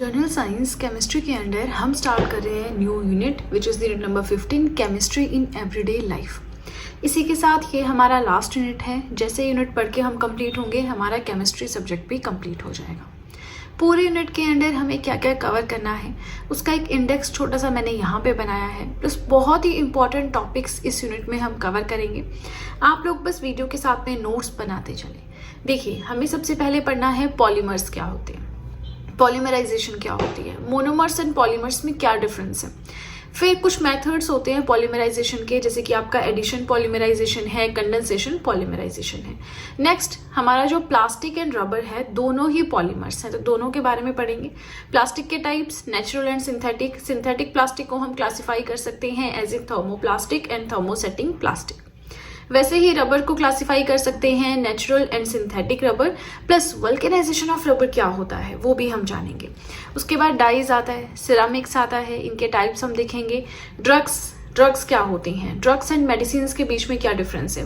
General science chemistry के under हम start कर रहे हैं new unit which is the unit number 15 chemistry in everyday life. इसी के साथ ये हमारा लास्ट यूनिट है। जैसे यूनिट पढ़ के हम कंप्लीट होंगे हमारा केमिस्ट्री सब्जेक्ट भी कंप्लीट हो जाएगा। पूरे यूनिट के अंडर हमें क्या क्या कवर करना है उसका एक इंडेक्स छोटा सा मैंने यहाँ पे बनाया है, प्लस बहुत ही इंपॉर्टेंट टॉपिक्स इस यूनिट में हम कवर करेंगे। आप लोग बस वीडियो के साथ में नोट्स बनाते चले। देखिए, हमें सबसे पहले पढ़ना है पॉलीमर्स क्या होते हैं, पॉलीमराइजेशन क्या होती है, मोनोमर्स एंड पॉलीमर्स में क्या डिफरेंस है। फिर कुछ मेथड्स होते हैं पॉलीमराइजेशन के, जैसे कि आपका एडिशन पॉलीमराइजेशन है, कंडेंसेशन पॉलीमराइजेशन है। नेक्स्ट हमारा जो प्लास्टिक एंड रबर है दोनों ही पॉलीमर्स हैं, तो दोनों के बारे में पढ़ेंगे। प्लास्टिक के types natural and synthetic. Synthetic plastic को हम क्लासिफाई कर सकते हैं as a thermoplastic and thermosetting plastic. वैसे ही रबर को क्लासिफाई कर सकते हैं natural and synthetic rubber, plus vulcanization of rubber क्या होता है वो भी हम जानेंगे। उसके बाद डाइज आता है, सिरामिक्स आता है, इनके टाइप्स हम देखेंगे। ड्रग्स क्या होती हैं, ड्रग्स एंड मेडिसिन के बीच में क्या डिफरेंस है।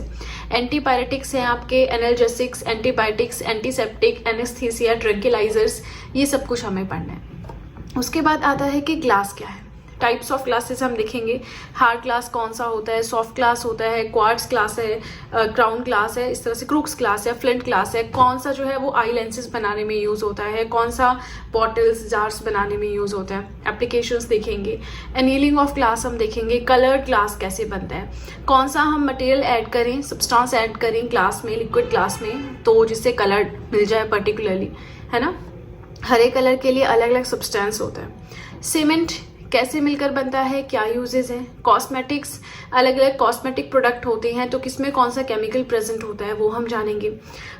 एंटीपायरेटिक्स हैं आपके, analgesics, antibiotics, antiseptic, anaesthesia, tranquillisers, ये सब कुछ हमें पढ़ना है। उसके बाद आता है कि ग्लास क्या है, टाइप्स ऑफ ग्लासेस हम देखेंगे। हार्ड ग्लास कौन सा होता है, सॉफ्ट ग्लास होता है, क्वार्ट्ज ग्लास है, क्राउन ग्लास है, इस तरह से क्रूक्स ग्लास है, फ्लिंट ग्लास है। कौन सा जो है वो आई लेंसेज बनाने में यूज़ होता है, कौन सा बॉटल्स जार्स बनाने में यूज़ होता है, एप्लीकेशंस देखेंगे। एनीलिंग ऑफ ग्लास हम देखेंगे, कलर्ड ग्लास कैसे बनता है, कौन सा हम मटेरियल ऐड करें, सब्सटेंस ऐड करें ग्लास में, लिक्विड ग्लास में, तो जिससे कलर मिल जाए पर्टिकुलरली, है ना। हर एक कलर के लिए अलग अलग सब्सटेंस होता है। सीमेंट कैसे मिलकर बनता है, क्या यूजेस हैं। कॉस्मेटिक्स, अलग अलग कॉस्मेटिक प्रोडक्ट होते हैं तो किसमें कौन सा केमिकल प्रेजेंट होता है वो हम जानेंगे।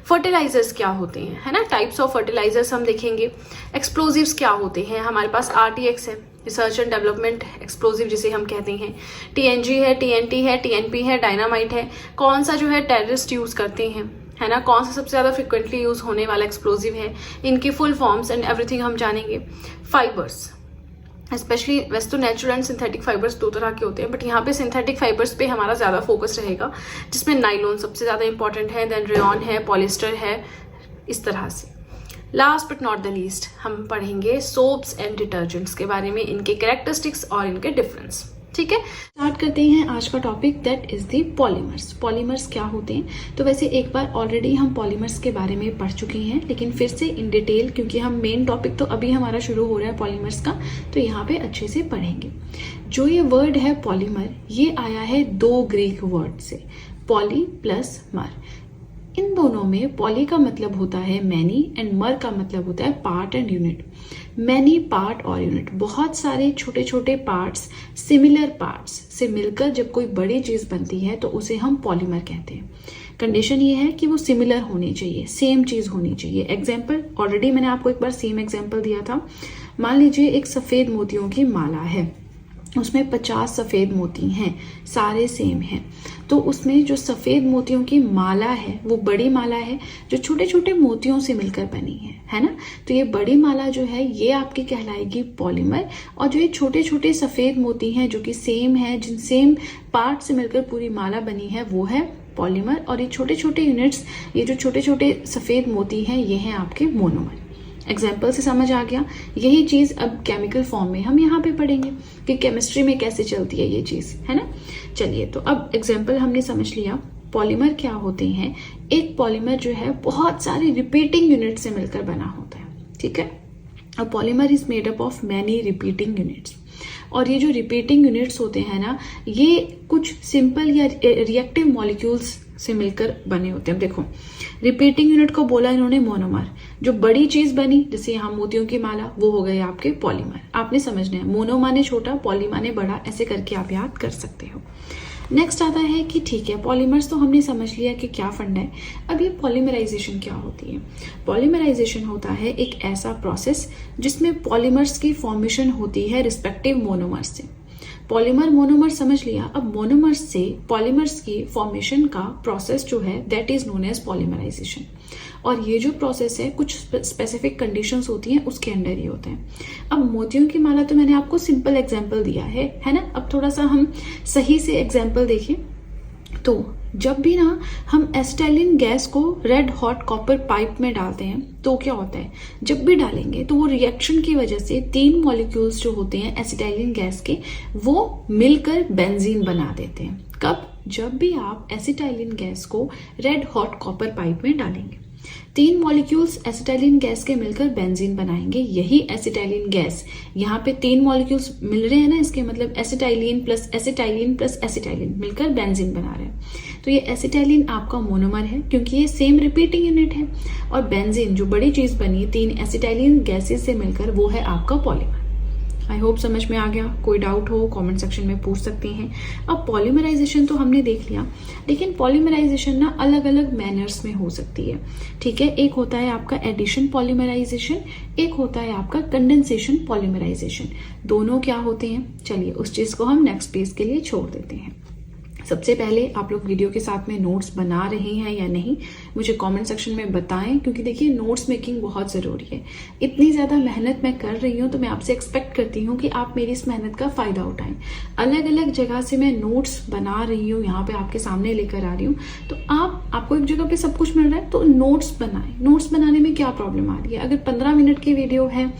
फर्टिलाइजर्स क्या होते हैं, है ना, टाइप्स ऑफ फर्टिलाइजर्स हम देखेंगे। एक्सप्लोजिव्स क्या होते हैं, हमारे पास RTX है, रिसर्च एंड डेवलपमेंट एक्सप्लोजिव जिसे हम कहते हैं। TNG है, TNT है, TNP है, डायनामाइट है। कौन सा जो है टेररिस्ट यूज करते हैं, है ना, कौन सा सबसे ज़्यादा फ्रिक्वेंटली यूज होने वाला एक्सप्लोजिव है, इनकी फुल फॉर्म्स एंड एवरीथिंग हम जानेंगे। फाइबर्स स्पेशली, वैसे तो नेचुरल एंड सिंथेटिक फाइबर्स दो तरह के होते हैं, बट यहाँ पे सिंथेटिक फाइबर्स पे हमारा ज़्यादा फोकस रहेगा, जिसमें नाइलॉन सबसे ज़्यादा इंपॉर्टेंट है, देन रेयॉन है, पॉलिस्टर है, इस तरह से। Last but not the least हम पढ़ेंगे सोप्स एंड डिटर्जेंट्स के बारे में, इनके कैरेक्टरिस्टिक्स और इनके डिफरेंस। ठीक है, स्टार्ट करते हैं आज का topic, that is the polymers. Polymers क्या होते हैं, तो वैसे एक बार ऑलरेडी हम पॉलीमर्स के बारे में पढ़ चुके हैं, लेकिन फिर से इन डिटेल, क्योंकि हम मेन टॉपिक तो अभी हमारा शुरू हो रहा है पॉलीमर्स का, तो यहाँ पे अच्छे से पढ़ेंगे। जो ये वर्ड है पॉलीमर, ये आया है दो ग्रीक वर्ड से, पॉली प्लस मर। इन दोनों में पॉली का मतलब होता है मैनी एंड मर का मतलब होता है part and unit. Many part और यूनिट, बहुत सारे छोटे छोटे पार्ट्स, सिमिलर पार्ट्स से मिलकर जब कोई बड़ी चीज बनती है तो उसे हम पॉलीमर कहते हैं। कंडीशन ये है कि वो सिमिलर होनी चाहिए, सेम चीज होनी चाहिए। एग्जाम्पल, ऑलरेडी मैंने आपको एक बार सेम एग्जाम्पल दिया था। मान लीजिए एक सफेद मोतियों की माला है, उसमें 50 सफ़ेद मोती हैं, सारे सेम हैं, तो उसमें जो सफ़ेद मोतियों की माला है वो बड़ी माला है जो छोटे छोटे मोतियों से मिलकर बनी है ना। तो ये बड़ी माला जो है ये आपकी कहलाएगी पॉलीमर, और जो ये छोटे छोटे सफ़ेद मोती हैं जो कि सेम है, जिन सेम पार्ट से मिलकर पूरी माला बनी है, वो है पॉलीमर। और ये छोटे छोटे यूनिट्स, ये जो छोटे छोटे सफ़ेद मोती हैं, ये हैं आपके मोनोमर। एग्जाम्पल से समझ आ गया। यही चीज अब केमिकल फॉर्म में हम यहाँ पे पढ़ेंगे कि केमिस्ट्री में कैसे चलती है ये चीज, है ना। चलिए, तो अब एग्जाम्पल हमने समझ लिया पॉलीमर क्या होते हैं। एक पॉलीमर जो है बहुत सारे रिपीटिंग यूनिट से मिलकर बना होता है, ठीक है। A polymer is made up of many repeating units. और ये जो रिपीटिंग यूनिट्स होते हैं ना, ये कुछ सिंपल या रिएक्टिव मॉलिक्यूल्स से मिलकर बने होते हैं। देखो, रिपीटिंग यूनिट को बोला इन्होंने मोनोमर, जो बड़ी चीज बनी जैसे यहाँ मोतियों की माला, वो हो गए आपके पॉलीमर। आपने समझना है, मोनो माने छोटा, पॉली माने बड़ा, ऐसे करके आप याद कर सकते हो। नेक्स्ट आता है कि ठीक है, पॉलीमर्स तो हमने समझ लिया कि क्या फंडा है। अब ये पॉलीमराइजेशन क्या होती है। पॉलीमराइजेशन होता है एक ऐसा प्रोसेस जिसमें पॉलीमर्स की फॉर्मेशन होती है रिस्पेक्टिव मोनोमर्स से। पॉलीमर मोनोमर समझ लिया, अब मोनोमर्स से पॉलीमर्स की फॉर्मेशन का प्रोसेस जो है that is known as polymerization. और ये जो प्रोसेस है कुछ स्पेसिफिक कंडीशंस होती हैं उसके अंडर ही होता है। अब मोतियों की माला तो मैंने आपको सिंपल एग्जांपल दिया है ना। अब थोड़ा सा हम सही से एग्जांपल देखें तो जब भी ना हम एसिटाइलिन गैस को रेड हॉट कॉपर पाइप में डालते हैं तो क्या होता है, जब भी डालेंगे तो वो रिएक्शन की वजह से 3 मॉलिक्यूल्स जो होते हैं एसिटाइलिन गैस के वो मिलकर बेंजीन बना देते हैं। कब? जब भी आप एसिटाइलिन गैस को रेड हॉट कॉपर पाइप में डालेंगे 3 मॉलिक्यूल्स एसिटाइलिन गैस के मिलकर बेंजीन बनाएंगे। यही एसिटाइलिन गैस, यहाँ पे 3 मॉलिक्यूल्स मिल रहे हैं ना, इसके मतलब acetylene plus acetylene plus acetylene मिलकर बेंजीन बना रहे हैं। तो ये एसिटाइलिन आपका मोनोमर है क्योंकि ये सेम रिपीटिंग यूनिट है, और बेंजीन जो बड़ी चीज बनी 3 एसिटाइलिन गैसेस से मिलकर वो है आपका पॉलीमर। आई होप समझ में आ गया। कोई डाउट हो कमेंट सेक्शन में पूछ सकते हैं। अब पॉलीमराइजेशन तो हमने देख लिया, लेकिन पॉलीमराइजेशन ना अलग अलग मैनर्स में हो सकती है, ठीक है। एक होता है आपका एडिशन पॉलीमराइजेशन, एक होता है आपका कंडेंसेशन पॉलीमराइजेशन। दोनों क्या होते हैं, चलिए उस चीज को हम नेक्स्ट पेज के लिए छोड़ देते हैं। सबसे पहले आप लोग वीडियो के साथ में नोट्स बना रहे हैं या नहीं मुझे कमेंट सेक्शन में बताएं, क्योंकि देखिए नोट्स मेकिंग बहुत ज़रूरी है। इतनी ज़्यादा मेहनत मैं कर रही हूँ तो मैं आपसे एक्सपेक्ट करती हूँ कि आप मेरी इस मेहनत का फ़ायदा उठाएं। अलग अलग जगह से मैं नोट्स बना रही हूँ, यहाँ पे आपके सामने लेकर आ रही हूँ, तो आपको एक जगह पे सब कुछ मिल रहा है तो नोट्स बनाएं। नोट्स बनाने में क्या प्रॉब्लम आ रही है? अगर 15 मिनट की वीडियो है,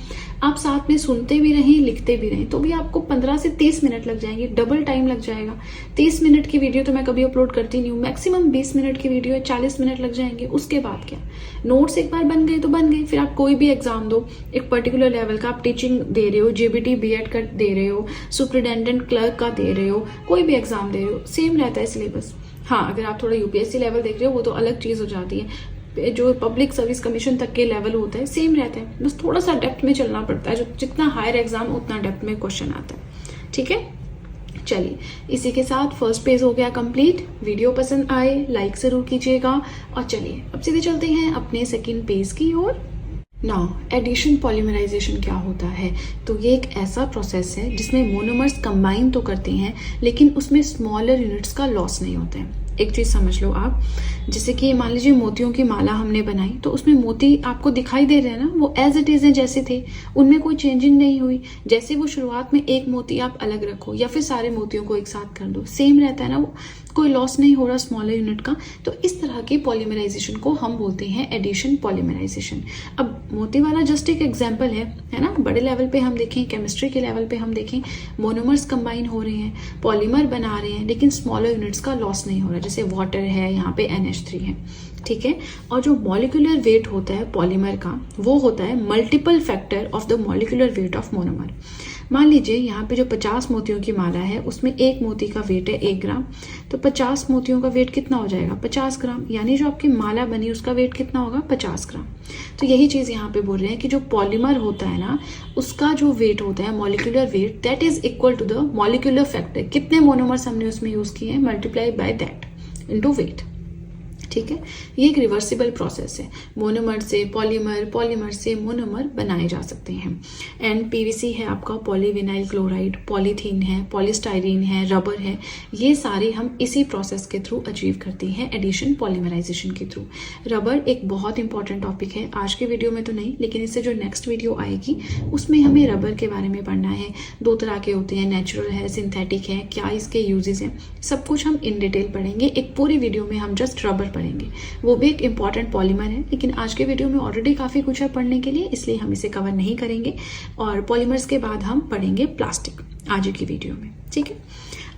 आप साथ में सुनते भी रहें लिखते भी रहें तो भी आपको 15 से 30 मिनट लग जाएंगे, डबल टाइम लग जाएगा। 30 मिनट की वीडियो तो मैं कभी अपलोड करती नहीं हूँ, मैक्सिमम 20 मिनट की वीडियो है, 40 मिनट लग जाएंगे। उसके बाद क्या, नोट्स एक बार बन गए तो बन गए। फिर आप कोई भी एग्जाम दो एक पर्टिकुलर लेवल का, आप टीचिंग दे रहे हो, जेबीटी बीएड का दे रहे हो, सुपरिटेंडेंट क्लर्क का दे रहे हो, कोई भी एग्जाम दे रहे हो, सेम रहता है सिलेबस। हाँ, अगर आप थोड़ा यूपीएससी लेवल देख रहे हो वो तो अलग चीज हो जाती है, जो पब्लिक सर्विस कमीशन तक के लेवल होता है सेम रहता है, बस थोड़ा सा डेप्थ में चलना पड़ता है। जो जितना हायर एग्जाम उतना डेप्थ में क्वेश्चन आता है, ठीक है। चलिए इसी के साथ फर्स्ट पेज हो गया कंप्लीट। वीडियो पसंद आए लाइक जरूर कीजिएगा, और चलिए अब सीधे चलते हैं अपने सेकंड पेज की ओर। नाउ एडिशन पॉलीमराइजेशन क्या होता है? तो ये एक ऐसा प्रोसेस है जिसमें मोनोमर्स कंबाइन तो करते हैं लेकिन उसमें स्मॉलर यूनिट्स का लॉस नहीं होता है। एक चीज समझ लो आप, जैसे कि मान लीजिए मोतियों की माला हमने बनाई तो उसमें मोती आपको दिखाई दे रहे हैं ना, वो एज इट इज है जैसे थे, उनमें कोई चेंजिंग नहीं हुई। जैसे वो शुरुआत में एक मोती आप अलग रखो या फिर सारे मोतियों को एक साथ कर दो, सेम रहता है ना, वो कोई लॉस नहीं हो रहा स्मॉलर यूनिट का। तो इस तरह की पॉलीमराइजेशन को हम बोलते हैं एडिशन पॉलीमराइजेशन। अब मोती वाला जस्ट एक एग्जाम्पल है ना। बड़े लेवल पे हम देखें, केमिस्ट्री के लेवल पे हम देखें, मोनोमर्स कंबाइन हो रहे हैं, पॉलीमर बना रहे हैं, लेकिन स्मॉलर यूनिट्स का लॉस नहीं हो रहा। जैसे वाटर है, यहाँ पे NH3 है, ठीक है। और जो मॉलिक्यूलर वेट होता है पॉलीमर का वो होता है multiple factor of the molecular weight of monomer. मान लीजिए यहाँ पे जो 50 मोतियों की माला है उसमें एक मोती का वेट है 1 ग्राम, तो 50 मोतियों का वेट कितना हो जाएगा? 50 ग्राम। यानी जो आपकी माला बनी उसका वेट कितना होगा? 50 ग्राम। तो यही चीज यहाँ पे बोल रहे हैं कि जो पॉलीमर होता है ना उसका जो वेट होता है molecular weight, that is equal to the molecular factor. कितने मोनोमर्स हमने उसमें यूज किए हैं, multiply by that into weight, ठीक है। ये एक रिवर्सिबल प्रोसेस है, मोनोमर से पॉलीमर, पॉलीमर से मोनोमर बनाए जा सकते हैं। एंड पीवीसी है आपका, पॉलीविनाइल क्लोराइड, पॉलीथीन है, पॉलीस्टाइरीन है, रबर है, ये सारे हम इसी प्रोसेस के थ्रू अचीव करते हैं एडिशन पॉलीमराइजेशन के थ्रू। रबर एक बहुत इंपॉर्टेंट टॉपिक है, आज के वीडियो में तो नहीं, लेकिन इससे जो नेक्स्ट वीडियो आएगी उसमें हमें रबर के बारे में पढ़ना है। 2 तरह के होते हैं, नेचुरल है, सिंथेटिक है, क्या इसके यूजेस हैं, सब कुछ हम इन डिटेल पढ़ेंगे। एक पूरी वीडियो में हम जस्ट रबर पढ़ेंगे, वो भी एक इंपॉर्टेंट पॉलीमर है, लेकिन आज के वीडियो में ऑलरेडी काफी कुछ है पढ़ने के लिए, इसलिए हम इसे कवर नहीं करेंगे। और पॉलीमर्स के बाद हम पढ़ेंगे प्लास्टिक आज की वीडियो में, ठीक है।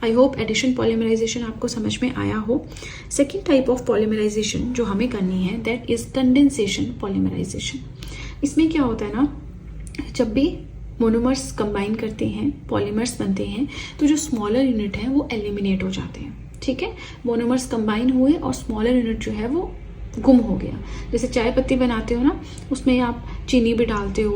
आई होप एडिशन पॉलीमराइजेशन आपको समझ में आया हो। सेकेंड टाइप ऑफ पॉलीमराइजेशन जो हमें करनी है दैट इज कंडेंसेशन पॉलीमराइजेशन। इसमें क्या होता है ना, जब भी मोनोमर्स कंबाइन करते हैं, पॉलीमर्स बनते हैं, तो जो स्मॉलर यूनिट है वो एलिमिनेट हो जाते हैं, ठीक है। मोनोमर्स कंबाइन हुए और स्मॉलर यूनिट जो है वो गुम हो गया। जैसे चाय पत्ती बनाते हो ना, उसमें आप चीनी भी डालते हो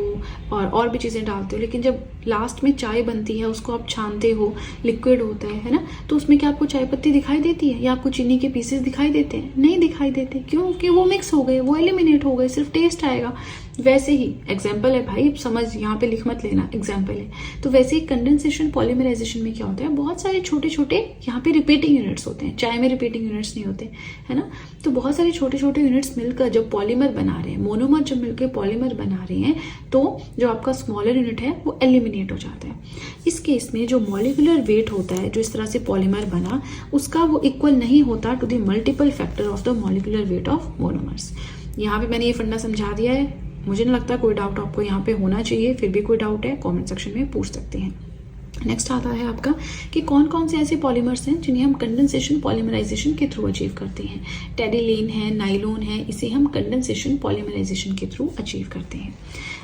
और भी चीज़ें डालते हो, लेकिन जब लास्ट में चाय बनती है उसको आप छानते हो, लिक्विड होता है ना, तो उसमें क्या आपको चाय पत्ती दिखाई देती है या आपको चीनी के पीसेस दिखाई देते हैं? नहीं दिखाई देते। क्यों? कि वो मिक्स हो गए, वो एलिमिनेट हो गए, सिर्फ टेस्ट आएगा। वैसे ही एग्जाम्पल है भाई, समझ यहाँ पे लिख मत लेना, एग्जाम्पल है। तो वैसे ही कंडेंसेशन पॉलीमराइजेशन में क्या होता है, बहुत सारे छोटे छोटे यहाँ पे रिपीटिंग यूनिट्स होते हैं, चाय में रिपीटिंग यूनिट्स नहीं होते, है ना। तो बहुत सारे छोटे छोटे यूनिट्स मिलकर जब पॉलीमर बना रहे हैं, मोनोमर जब मिलकर पॉलीमर बना रहे हैं, तो जो आपका स्मॉलर यूनिट है वो एलिमिनेट हो जाता है। इस केस में जो मॉलिक्यूलर वेट होता है, जो इस तरह से पॉलीमर बना, उसका वो इक्वल नहीं होता to the multiple factor of the molecular weight of monomers. यहाँ पे मैंने ये फंडा समझा दिया है, मुझे नहीं लगता कोई डाउट आपको यहाँ पे होना चाहिए। फिर भी कोई डाउट है कमेंट सेक्शन में पूछ सकते हैं। नेक्स्ट आता है आपका कि कौन कौन से ऐसे पॉलीमर्स हैं जिन्हें हम कंडेंसेशन पॉलीमराइजेशन के थ्रू अचीव करते हैं। टेरिलीन है, नाइलोन है, इसे हम कंडेंसेशन पॉलीमराइजेशन के थ्रू अचीव करते हैं।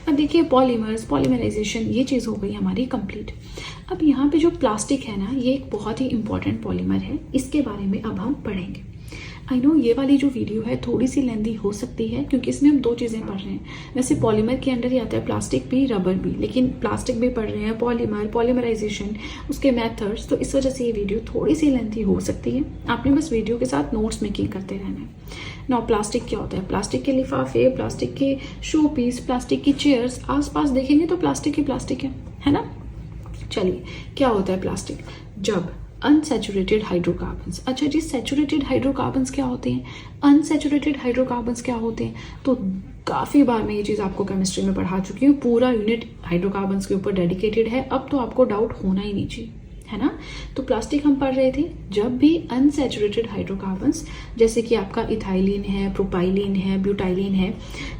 अब देखिए पॉलीमर्स, पॉलीमराइजेशन, ये चीज़ हो गई हमारी कंप्लीट। अब यहाँ पे जो प्लास्टिक है ना, ये एक बहुत ही इंपॉर्टेंट पॉलीमर है, इसके बारे में अब हम पढ़ेंगे। आई नो ये वाली जो वीडियो है थोड़ी सी लेंदी हो सकती है, क्योंकि इसमें हम दो चीज़ें पढ़ रहे हैं। वैसे पॉलीमर के अंडर ही आता है प्लास्टिक भी, रबर भी, लेकिन प्लास्टिक भी पढ़ रहे हैं, पॉलीमर, पॉलीमराइजेशन, उसके मेथड्स, तो इस वजह से ये वीडियो थोड़ी सी लेंदी हो सकती है। आपने बस वीडियो के साथ नोट्स मेकिंग करते रहना है। नाउ प्लास्टिक क्या होता है, प्लास्टिक के लिफाफे, प्लास्टिक के शो पीस, प्लास्टिक की चेयर्स, आसपास देखेंगे तो प्लास्टिक ही प्लास्टिक है ना। चलिए क्या होता है प्लास्टिक, जब अनसैचुरेटेड हाइड्रोकार्बन्स, अच्छा जी सैचुरेटेड हाइड्रोकार्बन्स क्या होते हैं, अनसैचुरेटेड हाइड्रोकार्बन्स क्या होते हैं, तो काफ़ी बार मैं ये चीज़ आपको केमिस्ट्री में पढ़ा चुकी हूँ। पूरा यूनिट हाइड्रोकार्बन्स के ऊपर डेडिकेटेड है, अब तो आपको डाउट होना ही नहीं चाहिए, है ना। तो प्लास्टिक हम पढ़ रहे थे, जब भी अनसैचुरेटेड हाइड्रोकार्बन्स जैसे कि आपका इथाइलिन है, प्रोपाइलिन है, ब्यूटाइलिन है,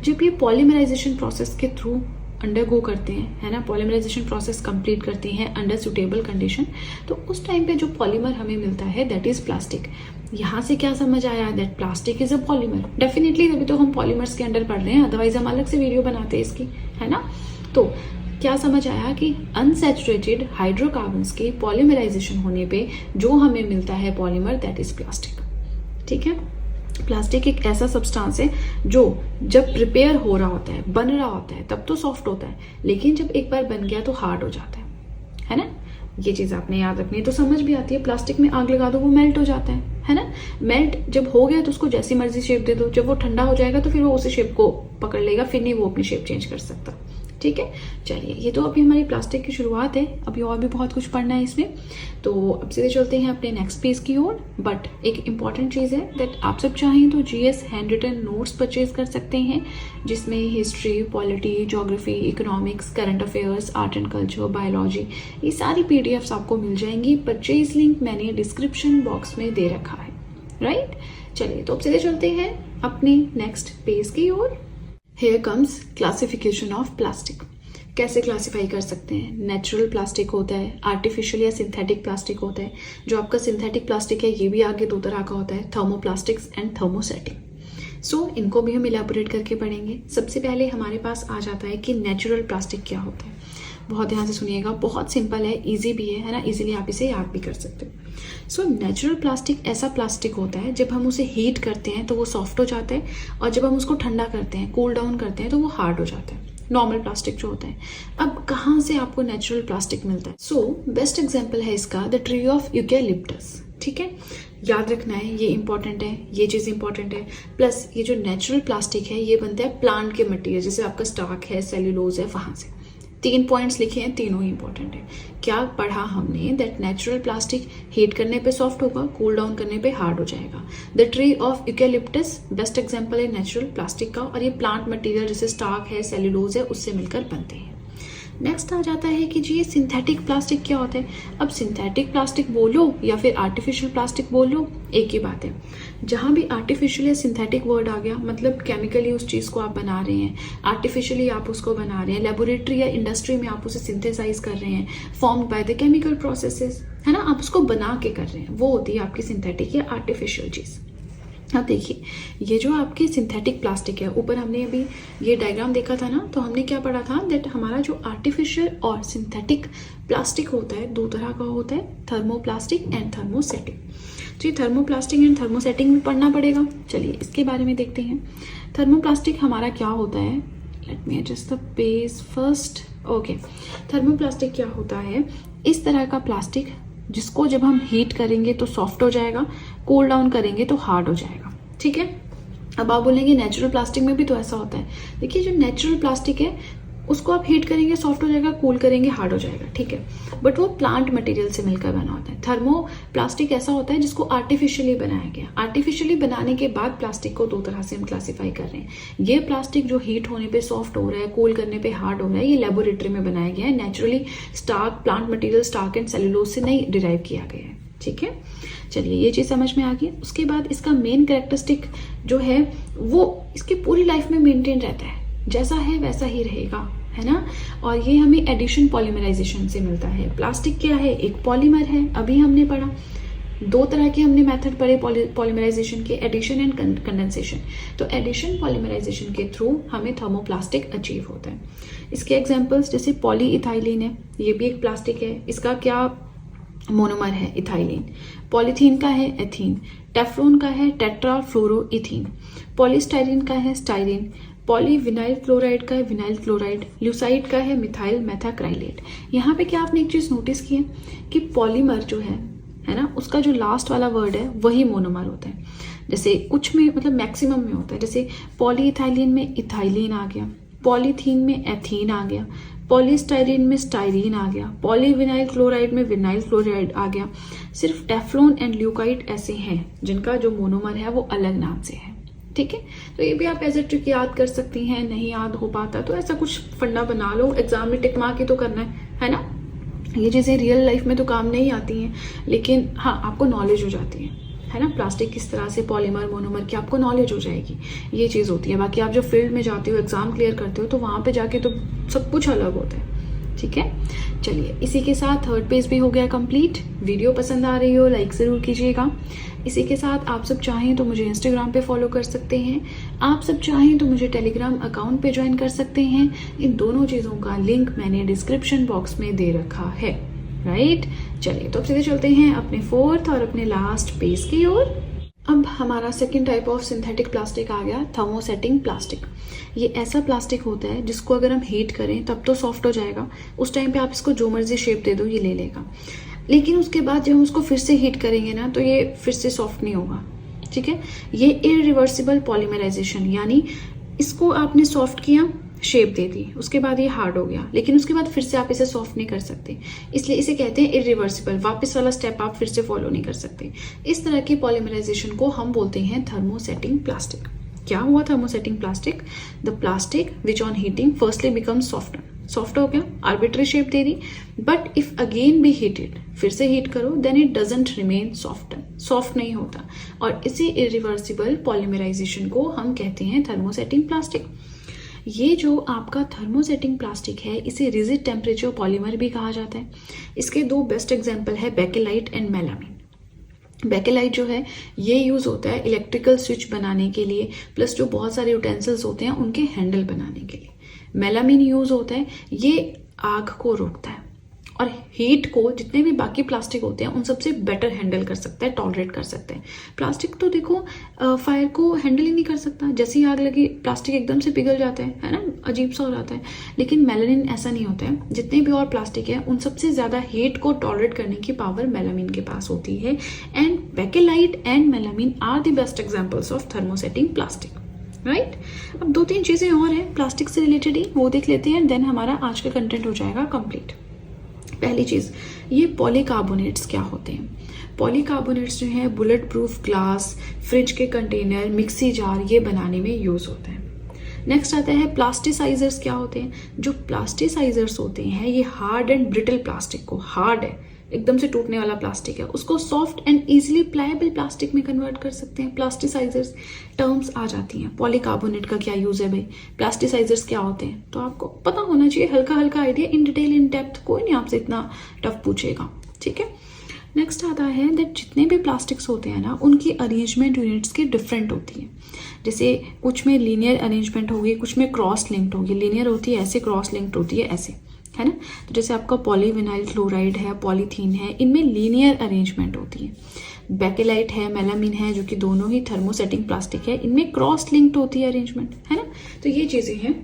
जब ये पॉलीमराइजेशन प्रोसेस के थ्रू अंडरगो करते हैं, है ना, पॉलीमराइजेशन प्रोसेस कंप्लीट करते हैं अंडर सुटेबल कंडीशन, तो उस टाइम पे जो पॉलीमर हमें मिलता है दैट इज प्लास्टिक। यहाँ से क्या समझ आया, that plastic is a polymer. Definitely तभी तो हम पॉलीमर्स के अंडर पढ़ रहे हैं, अदरवाइज हम अलग से वीडियो बनाते हैं इसकी, है ना। तो क्या समझ आया कि अनसैचुरेटेड हाइड्रोकार्बन्स के पॉलीमराइजेशन होने पे जो हमें मिलता है पॉलीमर दैट इज प्लास्टिक। ठीक है, प्लास्टिक एक ऐसा सब्सटेंस है जो जब प्रिपेयर हो रहा होता है, बन रहा होता है, तब तो सॉफ्ट होता है, लेकिन जब एक बार बन गया तो हार्ड हो जाता है ना। ये चीज़ आपने याद रखनी है, तो समझ भी आती है। प्लास्टिक में आग लगा दो वो मेल्ट हो जाता है ना। मेल्ट जब हो गया तो उसको जैसी मर्जी शेप दे दो, जब वो ठंडा हो जाएगा तो फिर वो उसी शेप को पकड़ लेगा, फिर नहीं वो अपनी शेप चेंज कर सकता। ठीक है, चलिए ये तो अभी हमारी प्लास्टिक की शुरुआत है, अभी और भी बहुत कुछ पढ़ना है इसमें। तो अब सीधे चलते हैं अपने नेक्स्ट पेज की ओर। बट एक इम्पॉर्टेंट चीज़ है दैट आप सब चाहें तो GS hand written notes purchase कर सकते हैं, जिसमें history, polity, geography, economics, current affairs, art and culture, biology, ये सारी पीडीएफ्स आपको मिल जाएंगी। परचेज लिंक मैंने डिस्क्रिप्शन बॉक्स में दे रखा है, राइट। चलिए तो अब सीधे चलते हैं अपने नेक्स्ट पेज की ओर। Here comes classification of plastic. कैसे क्लासीफाई कर सकते हैं, नेचुरल प्लास्टिक होता है, आर्टिफिशियल या सिंथेटिक प्लास्टिक होता है। जो आपका सिंथेटिक प्लास्टिक है ये भी आगे दो तरह का होता है, थर्मोप्लास्टिक्स एंड थर्मोसेटिक। सो इनको भी हम इलैबोरेट करके पढ़ेंगे। सबसे पहले हमारे पास आ जाता है कि नेचुरल प्लास्टिक क्या होता है। बहुत ध्यान से सुनिएगा, बहुत सिंपल है, इजी भी है ना, इजीली आप इसे याद भी कर सकते हो। सो नेचुरल प्लास्टिक ऐसा प्लास्टिक होता है जब हम उसे हीट करते हैं तो वो सॉफ्ट हो जाता है, और जब हम उसको ठंडा करते हैं, कूल डाउन करते हैं, तो वो हार्ड हो जाता है, नॉर्मल प्लास्टिक जो होता है। अब कहाँ से आपको नेचुरल प्लास्टिक मिलता है? सो बेस्ट एग्जाम्पल है इसका द ट्री ऑफ यूकैलिप्टस। ठीक है, याद रखना है, ये इंपॉर्टेंट है, ये चीज़ इंपॉर्टेंट है। प्लस ये जो नेचुरल प्लास्टिक है ये बनता है प्लांट के मटेरियल, जैसे आपका स्टार्क है, सेल्यूलोज है, वहाँ से। 3 पॉइंट्स लिखे हैं, तीनों ही इंपॉर्टेंट है। क्या पढ़ा हमने, दैट नेचुरल प्लास्टिक हीट करने पे सॉफ्ट होगा, कूल डाउन करने पे हार्ड हो जाएगा। The tree of eucalyptus best example है नेचुरल प्लास्टिक का, और ये प्लांट मटेरियल जैसे स्टार्क है, सेल्यूलोज है, उससे मिलकर बनते हैं। नेक्स्ट आ जाता है कि जी ये सिंथेटिक प्लास्टिक क्या होता है। अब सिंथेटिक प्लास्टिक बोलो या फिर आर्टिफिशियल प्लास्टिक बोलो, एक ही बात है। जहाँ भी आर्टिफिशियल या सिंथेटिक वर्ड आ गया, मतलब केमिकली उस चीज़ को आप बना रहे हैं, आर्टिफिशियली आप उसको बना रहे हैं, लेबोरेटरी या इंडस्ट्री में आप उसे सिंथेसाइज कर रहे हैं, formed by the chemical processes, है ना, आप उसको बना के कर रहे हैं, वो होती है आपकी सिंथेटिक या आर्टिफिशियल चीज़। अब देखिए ये जो आपकी सिंथेटिक प्लास्टिक है, ऊपर हमने अभी ये डायग्राम देखा था ना, तो हमने क्या पढ़ा था, दैट हमारा जो आर्टिफिशियल और सिंथेटिक प्लास्टिक होता है दो तरह का होता है, थर्मोप्लास्टिक एंड थर्मोसेटिक। तो ये थर्मोप्लास्टिक एंड थर्मोसेटिक में पढ़ना पड़ेगा। चलिए इसके बारे में देखते हैं। थर्मोप्लास्टिक हमारा क्या होता है, let me adjust the page first. Okay, thermoplastic क्या होता है, इस तरह का प्लास्टिक जिसको जब हम हीट करेंगे तो सॉफ्ट हो जाएगा, कूल डाउन करेंगे तो हार्ड हो जाएगा। ठीक है, अब आप बोलेंगे नेचुरल प्लास्टिक में भी तो ऐसा होता है। देखिए जो नेचुरल प्लास्टिक है उसको आप हीट करेंगे सॉफ्ट हो जाएगा, कूल करेंगे हार्ड हो जाएगा, ठीक है, बट वो प्लांट मटेरियल से मिलकर बना होता है। थर्मो प्लास्टिक ऐसा होता है जिसको आर्टिफिशियली बनाया गया। आर्टिफिशियली बनाने के बाद प्लास्टिक को दो तरह से हम क्लासीफाई कर रहे हैं। ये प्लास्टिक जो हीट होने पे सॉफ्ट हो रहा है, कूल करने पे हार्ड हो रहा है, ये लेबोरेटरी में बनाया गया है, naturally starch plant material starch and cellulose से नहीं डिराइव किया गया है, ठीक है। चलिए ये चीज़ समझ में आ गई। उसके बाद इसका मेन कैरेक्टरिस्टिक जो है वो इसकी पूरी लाइफ में मेंटेन रहता है, जैसा है वैसा ही रहेगा, है ना। और ये हमें एडिशन पॉलीमराइजेशन से मिलता है। प्लास्टिक क्या है, एक पॉलीमर है, अभी हमने पढ़ा। दो तरह के हमने मेथड पढ़े पॉलीमराइजेशन के, एडिशन एंड कंडेंसेशन। तो एडिशन पॉलीमराइजेशन के थ्रू हमें थर्मोप्लास्टिक अचीव होता है। इसके एग्जांपल्स जैसे पॉलीइथाइलिन है, ये भी एक प्लास्टिक है, इसका क्या मोनोमर है इथाइलिन। पॉलीथीन का है एथीन, टेफ्लॉन का है टेट्राफ्लोरोइथीन, पॉलीस्टाइरीन का है स्टाइरीन, पॉलीविनाइल क्लोराइड का है विनाइल क्लोराइड, ल्यूसाइड का है मिथाइल मेथाक्राइलेट। यहाँ पे क्या आपने एक चीज़ नोटिस की है कि पॉलीमर जो है ना, उसका जो लास्ट वाला वर्ड है वही मोनोमर होता है। जैसे कुछ में मतलब मैक्सिमम में होता है, जैसे पॉलीइथाइलिन में इथाइलिन आ गया, पॉलीथीन में एथीन आ गया, पॉलीस्टाइरीन में स्टाइरीन आ गया, पॉलीविनाइल क्लोराइड में विनाइल क्लोराइड आ गया। सिर्फ टेफ्लॉन एंड ल्यूकाइड ऐसे हैं जिनका जो मोनोमर है वो अलग नाम से है, ठीक है। तो ये भी आप एज ए ट्रिक याद कर सकती हैं। नहीं याद हो पाता तो ऐसा कुछ फंडा बना लो, एग्जाम में टिक मार के तो करना है ना। ये चीज़ें रियल लाइफ में तो काम नहीं आती हैं, लेकिन हाँ आपको नॉलेज हो जाती है ना। प्लास्टिक किस तरह से पॉलीमर मोनोमर की आपको नॉलेज हो जाएगी, ये चीज़ होती है। बाकी आप जो फील्ड में जाते हो, एग्जाम क्लियर करते हो, तो वहाँ पे जाके तो सब कुछ अलग होता है, ठीक है। चलिए इसी के साथ थर्ड पेज भी हो गया कंप्लीट। वीडियो पसंद आ रही हो लाइक ज़रूर कीजिएगा। इसी के साथ आप सब चाहें तो मुझे इंस्टाग्राम पे फॉलो कर सकते हैं, आप सब चाहें तो मुझे टेलीग्राम अकाउंट पे ज्वाइन कर सकते हैं। इन दोनों चीज़ों का लिंक मैंने डिस्क्रिप्शन बॉक्स में दे रखा है, राइट। चलिए तो अब सीधे चलते हैं अपने फोर्थ और अपने लास्ट पेज की ओर। अब हमारा second type of synthetic plastic आ गया, थर्मोसेटिंग प्लास्टिक। ये ऐसा प्लास्टिक होता है जिसको अगर हम हीट करें तब तो सॉफ्ट हो जाएगा, उस टाइम पे आप इसको जो मर्जी शेप दे दो ये ले लेगा, लेकिन उसके बाद जब हम उसको फिर से हीट करेंगे ना तो ये फिर से सॉफ्ट नहीं होगा, ठीक है। ये इरिवर्सिबल पॉलीमराइजेशन, यानी इसको आपने सॉफ्ट किया, शेप दे दी, उसके बाद ये हार्ड हो गया, लेकिन उसके बाद फिर से आप इसे सॉफ्ट नहीं कर सकते, इसलिए इसे कहते हैं इरिवर्सिबल। वापस वाला स्टेप आप फिर से फॉलो नहीं कर सकते। इस तरह की पॉलीमराइजेशन को हम बोलते हैं थर्मोसेटिंग प्लास्टिक। क्या हुआ thermosetting plastic? The plastic which on heating firstly become soft. Soft हो गया, आर्बिट्री शेप दे दी, but if again be heated, फिर से हीट करो, then it doesn't remain soft, soft नहीं होता। और इसी इरिवर्सिबल पॉलीमराइजेशन को हम कहते हैं थर्मोसेटिंग प्लास्टिक। ये जो आपका थर्मोसेटिंग प्लास्टिक है इसे रिजिड टेम्परेचर पॉलीमर भी कहा जाता है। इसके दो बेस्ट एग्जांपल है बेकेलाइट एंड मेलामीन। बेकेलाइट जो है ये यूज़ होता है इलेक्ट्रिकल स्विच बनाने के लिए, प्लस जो बहुत सारे यूटेंसिल्स होते हैं उनके हैंडल बनाने के लिए। मेलामीन यूज़ होता है, ये आग को रोकता है और हीट को, जितने भी बाकी प्लास्टिक होते हैं उन सबसे बेटर हैंडल कर सकता है, टॉलरेट कर सकते हैं। प्लास्टिक तो देखो फायर को हैंडल ही नहीं कर सकता, जैसे ही आग लगी प्लास्टिक एकदम से पिघल जाता है ना, अजीब सा हो जाता है। लेकिन मेलामीन ऐसा नहीं होता है। जितने भी और प्लास्टिक है उन सबसे ज़्यादा हीट को टॉलरेट करने की पावर मेलामीन के पास होती है। And bakelite and melamine are the best examples of thermosetting plastic, right. अब दो तीन चीज़ें और हैं प्लास्टिक से रिलेटेड ही, वो देख लेते हैं, देन हमारा आज का कंटेंट हो जाएगा कंप्लीट। पहली चीज़, ये पॉलीकार्बोनेट्स क्या होते हैं? पॉलीकार्बोनेट्स जो हैं बुलेट प्रूफ ग्लास, फ्रिज के कंटेनर, मिक्सी जार, ये बनाने में यूज़ होता है। नेक्स्ट आता है प्लास्टिसाइजर्स क्या होते हैं? जो प्लास्टिसाइजर्स होते हैं ये हार्ड एंड ब्रिटल प्लास्टिक को, हार्ड है एकदम से टूटने वाला प्लास्टिक है, उसको soft and easily pliable plastic में कन्वर्ट कर सकते हैं। प्लास्टिसाइजर्स टर्म्स आ जाती हैं। पॉलीकार्बोनेट का क्या यूज़ है भाई, प्लास्टिसाइजर्स क्या होते हैं, तो आपको पता होना चाहिए, हल्का हल्का idea, in detail in depth कोई नहीं आपसे इतना टफ पूछेगा, ठीक है। नेक्स्ट आता है दैट जितने भी प्लास्टिक्स होते हैं ना उनकी अरेंजमेंट यूनिट्स की डिफरेंट होती है। जैसे कुछ में लीनियर अरेंजमेंट होगी, कुछ में क्रॉस लिंक्ड होगी। लीनियर होती है ऐसे, क्रॉस लिंक्ड होती है ऐसे, है ना। तो जैसे आपका पॉलीविनाइल क्लोराइड है, पॉलीथीन है, इनमें लीनियर अरेंजमेंट होती है। बेकेलाइट है, मेलामीन है, जो कि दोनों ही थर्मोसेटिंग प्लास्टिक है, इनमें क्रॉस लिंक्ड होती है अरेंजमेंट, है ना। तो ये चीज़ें हैं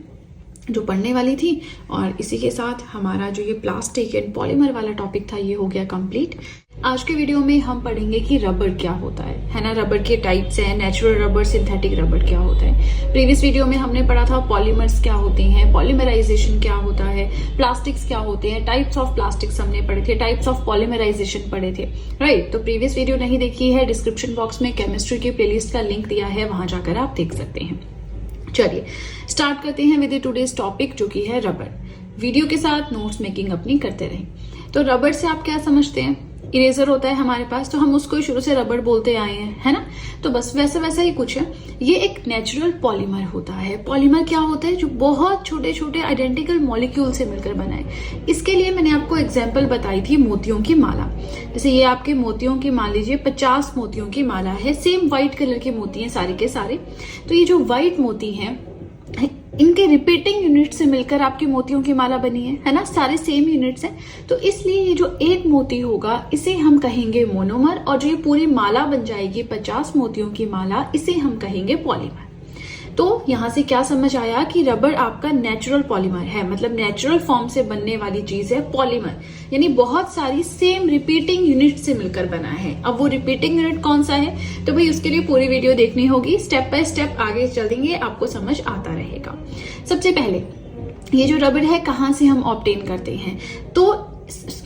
जो पढ़ने वाली थी। और इसी के साथ हमारा जो ये प्लास्टिक एंड पॉलीमर वाला टॉपिक था ये हो गया कंप्लीट। आज के वीडियो में हम पढ़ेंगे कि रबर क्या होता है ना। रबर के टाइप्स हैं, नेचुरल रबर, सिंथेटिक रबर क्या होता है। प्रीवियस वीडियो में हमने पढ़ा था पॉलीमर्स क्या होते हैं, पॉलीमराइजेशन क्या होता है, प्लास्टिक्स क्या होते हैं, टाइप्स ऑफ प्लास्टिक्स हमने पढ़े थे, टाइप्स ऑफ पॉलीमराइजेशन पढ़े थे, राइट। तो प्रीवियस वीडियो नहीं देखी है, डिस्क्रिप्शन बॉक्स में केमिस्ट्री की प्लेलिस्ट का लिंक दिया है, वहां जाकर आप देख सकते हैं। चलिए स्टार्ट करते हैं विद टुडेज टॉपिक जो कि है रबर। वीडियो के साथ नोट्स मेकिंग अपनी करते रहें। तो रबर से आप क्या समझते हैं, इरेजर होता है हमारे पास, तो हम उसको शुरू से रबर बोलते आए हैं, है ना। तो बस वैसा ही कुछ है। ये एक नेचुरल पॉलीमर होता है। पॉलीमर क्या होता है, जो बहुत छोटे छोटे आइडेंटिकल मॉलिक्यूल से मिलकर बना है। इसके लिए मैंने आपको एग्जांपल बताई थी मोतियों की माला। जैसे ये आपके मोतियों की मान लीजिए 50 मोतियों की माला है, सेम व्हाइट कलर के मोती हैं सारे के सारे। तो ये जो व्हाइट मोती हैं, इनके रिपीटिंग यूनिट से मिलकर आपकी मोतियों की माला बनी है ना, सारे सेम यूनिट्स हैं। तो इसलिए ये जो एक मोती होगा इसे हम कहेंगे मोनोमर, और जो ये पूरी माला बन जाएगी 50 मोतियों की माला, इसे हम कहेंगे पॉलीमर। तो यहां से क्या समझ आया कि रबर आपका नेचुरल पॉलीमर है, मतलब नेचुरल फॉर्म से बनने वाली चीज है पॉलीमर, यानी बहुत सारी सेम रिपीटिंग यूनिट से मिलकर बना है। अब वो रिपीटिंग यूनिट कौन सा है, तो भाई उसके लिए पूरी वीडियो देखनी होगी, स्टेप बाय स्टेप आगे चलेंगे, आपको समझ आता रहेगा। सबसे पहले ये जो रबर है कहाँ से हम ऑब्टेन करते हैं, तो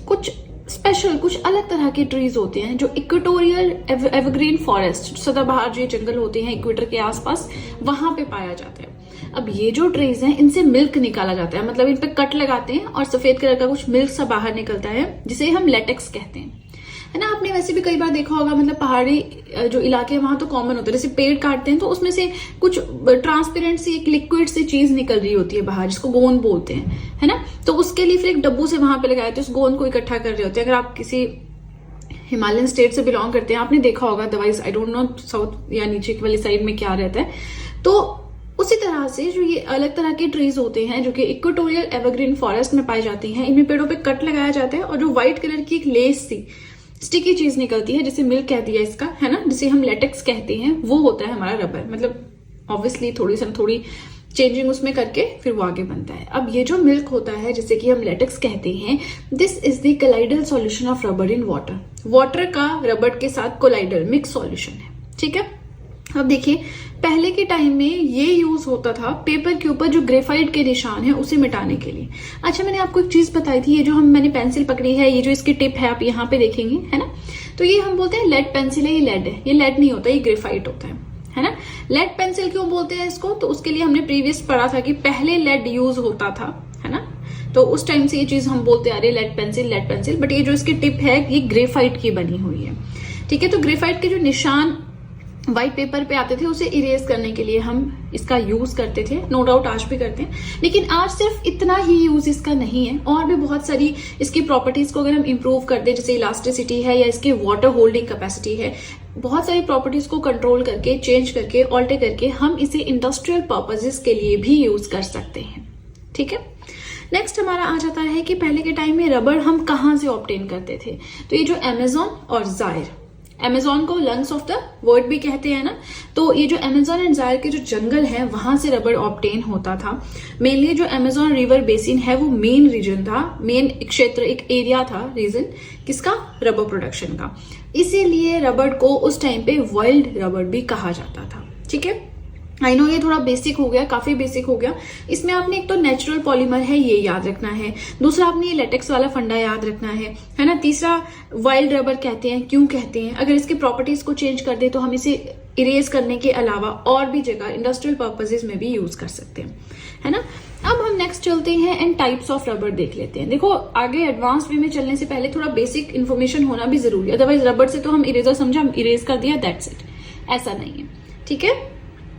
कुछ स्पेशल, कुछ अलग तरह के ट्रीज होते हैं जो इक्वेटोरियल एवरग्रीन फॉरेस्ट, सदाबहार जो जंगल होते हैं इक्वेटर के आसपास, वहां पे पाया जाता है। अब ये जो ट्रीज हैं इनसे मिल्क निकाला जाता है, मतलब इन पे कट लगाते हैं और सफेद कलर का कुछ मिल्क सा बाहर निकलता है, जिसे हम लेटेक्स कहते हैं, है ना। आपने वैसे भी कई बार देखा होगा, मतलब पहाड़ी जो इलाके हैं वहां तो कॉमन होता है, जैसे पेड़ काटते हैं तो उसमें से कुछ ट्रांसपेरेंट सी एक लिक्विड सी चीज निकल रही होती है बाहर, जिसको गोंद बोलते हैं, है ना। तो उसके लिए फिर एक डब्बू से वहां पे लगाए थे, उस गोंद को इकट्ठा कर रहे होते हैं। अगर आप किसी हिमालयन स्टेट से बिलोंग करते हैं, आपने देखा होगा, otherwise I don't know south या नीचे वाली साइड में क्या रहता है। तो उसी तरह से जो ये अलग तरह के ट्रीज होते हैं जो कि इक्वेटोरियल एवरग्रीन फॉरेस्ट में पाए जाते हैं, इनमें पेड़ों पे कट लगाया जाता है, और जो व्हाइट कलर की एक लेस सी स्टिकी चीज निकलती है, जिसे मिल्क कह दिया इसका, है ना, जिसे हम लेटेक्स कहते हैं, वो होता है हमारा रबर। मतलब ऑब्वियसली थोड़ी चेंजिंग उसमें करके फिर वो आगे बनता है। अब ये जो मिल्क होता है जिसे कि हम लेटेक्स कहते हैं, this is the colloidal solution of rubber in water. Water का रबर के साथ कोलाइडल मिक्स सॉल्यूशन है, ठीक है। अब देखिए पहले के टाइम में ये यूज होता था पेपर के ऊपर जो ग्रेफाइट के निशान है उसे मिटाने के लिए। अच्छा, मैंने आपको एक चीज बताई थी, ये जो मैंने पेंसिल पकड़ी है, ये जो इसकी टिप है आप यहाँ पे देखेंगे, है ना। तो ये हम बोलते हैं लेड पेंसिल है, ये लेड है, ये लेड नहीं होता, ये ग्रेफाइट होता है ना। लेड पेंसिल क्यों बोलते हैं इसको, तो उसके लिए हमने प्रीवियस पढ़ा था कि पहले लेड यूज होता था, है ना। तो उस टाइम से ये चीज हम बोलते आ रहे लेड पेंसिल, बट ये जो इसकी टिप है ये ग्रेफाइट की बनी हुई है, ठीक है। तो ग्रेफाइट के जो निशान व्हाइट पेपर पे आते थे उसे इरेज करने के लिए हम इसका यूज करते थे, नो डाउट आज भी करते हैं। लेकिन आज सिर्फ इतना ही यूज इसका नहीं है, और भी बहुत सारी इसकी प्रॉपर्टीज को अगर हम इंप्रूव कर दे, जैसे इलास्टिसिटी है या इसकी वाटर होल्डिंग कैपेसिटी है, बहुत सारी प्रॉपर्टीज को कंट्रोल करके, चेंज करके, ऑल्टर करके हम इसे इंडस्ट्रियल पर्पजेस के लिए भी यूज कर सकते हैं, ठीक है। नेक्स्ट हमारा आ जाता है कि पहले के टाइम में रबर हम कहाँ से ऑब्टेन करते थे। तो ये जो अमेजोन और जायर, अमेजोन को लंग्स ऑफ द वर्ल्ड भी कहते हैं ना, तो ये जो अमेजोन एंड जायर के जो जंगल है वहां से रबर ऑब्टेन होता था। मेनली जो अमेजोन रिवर बेसिन है वो मेन रीजन था, मेन क्षेत्र, एक एरिया था, रीजन किसका, रबर प्रोडक्शन का। इसीलिए रबर को उस टाइम पे वाइल्ड रबर भी कहा जाता था, ठीक है। आई नो ये थोड़ा बेसिक हो गया, काफी बेसिक हो गया। इसमें आपने एक तो नेचुरल पॉलीमर है ये याद रखना है, दूसरा आपने ये लेटेक्स वाला फंडा याद रखना है ना, तीसरा वाइल्ड रबर कहते हैं, क्यों कहते हैं, अगर इसके प्रॉपर्टीज को चेंज कर दे तो हम इसे इरेज करने के अलावा और भी जगह इंडस्ट्रियल पर्पजेज में भी यूज कर सकते हैं, है ना। अब हम नेक्स्ट चलते हैं एंड टाइप्स ऑफ रबर देख लेते हैं। देखो आगे एडवांस वे में चलने से पहले थोड़ा बेसिक इन्फॉर्मेशन होना भी जरूरी है, अदरवाइज रबर से तो हम इरेजर समझा, हम इरेज कर दिया, दैट्स इट, ऐसा नहीं है, ठीक है।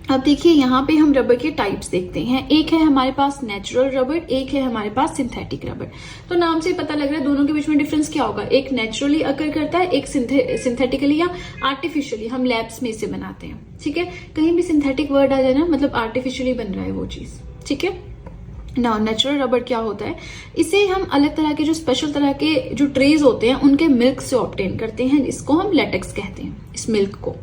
अब देखिए यहाँ पे हम रबर के टाइप्स देखते हैं। एक है हमारे पास नेचुरल रबर, एक है हमारे पास सिंथेटिक रबर। तो नाम से पता लग रहा है दोनों के बीच में डिफरेंस क्या होगा, एक नेचुरली अकर करता है, एक सिंथेटिकली या आर्टिफिशियली, हम लैब्स में इसे बनाते हैं, ठीक है। कहीं भी सिंथेटिक वर्ड आ जाए ना, मतलब आर्टिफिशियली बन रहा है वो चीज, ठीक है। ना नेचुरल रबर क्या होता है, इसे हम अलग तरह के जो स्पेशल तरह के जो ट्रेज होते हैं उनके मिल्क से ऑब्टेन करते हैं, इसको हम लेटेक्स कहते हैं, इस मिल्क को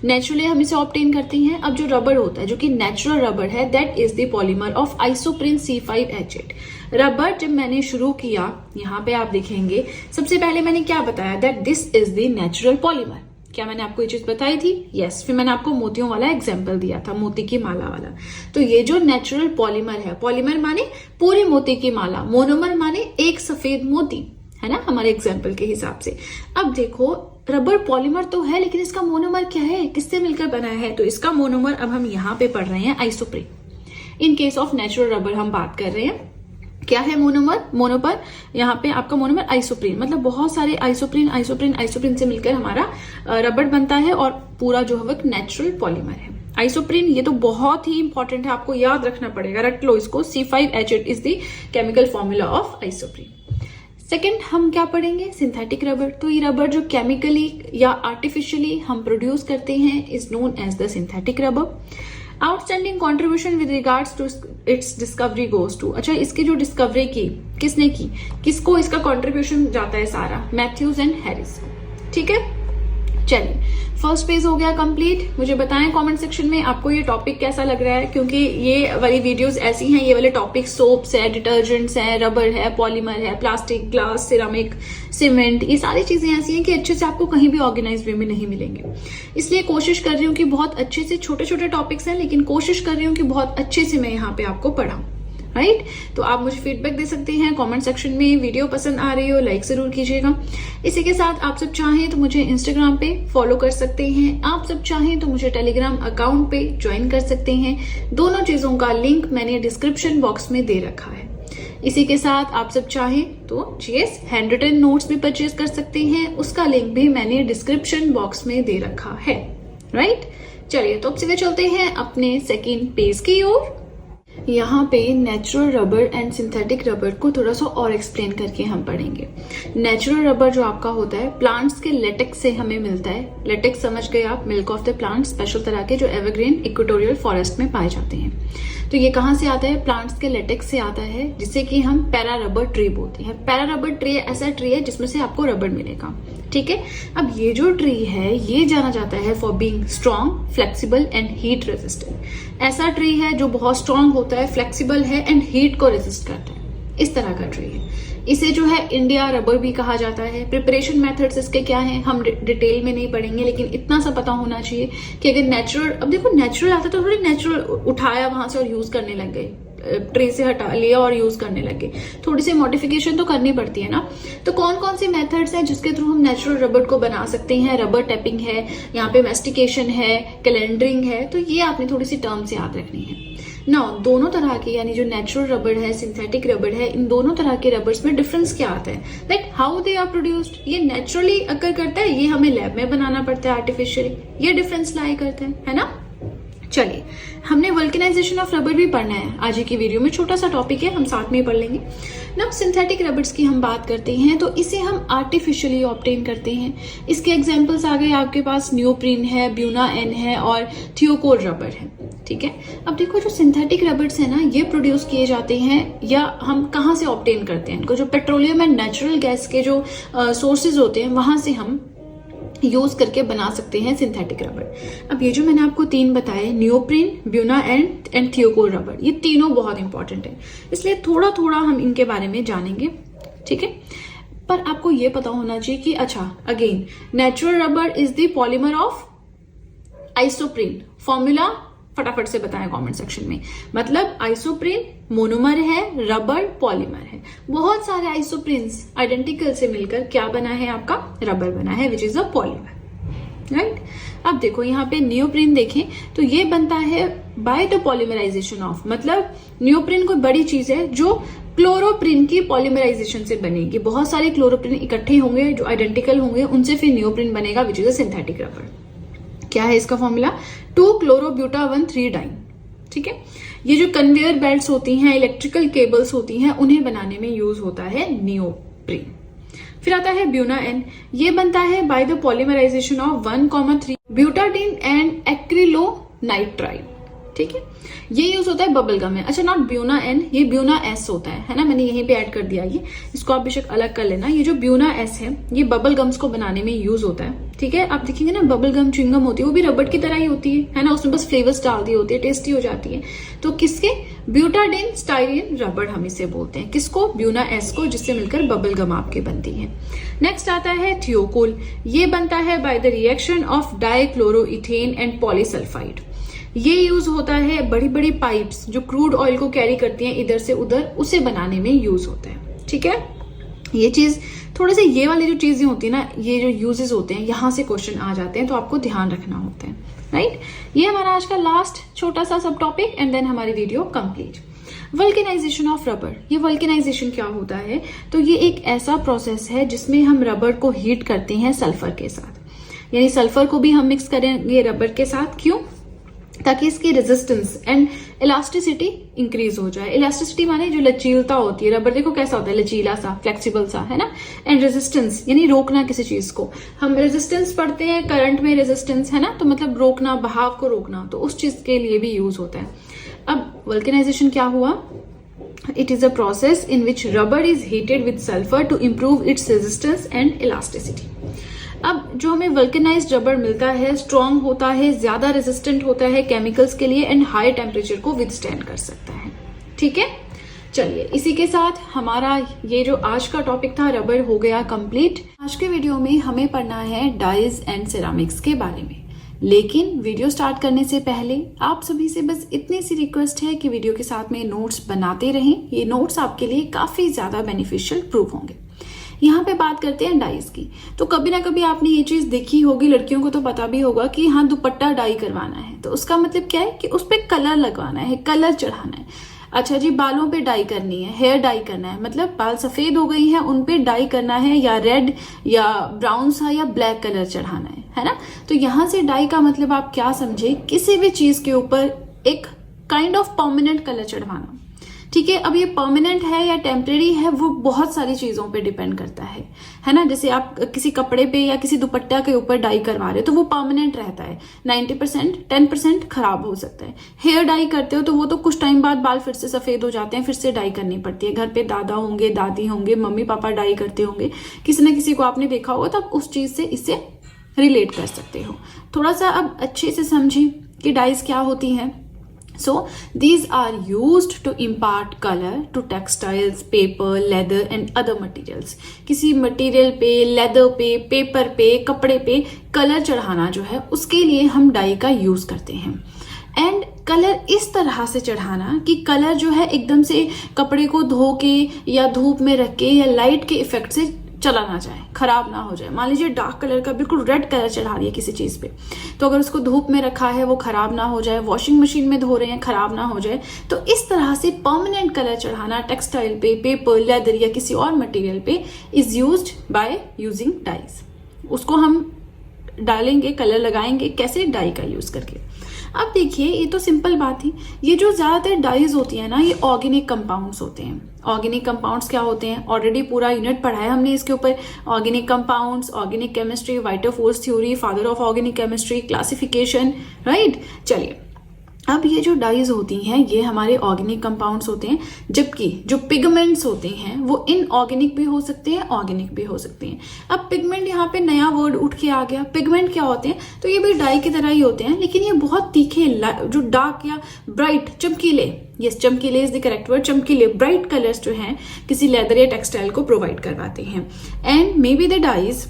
नेचुरली हम इसे ऑब्टेन करते हैं। अब जो रबर होता है जो कि नेचुरल रबर है, that is the polymer of isoprene C5H8। Rubber जब मैंने शुरू किया, यहाँ पे आप देखेंगे सबसे पहले मैंने क्या बताया, that this is the natural polymer. क्या मैंने आपको ये चीज बताई थी? यस। फिर मैंने आपको मोतियों वाला एग्जाम्पल दिया था, मोती की माला वाला। तो ये जो नेचुरल पॉलीमर है, पॉलीमर माने पूरे मोती की माला, मोनोमर माने एक सफेद मोती, है ना, हमारे एग्जाम्पल के हिसाब से। अब देखो रबर पॉलीमर तो है, लेकिन इसका मोनोमर क्या है, किससे मिलकर बना है? तो इसका मोनोमर अब हम यहाँ पे पढ़ रहे हैं isoprene. In case of natural rubber हम बात कर रहे हैं, क्या है मोनोमर, मोनोपर, यहाँ पे आपका मोनोमर आइसोप्रीन, मतलब बहुत सारे आइसोप्रीन आइसोप्रीन आइसोप्रीन से मिलकर हमारा रबर बनता है और पूरा जो है वो नेचुरल पॉलीमर है। आइसोप्रीन ये तो बहुत ही इंपॉर्टेंट है, आपको याद रखना पड़ेगा, रट लो इसको। C5H8 is the chemical formula of isoprene. Second हम क्या पढ़ेंगे, सिंथेटिक रबर। तो ये रबर जो केमिकली या आर्टिफिशियली हम प्रोड्यूस करते हैं is known as the synthetic rubber. Outstanding contribution with regards to its discovery goes to, अच्छा इसकी जो डिस्कवरी की किसने की, किसको इसका कॉन्ट्रीब्यूशन जाता है सारा, मैथ्यूज एंड हैरिस को। ठीक है, चलिए फर्स्ट पेज हो गया कंप्लीट। मुझे बताएं कमेंट सेक्शन में आपको ये टॉपिक कैसा लग रहा है, क्योंकि ये वाली वीडियोस ऐसी हैं, ये वाले टॉपिक सोप्स है, डिटर्जेंट्स है, रबर है, पॉलीमर है, प्लास्टिक, ग्लास, सिरामिक, सीमेंट, ये सारी चीजें ऐसी हैं कि अच्छे से आपको कहीं भी ऑर्गेनाइज वे में नहीं मिलेंगे। इसलिए कोशिश कर रही हूँ कि बहुत अच्छे से, छोटे छोटे टॉपिक्स हैं लेकिन कोशिश कर रही हूँ कि बहुत अच्छे से मैं यहाँ पे आपको पढ़ाऊँ, राइट। तो आप मुझे फीडबैक दे सकते हैं कमेंट सेक्शन में। वीडियो पसंद आ रही हो लाइक जरूर कीजिएगा। इसी के साथ आप सब चाहें तो मुझे इंस्टाग्राम पे फॉलो कर सकते हैं, आप सब चाहें तो मुझे टेलीग्राम अकाउंट पे ज्वाइन कर सकते हैं। दोनों चीजों का लिंक मैंने डिस्क्रिप्शन बॉक्स में दे रखा है। इसी के साथ आप सब चाहें तो जीएस हैंड रिटन नोट्स भी परचेज कर सकते हैं, उसका लिंक भी मैंने डिस्क्रिप्शन बॉक्स में दे रखा है, राइट। चलिए तो अब सीधे चलते हैं अपने सेकेंड पेज की ओर। यहाँ पे natural rubber and synthetic rubber को थोड़ा सा और एक्सप्लेन करके हम पढ़ेंगे। नेचुरल रबर जो आपका होता है प्लांट्स के लेटेक्स से हमें मिलता है। लेटेक्स समझ गए आप, milk of the plant, special तरह के जो एवरग्रीन इक्वेटोरियल फॉरेस्ट में पाए जाते हैं। तो ये कहाँ से आता है, प्लांट्स के लेटेक्स से आता है, जिसे कि हम पैरा रबर ट्री बोलते हैं। पैरा रबर ट्री ऐसा ट्री है जिसमें से आपको रबर मिलेगा, ठीक है। अब ये जो ट्री है ये जाना जाता है for being strong, flexible and heat resistant. ऐसा ट्री है जो बहुत स्ट्रॉन्ग होता है, फ्लेक्सिबल है एंड हीट को रेजिस्ट करता है, इस तरह का ट्री है। इसे जो है इंडिया रबर भी कहा जाता है। प्रिपरेशन मेथड्स इसके क्या हैं हम डिटेल में नहीं पढ़ेंगे, लेकिन इतना सा पता होना चाहिए कि अगर नेचुरल, अब देखो नेचुरल आता तो थोड़ी नेचुरल उठाया वहां से और यूज करने लग गए, ट्रे से हटा लिया और यूज करने लगे, थोड़ी सी मॉडिफिकेशन तो करनी पड़ती है ना। तो कौन कौन से मेथड्स हैं जिसके थ्रू हम नेचुरल रबर को बना सकते हैं। रबर टैपिंग है, यहाँ पे मेस्टिकेशन है, कैलेंडरिंग है, तो ये आपने थोड़ी सी टर्म्स याद रखनी है ना। दोनों तरह के यानी जो नेचुरल रबर है, सिंथेटिक रबर है, इन दोनों तरह के रबर्स में डिफरेंस क्या आता है, like how they are produced. ये नेचुरली अकर करता है, ये हमें लैब में बनाना पड़ता है आर्टिफिशियली, ये डिफरेंस लाई करते हैं, है ना। चलिए हमने वल्केनाइजेशन ऑफ रबर भी पढ़ना है आज की वीडियो में, छोटा सा टॉपिक है, हम साथ में ही पढ़ लेंगे ना। सिंथेटिक रबर्स की हम बात करते हैं तो इसे हम आर्टिफिशियली ऑब्टेन करते हैं। इसके एग्जांपल्स आ गए आपके पास, नियोप्रीन है, ब्यूना एन है और थियोकोल रबर है, ठीक है। अब देखो जो सिंथेटिक रबर्स है ना, ये प्रोड्यूस किए जाते हैं या हम कहाँ से ऑब्टेन करते हैं इनको, जो पेट्रोलियम एंड नेचुरल गैस के जो सोर्सेज होते हैं वहां से हम यूज करके बना सकते हैं सिंथेटिक रबर। अब ये जो मैंने आपको तीन बताए, नियोप्रीन, ब्यूना एंड थियोकोल रबर, ये तीनों बहुत इंपॉर्टेंट है, इसलिए थोड़ा थोड़ा हम इनके बारे में जानेंगे, ठीक है। पर आपको ये पता होना चाहिए कि अच्छा again natural rubber is the polymer of isoprene. Formula फटाफट से बताएं कमेंट सेक्शन में। मतलब आइसोप्रीन मोनोमर है, रबर पॉलीमर है। बहुत सारे आइसोप्रीन्स आइडेंटिकल से मिलकर क्या बना है, आपका रबर बना है, which is a polymer, right. अब देखो यहाँ पे नियोप्रीन देखें तो ये बनता है बाय द पॉलीमराइजेशन ऑफ, मतलब नियोप्रीन कोई बड़ी चीज है जो क्लोरोप्रीन की पॉलीमराइजेशन से बनेगी। बहुत सारे क्लोरोप्रीन इकट्ठे होंगे जो आइडेंटिकल होंगे, उनसे फिर नियोप्रीन बनेगा, which is a synthetic rubber. क्या है इसका फॉर्मूला, 2-chloro-buta-1,3-dine, ठीक है। ये जो कन्वेयर बेल्ट्स होती हैं, इलेक्ट्रिकल केबल्स होती हैं, उन्हें बनाने में यूज होता है नियोप्रीन। फिर आता है ब्यूना एन, ये बनता है by the polymerisation of 1,3 butadiene and acrylonitrile, ठीक है। ये यूज होता है बबल गम में। अच्छा नॉट ब्यूना एन, ये ब्यूना एस होता है ना, मैंने यहीं पे ऐड कर दिया ये, इसको आप बेशक अलग कर लेना। ये जो ब्यूना एस है ये बबल गम्स को बनाने में यूज होता है, ठीक है। आप देखेंगे ना बबल गम च्युइंगम होती है, वो भी रबर की तरह ही होती है ना, उसमें बस फ्लेवर्स डाल दी होती है, टेस्टी हो जाती है। तो किसके, ब्यूटाडीन स्टाइरिन रबड़ हम इसे बोलते हैं, किसको, ब्यूना एस को, जिससे मिलकर बबल गम आपके बनती है। नेक्स्ट आता है थियोकोल, ये बनता है by the reaction of dichloroethane and polysulphide. ये यूज होता है बड़ी बड़ी पाइप्स जो क्रूड ऑयल को कैरी करती हैं इधर से उधर, उसे बनाने में यूज होता है। ठीक है, ये चीज थोड़े से, ये वाली जो चीजें होती है ना, ये जो यूजेस होते हैं, यहां से क्वेश्चन आ जाते हैं, तो आपको ध्यान रखना होता है, राइट। ये हमारा आज का लास्ट छोटा सा सब टॉपिक एंड देन हमारी video complete. Vulcanization of rubber, ये वल्केनाइजेशन क्या होता है, तो ये एक ऐसा प्रोसेस है जिसमें हम रबर को हीट करते हैं सल्फर के साथ, यानी सल्फर को भी हम मिक्स करेंगे रबर के साथ, क्यों, ताकि इसकी रेजिस्टेंस एंड इलास्टिसिटी इंक्रीज हो जाए। इलास्टिसिटी माने जो लचीलता होती है, रबर देखो कैसा होता है, लचीला सा, फ्लेक्सिबल सा, है ना। एंड रेजिस्टेंस यानी रोकना किसी चीज को, हम रेजिस्टेंस पढ़ते हैं करंट में, रेजिस्टेंस है ना, तो मतलब रोकना, बहाव को रोकना, तो उस चीज के लिए भी यूज होता है। अब वल्केनाइजेशन क्या हुआ, it is a process in which rubber is heated with sulphur to improve its resistance and elasticity. अब जो हमें वल्केनाइज्ड रबर मिलता है स्ट्रॉन्ग होता है, ज्यादा रेजिस्टेंट होता है केमिकल्स के लिए एंड हाई टेम्परेचर को विदस्टैंड कर सकता है। ठीक है, चलिए इसी के साथ हमारा ये जो आज का टॉपिक था रबर हो गया कंप्लीट। आज के वीडियो में हमें पढ़ना है डाइज एंड सेरामिक्स के बारे में, लेकिन वीडियो स्टार्ट करने से पहले आप सभी से बस इतनी सी रिक्वेस्ट है कि वीडियो के साथ में नोट्स बनाते रहें। ये नोट्स आपके लिए काफी ज्यादा बेनिफिशियल प्रूफ होंगे। यहाँ पे बात करते हैं डाइज की, तो कभी ना कभी आपने ये चीज देखी होगी, लड़कियों को तो पता भी होगा कि हाँ दुपट्टा डाई करवाना है, तो उसका मतलब क्या है कि उस पर कलर लगवाना है, कलर चढ़ाना है। अच्छा जी, बालों पे डाई करनी है, हेयर डाई करना है, मतलब बाल सफेद हो गई हैं उन पे डाई करना है, या रेड या ब्राउन सा या ब्लैक कलर चढ़ाना है ना। तो यहाँ से डाई का मतलब आप क्या समझे, किसी भी चीज के ऊपर एक काइंड ऑफ परमानेंट कलर चढ़वाना। ठीक है, अब ये परमानेंट है या टेम्परेरी है वो बहुत सारी चीजों पे डिपेंड करता है ना। जैसे आप किसी कपड़े पे या किसी दुपट्टा के ऊपर डाई करवा रहे हो तो वो परमानेंट रहता है, 90%, 10% खराब हो सकता है। हेयर डाई करते हो तो वो तो कुछ टाइम बाद बाल फिर से सफेद हो जाते हैं, फिर से डाई करनी पड़ती है। घर पे दादा होंगे, दादी होंगे, मम्मी पापा डाई करते होंगे, किसी न किसी को आपने देखा होगा, तो आप उस चीज से इसे रिलेट कर सकते हो। थोड़ा सा अब अच्छे से समझिए कि डाइज क्या होती है। So these are used to impart color to textiles, paper, leather and other materials. किसी मटेरियल पे, लेदर पे, पेपर पे, कपड़े पे कलर चढ़ाना जो है उसके लिए हम डाई का यूज करते हैं। एंड कलर इस तरह से चढ़ाना कि कलर जो है एकदम से कपड़े को धो के या धूप में रख के या लाइट के इफेक्ट से चला ना जाए, खराब ना हो जाए। मान लीजिए डार्क कलर का बिल्कुल रेड कलर चढ़ा दिया किसी चीज पे, तो अगर उसको धूप में रखा है वो खराब ना हो जाए, वॉशिंग मशीन में धो रहे हैं खराब ना हो जाए। तो इस तरह से परमानेंट कलर चढ़ाना टेक्सटाइल पे, पेपर, लेदर या किसी और मटेरियल पे is used by using dyes. उसको हम डालेंगे, कलर लगाएंगे कैसे, डाई का यूज करके। अब देखिए ये तो सिंपल बात थी। ये जो ज्यादातर डाइज होती है ना, ये ऑर्गेनिक कंपाउंड्स होते हैं। ऑर्गेनिक कंपाउंड्स क्या होते हैं, ऑलरेडी पूरा यूनिट पढ़ा है हमने इसके ऊपर। Organic compounds, organic chemistry, vital force theory, father of organic chemistry, classification, right. चलिए अब ये जो डाइज होती हैं ये हमारे ऑर्गेनिक कंपाउंड्स होते हैं, जबकि जो पिगमेंट्स होते हैं वो इनऑर्गेनिक भी हो सकते हैं, ऑर्गेनिक भी हो सकते हैं। अब पिगमेंट यहाँ पे नया वर्ड उठ के आ गया। पिगमेंट क्या होते हैं, तो ये भी डाई की तरह ही होते हैं, लेकिन ये बहुत तीखे, जो डार्क या ब्राइट, चमकीले, यस चमकीले इज द करेक्ट वर्ड, चमकीले ब्राइट कलर्स जो हैं किसी लेदर या टेक्सटाइल को प्रोवाइड करवाते हैं। And maybe the dyes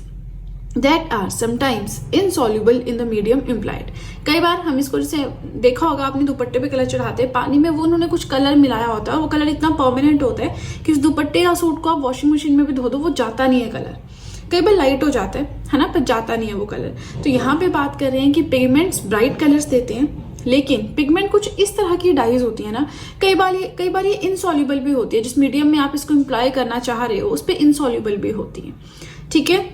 that are sometimes insoluble in the medium implied। कई बार हम इसको जैसे देखा होगा आपने, दुपट्टे पे कलर चढ़ाते हैं पानी में, वो उन्होंने कुछ कलर मिलाया होता है, वो कलर इतना परमानेंट होता है कि उस दुपट्टे या सूट को आप वॉशिंग मशीन में भी धो दो वो जाता नहीं है कलर। कई बार लाइट हो जाता है ना, पर जाता नहीं है वो कलर। तो यहाँ पे बात कर रहे हैं कि पिगमेंट्स ब्राइट कलर्स देते हैं, लेकिन पिगमेंट कुछ इस तरह की डाइज होती है ना, कई बार ये इनसॉल्युबल भी होती है। जिस मीडियम में आप इसको इम्प्लाई करना चाह रहे हो उस पर इनसॉल्युबल भी होती है। ठीक है,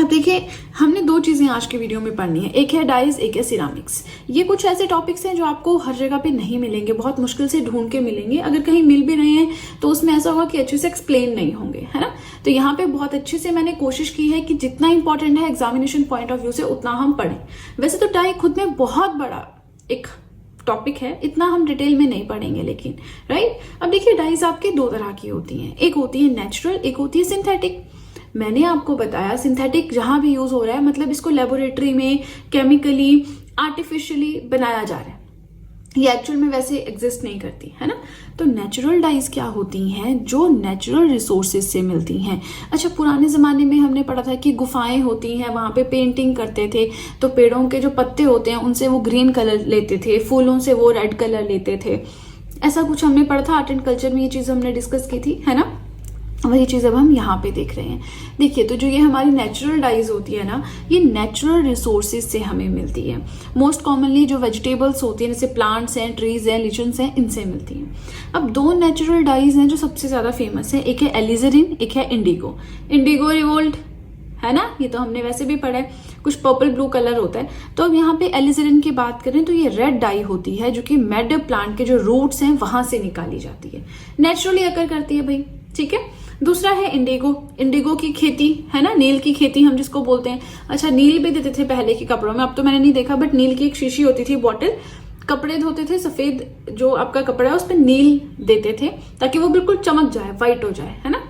अब देखिए हमने दो चीजें आज के वीडियो में पढ़नी है, एक है डाइज, एक है सिरामिक्स। ये कुछ ऐसे टॉपिक्स हैं जो आपको हर जगह पे नहीं मिलेंगे, बहुत मुश्किल से ढूंढ के मिलेंगे। अगर कहीं मिल भी रहे हैं तो उसमें ऐसा होगा कि अच्छे से एक्सप्लेन नहीं होंगे, है ना। तो यहाँ पे बहुत अच्छे से मैंने कोशिश की है कि जितना इंपॉर्टेंट है एग्जामिनेशन पॉइंट ऑफ व्यू से उतना हम पढ़ें। वैसे तो डाई खुद में बहुत बड़ा एक टॉपिक है, इतना हम डिटेल में नहीं पढ़ेंगे, लेकिन राइट। अब देखिए डाइज आपके दो तरह की होती हैं, एक होती है नेचुरल, एक होती है सिंथेटिक। मैंने आपको बताया सिंथेटिक जहां भी यूज हो रहा है मतलब इसको लेबोरेटरी में केमिकली, आर्टिफिशियली बनाया जा रहा है, ये एक्चुअल में वैसे एग्जिस्ट नहीं करती है ना। तो नेचुरल डाइज क्या होती हैं, जो नेचुरल रिसोर्सेज से मिलती हैं। अच्छा, पुराने ज़माने में हमने पढ़ा था कि गुफाएं होती हैं, वहाँ पे पेंटिंग करते थे, तो पेड़ों के जो पत्ते होते हैं उनसे वो ग्रीन कलर लेते थे, फूलों से वो रेड कलर लेते थे, ऐसा कुछ हमने पढ़ा था। आर्ट एंड कल्चर में ये चीज़ हमने डिस्कस की थी, है ना। वही चीज़ अब हम यहाँ पे देख रहे हैं। देखिए, तो जो ये हमारी नेचुरल डाइज होती है ना, ये नेचुरल रिसोर्सेज से हमें मिलती है। मोस्ट कॉमनली जो वेजिटेबल्स होती हैं, जैसे प्लांट्स हैं, ट्रीज हैं, लिचन्स हैं, इनसे मिलती हैं। अब दो नेचुरल डाइज हैं जो सबसे ज़्यादा फेमस है, एक है एलिजरीन, एक है इंडिगो। इंडिगो रिवोल्ट है ना, ये तो हमने वैसे भी पढ़ा है, कुछ पर्पल ब्लू कलर होता है। तो अब यहाँ पे एलिजरीन की बात करें तो ये रेड डाई होती है, जो कि मेड प्लांट के जो रूट्स हैं वहां से निकाली जाती है, नेचुरली अकर करती है भाई, ठीक है। दूसरा है इंडिगो। इंडिगो की खेती है ना, नील की खेती हम जिसको बोलते हैं। अच्छा, नील भी देते थे पहले के कपड़ों में, अब तो मैंने नहीं देखा, बट नील की एक शीशी होती थी, बॉटल, कपड़े धोते थे, सफेद जो आपका कपड़ा है उस पर नील देते थे ताकि वो बिल्कुल चमक जाए, व्हाइट हो जाए, है ना।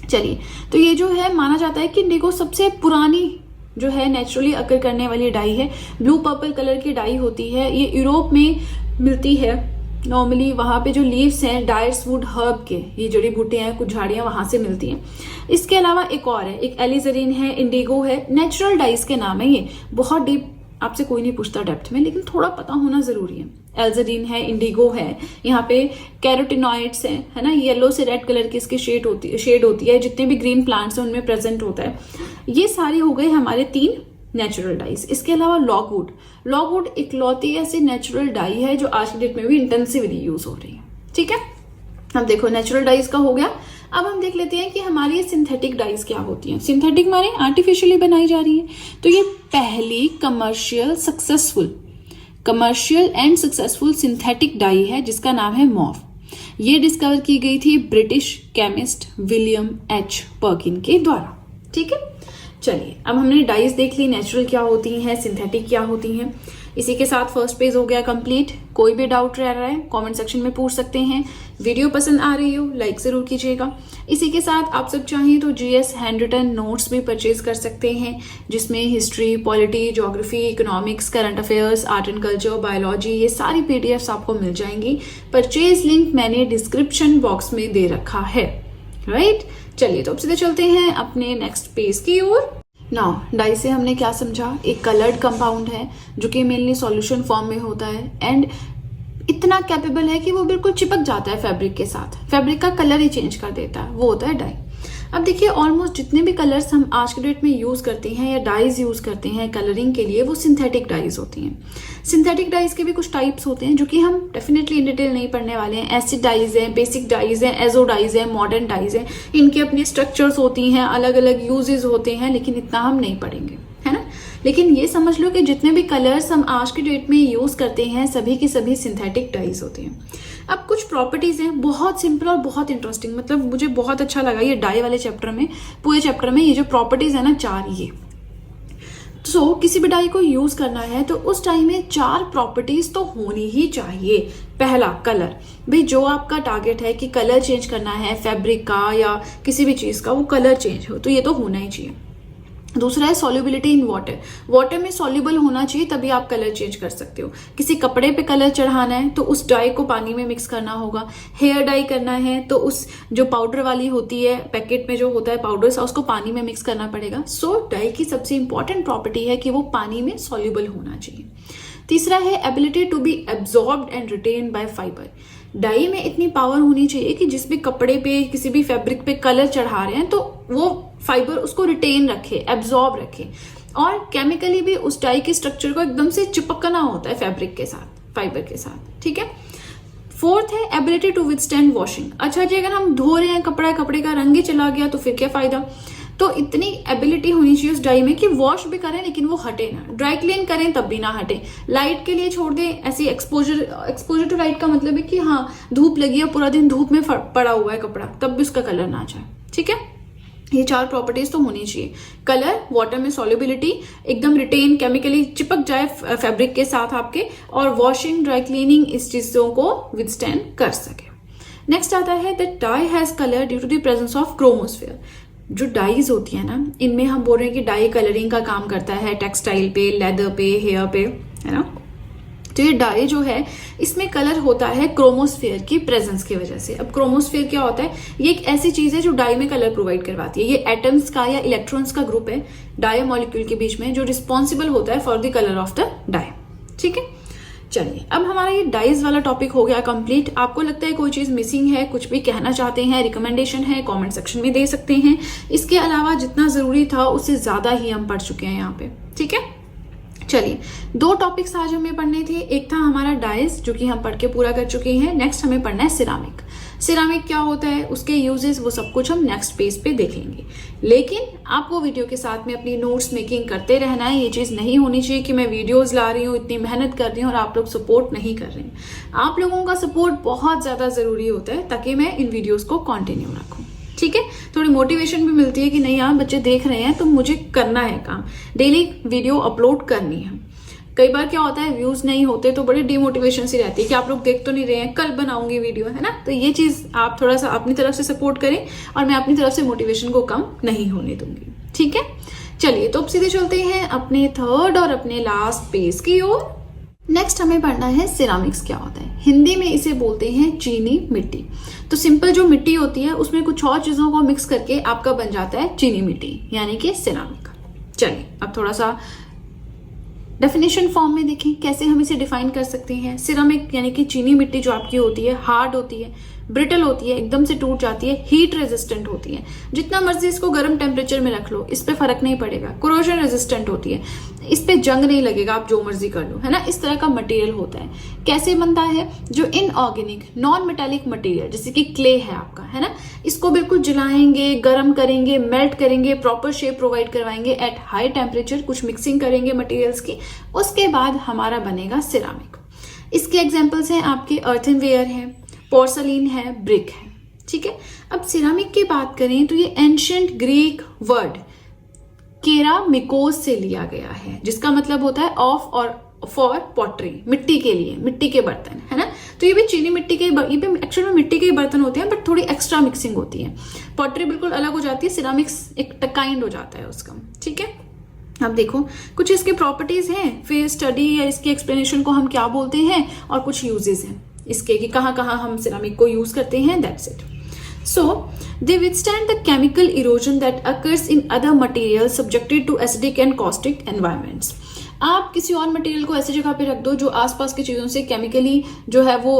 चलिए, तो ये जो है माना जाता है कि इंडिगो सबसे पुरानी जो है नेचुरली अकर करने वाली डाई है। ब्लू पर्पल कलर की डाई होती है, ये यूरोप में मिलती है नॉर्मली। वहाँ पे जो लीव्स हैं डायर्स वुड हर्ब के, ये जड़ी बूटियां हैं, कुछ झाड़ियां वहां से मिलती हैं। इसके अलावा एक और है, एक एलिजरीन है, इंडिगो है, नेचुरल डाइज के नाम है ये। बहुत डीप आपसे कोई नहीं पूछता डेप्थ में, लेकिन थोड़ा पता होना जरूरी है। एल्जरीन है, इंडिगो है, यहाँ पे कैरोटिनॉइड्स हैं, है ना, येलो से रेड कलर की इसकी शेड होती है, जितने भी ग्रीन प्लांट्स हैं उनमें प्रेजेंट होता है। ये सारी हो गए हमारे 3 नेचुरल डाइज। इसके अलावा लॉगवुड। लॉगवुड इकलौती ऐसी नेचुरल डाई है जो आज की डेट में भी इंटेंसिवली यूज हो रही है, ठीक है। अब देखो, नेचुरल डाइज का हो गया। अब हम देख लेते हैं कि हमारी सिंथेटिक डाइज क्या होती हैं। सिंथेटिक माने आर्टिफिशियली बनाई जा रही है। तो ये पहली commercial and successful synthetic die है जिसका नाम है मॉफ। ये डिस्कवर की गई थी British chemist William H Perkin के द्वारा, ठीक है। चलिए, अब हमने डाइज देख ली, नेचुरल क्या होती हैं, सिंथेटिक क्या होती हैं। इसी के साथ फर्स्ट पेज हो गया कंप्लीट। कोई भी डाउट रह रहा है कमेंट सेक्शन में पूछ सकते हैं। वीडियो पसंद आ रही हो लाइक जरूर कीजिएगा। इसी के साथ आप सब चाहें तो जीएस हैंड रिटन नोट्स भी परचेज कर सकते हैं, जिसमें history, polity, geography, economics, current affairs, art and culture, biology, ये सारी पीडीएफ्स आपको मिल जाएंगी। परचेज लिंक मैंने डिस्क्रिप्शन बॉक्स में दे रखा है, राइट। चलिए, तो अब सीधे चलते हैं अपने नेक्स्ट पेज की ओर। नाउ, डाई से हमने क्या समझा, एक कलर्ड कंपाउंड है जो कि मेनली सॉल्यूशन फॉर्म में होता है एंड इतना कैपेबल है कि वो बिल्कुल चिपक जाता है फैब्रिक के साथ, फैब्रिक का कलर ही चेंज कर देता है, वो होता है डाई। अब देखिए, ऑलमोस्ट जितने भी कलर्स हम आज के डेट में यूज करते हैं या डाइज यूज करते हैं कलरिंग के लिए, वो सिंथेटिक डाइज होती हैं। सिंथेटिक डाइज के भी कुछ टाइप्स होते हैं जो कि हम डेफिनेटली इन डिटेल नहीं पढ़ने वाले हैं। एसिड डाइज हैं, बेसिक डाइज हैं, एजो डाइज हैं, मॉडर्न डाइज हैं। इनके अपनी स्ट्रक्चर्स होती हैं, अलग अलग यूजेस होते हैं, लेकिन इतना हम नहीं पढ़ेंगे, है ना। लेकिन ये समझ लो कि जितने भी कलर्स हम आज के डेट में यूज करते हैं सभी की सभी सिंथेटिक डाइज होते हैं। अब कुछ प्रॉपर्टीज हैं, बहुत सिंपल और बहुत इंटरेस्टिंग, मतलब मुझे बहुत अच्छा लगा ये डाई वाले चैप्टर में, पूरे चैप्टर में ये जो प्रॉपर्टीज है ना 4, ये तो किसी भी डाई को यूज करना है तो उस डाई में 4 प्रॉपर्टीज तो होनी ही चाहिए। पहला, कलर। भाई, जो आपका टारगेट है कि कलर चेंज करना है फैब्रिक का या किसी भी चीज का, वो कलर चेंज हो, तो ये तो होना ही चाहिए। दूसरा है सॉल्युबिलिटी इन वाटर। वाटर में सॉल्युबल होना चाहिए, तभी आप कलर चेंज कर सकते हो। किसी कपड़े पे कलर चढ़ाना है तो उस डाई को पानी में मिक्स करना होगा। हेयर डाई करना है तो उस जो पाउडर वाली होती है, पैकेट में जो होता है पाउडर सा, उसको पानी में मिक्स करना पड़ेगा। सो डाई की सबसे इंपॉर्टेंट प्रॉपर्टी है कि वो पानी में सॉल्युबल होना चाहिए। तीसरा है ability to be absorbed and retain by fibre. Dye में इतनी पावर होनी चाहिए कि जिस भी कपड़े पे, किसी भी फैब्रिक पे कलर चढ़ा रहे हैं तो वो फाइबर उसको रिटेन रखे, एब्जॉर्ब रखे, और केमिकली भी उस डाई के स्ट्रक्चर को एकदम से चिपकना होता है फैब्रिक के साथ, फाइबर के साथ, ठीक है। फोर्थ है एबिलिटी टू विथस्टैंड वॉशिंग। अच्छा जी, अगर हम धो रहे हैं कपड़ा, कपड़े का रंग ही चला गया तो फिर क्या फायदा। तो इतनी एबिलिटी होनी चाहिए उस डाई में कि वॉश भी करें लेकिन वो हटे ना, ड्राई क्लीन करें तब भी ना हटे, लाइट के लिए छोड़ दें, ऐसी एक्सपोजर टू लाइट का मतलब है कि हाँ धूप लगी है, पूरा दिन धूप में पड़ा हुआ है कपड़ा, तब भी उसका कलर ना जाए, ठीक है। ये 4 प्रॉपर्टीज तो होनी चाहिए। कलर, वाटर में सॉल्युबिलिटी, एकदम रिटेन, केमिकली चिपक जाए फैब्रिक के साथ आपके, और वॉशिंग, ड्राई क्लीनिंग इस चीजों को विथस्टैंड कर सके। नेक्स्ट आता है that dye has colour due to the presence of chromosphere. जो डाइज होती है ना, इनमें हम बोल रहे हैं कि डाई कलरिंग का काम करता है टेक्सटाइल पे, लेदर पे, हेयर पे, है ना। तो ये डाई जो है इसमें कलर होता है क्रोमोस्फेयर की प्रेजेंस की वजह से। अब क्रोमोस्फेयर क्या होता है? ये एक ऐसी चीज है जो डाई में कलर प्रोवाइड करवाती है। ये एटम्स का या इलेक्ट्रॉन्स का ग्रुप है डाई मॉलिक्यूल के बीच में जो रिस्पॉन्सिबल होता है for the colour of the dye. ठीक है, चलिए अब हमारा ये डाइज वाला टॉपिक हो गया कंप्लीट। आपको लगता है कोई चीज मिसिंग है, कुछ भी कहना चाहते हैं, रिकमेंडेशन है, कमेंट सेक्शन में दे सकते हैं। इसके अलावा जितना जरूरी था उससे ज्यादा ही हम पढ़ चुके हैं यहाँ पे। ठीक है, चलिए 2 टॉपिक्स आज हमें पढ़ने थे। एक था हमारा डाइज जो कि हम पढ़ के पूरा कर चुके हैं। नेक्स्ट हमें पढ़ना है सिरामिक। सिरामिक क्या होता है, उसके यूजेस, वो सब कुछ हम नेक्स्ट पेज पे देखेंगे। लेकिन आपको वीडियो के साथ में अपनी नोट्स मेकिंग करते रहना है। ये चीज नहीं होनी चाहिए कि मैं वीडियोस ला रही हूँ, इतनी मेहनत कर रही हूँ और आप लोग सपोर्ट नहीं कर रहे हैं। आप लोगों का सपोर्ट बहुत ज्यादा जरूरी होता है ताकि मैं इन वीडियोज को कंटिन्यू रखूँ। ठीक है, थोड़ी मोटिवेशन भी मिलती है कि नहीं यार बच्चे देख रहे हैं तो मुझे करना है काम, डेली वीडियो अपलोड करनी है। कई बार क्या होता है व्यूज नहीं होते तो बड़ी डिमोटिवेशन सी रहती है कि आप लोग देख तो नहीं रहे हैं, कल बनाऊंगी वीडियो, है ना। तो ये चीज आप थोड़ा सा अपनी तरफ से सपोर्ट करें और मैं अपनी तरफ से मोटिवेशन को कम नहीं होने दूंगी। ठीक है, चलिए तो अब सीधे चलते हैं अपने थर्ड और अपने लास्ट पेज की ओर। नेक्स्ट हमें पढ़ना है सिरामिक्स क्या होता है। हिंदी में इसे बोलते हैं चीनी मिट्टी। तो सिंपल जो मिट्टी होती है उसमें कुछ और चीजों को मिक्स करके आपका बन जाता है चीनी मिट्टी यानी कि सिरामिक। चलिए अब थोड़ा सा डेफिनेशन फॉर्म में देखें कैसे हम इसे डिफाइन कर सकते हैं। सिरामिक यानी कि चीनी मिट्टी जो आपकी होती है हार्ड होती है, ब्रिटल होती है, एकदम से टूट जाती है, हीट रेजिस्टेंट होती है। जितना मर्जी इसको गर्म टेम्परेचर में रख लो इस पे फर्क नहीं पड़ेगा। कोरोजन रेजिस्टेंट होती है, इस पे जंग नहीं लगेगा, आप जो मर्जी कर लो, है ना। इस तरह का मटेरियल होता है। कैसे बनता है? जो इनऑर्गेनिक नॉन मेटालिक मटेरियल जैसे कि क्ले है आपका, है ना, इसको बिल्कुल जलाएंगे, गर्म करेंगे, मेल्ट करेंगे, प्रॉपर शेप प्रोवाइड करवाएंगे एट हाई टेम्परेचर, कुछ मिक्सिंग करेंगे मटेरियल्स की, उसके बाद हमारा बनेगा सिरामिक। इसके एग्जाम्पल्स हैं आपके अर्थनवेयर है, पोर्सलिन है, ब्रिक है। ठीक है, अब सिरामिक की बात करें तो ये एंशिएंट ग्रीक वर्ड केरामिकोस से लिया गया है जिसका मतलब होता है ऑफ और फॉर पॉटरी, मिट्टी के लिए, मिट्टी के बर्तन, है ना। तो ये भी चीनी मिट्टी के, ये भी एक्चुअली मिट्टी के ही बर्तन होते हैं बट थोड़ी एक्स्ट्रा मिक्सिंग होती है। पॉटरी बिल्कुल अलग हो जाती है, सिरामिक्स एक काइंड हो जाता है उसका। ठीक है, अब देखो कुछ इसके प्रॉपर्टीज हैं, फिर स्टडी या इसके एक्सप्लेनेशन को हम क्या बोलते हैं और कुछ यूजेस हैं इसके कि कहाँ कहाँ हम सिरामिक को यूज करते हैं। That's it. So, they withstand the chemical erosion that occurs in other materials subjected to acidic and caustic environments. आप किसी और मटेरियल को ऐसी जगह पे रख दो जो आसपास की चीजों से केमिकली जो है वो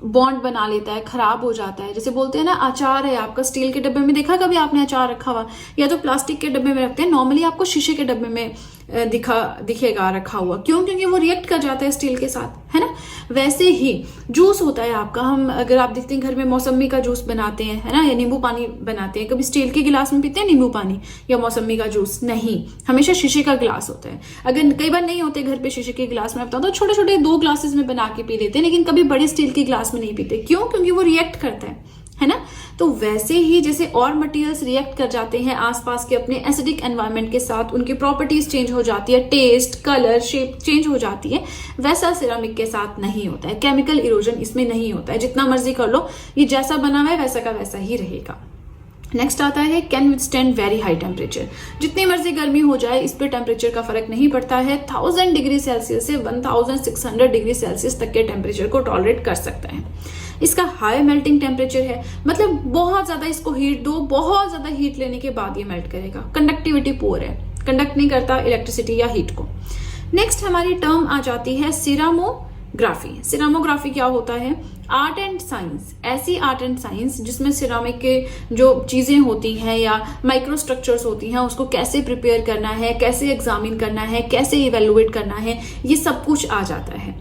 बॉन्ड बना लेता है, खराब हो जाता है। जैसे बोलते हैं ना, अचार है आपका स्टील के डब्बे में, देखा कभी आपने अचार रखा हुआ, या तो प्लास्टिक के डब्बे में रखते हैं, नॉर्मली आपको शीशे के डब्बे में दिखेगा रखा हुआ। क्यों? क्योंकि वो रिएक्ट कर जाता है स्टील के साथ, है ना। वैसे ही जूस होता है आपका, हम अगर आप देखते हैं घर में मौसमी का जूस बनाते हैं, है ना, या नींबू पानी बनाते हैं, कभी स्टील के गिलास में पीते हैं नींबू पानी या मौसमी का जूस? नहीं, हमेशा शीशे का गिलास होता है। अगर कई बार नहीं होते घर पे शीशे के गिलास में, तो छोटे छोटे 2 ग्लासेस में बना के पी लेते हैं, लेकिन कभी बड़े स्टील के गिलास में नहीं पीते। क्यों? क्योंकि वो रिएक्ट करता है ना। तो वैसे ही जैसे और मटेरियल्स रिएक्ट कर जाते हैं आसपास के अपने एसिडिक एनवायरनमेंट के साथ, उनकी प्रॉपर्टीज चेंज हो जाती है, टेस्ट, कलर, शेप चेंज हो जाती है, वैसा सिरामिक के साथ नहीं होता है। केमिकल इरोजन इसमें नहीं होता है। जितना मर्जी कर लो, ये जैसा बना हुआ है वैसा का वैसा ही रहेगा। नेक्स्ट आता है can withstand very high temperature. जितनी मर्जी गर्मी हो जाए इस पे टेम्परेचर का फर्क नहीं पड़ता है। 1000 डिग्री सेल्सियस से 1600 डिग्री सेल्सियस तक के टेम्परेचर को टॉलरेट कर सकता है। इसका हाई मेल्टिंग टेम्परेचर है, मतलब बहुत ज्यादा इसको हीट दो, बहुत ज्यादा हीट लेने के बाद ये मेल्ट करेगा। कंडक्टिविटी पुअर है, कंडक्ट नहीं करता इलेक्ट्रिसिटी या हीट को। नेक्स्ट हमारी टर्म आ जाती है सिरामोग्राफी। सिरामोग्राफी क्या होता है? आर्ट एंड साइंस, ऐसी आर्ट एंड साइंस जिसमें सिरामिक के जो चीजें होती हैं या माइक्रो स्ट्रक्चर्स होती हैं उसको कैसे प्रिपेयर करना है, कैसे एग्जामिन करना है, कैसे इवेलुएट करना है, ये सब कुछ आ जाता है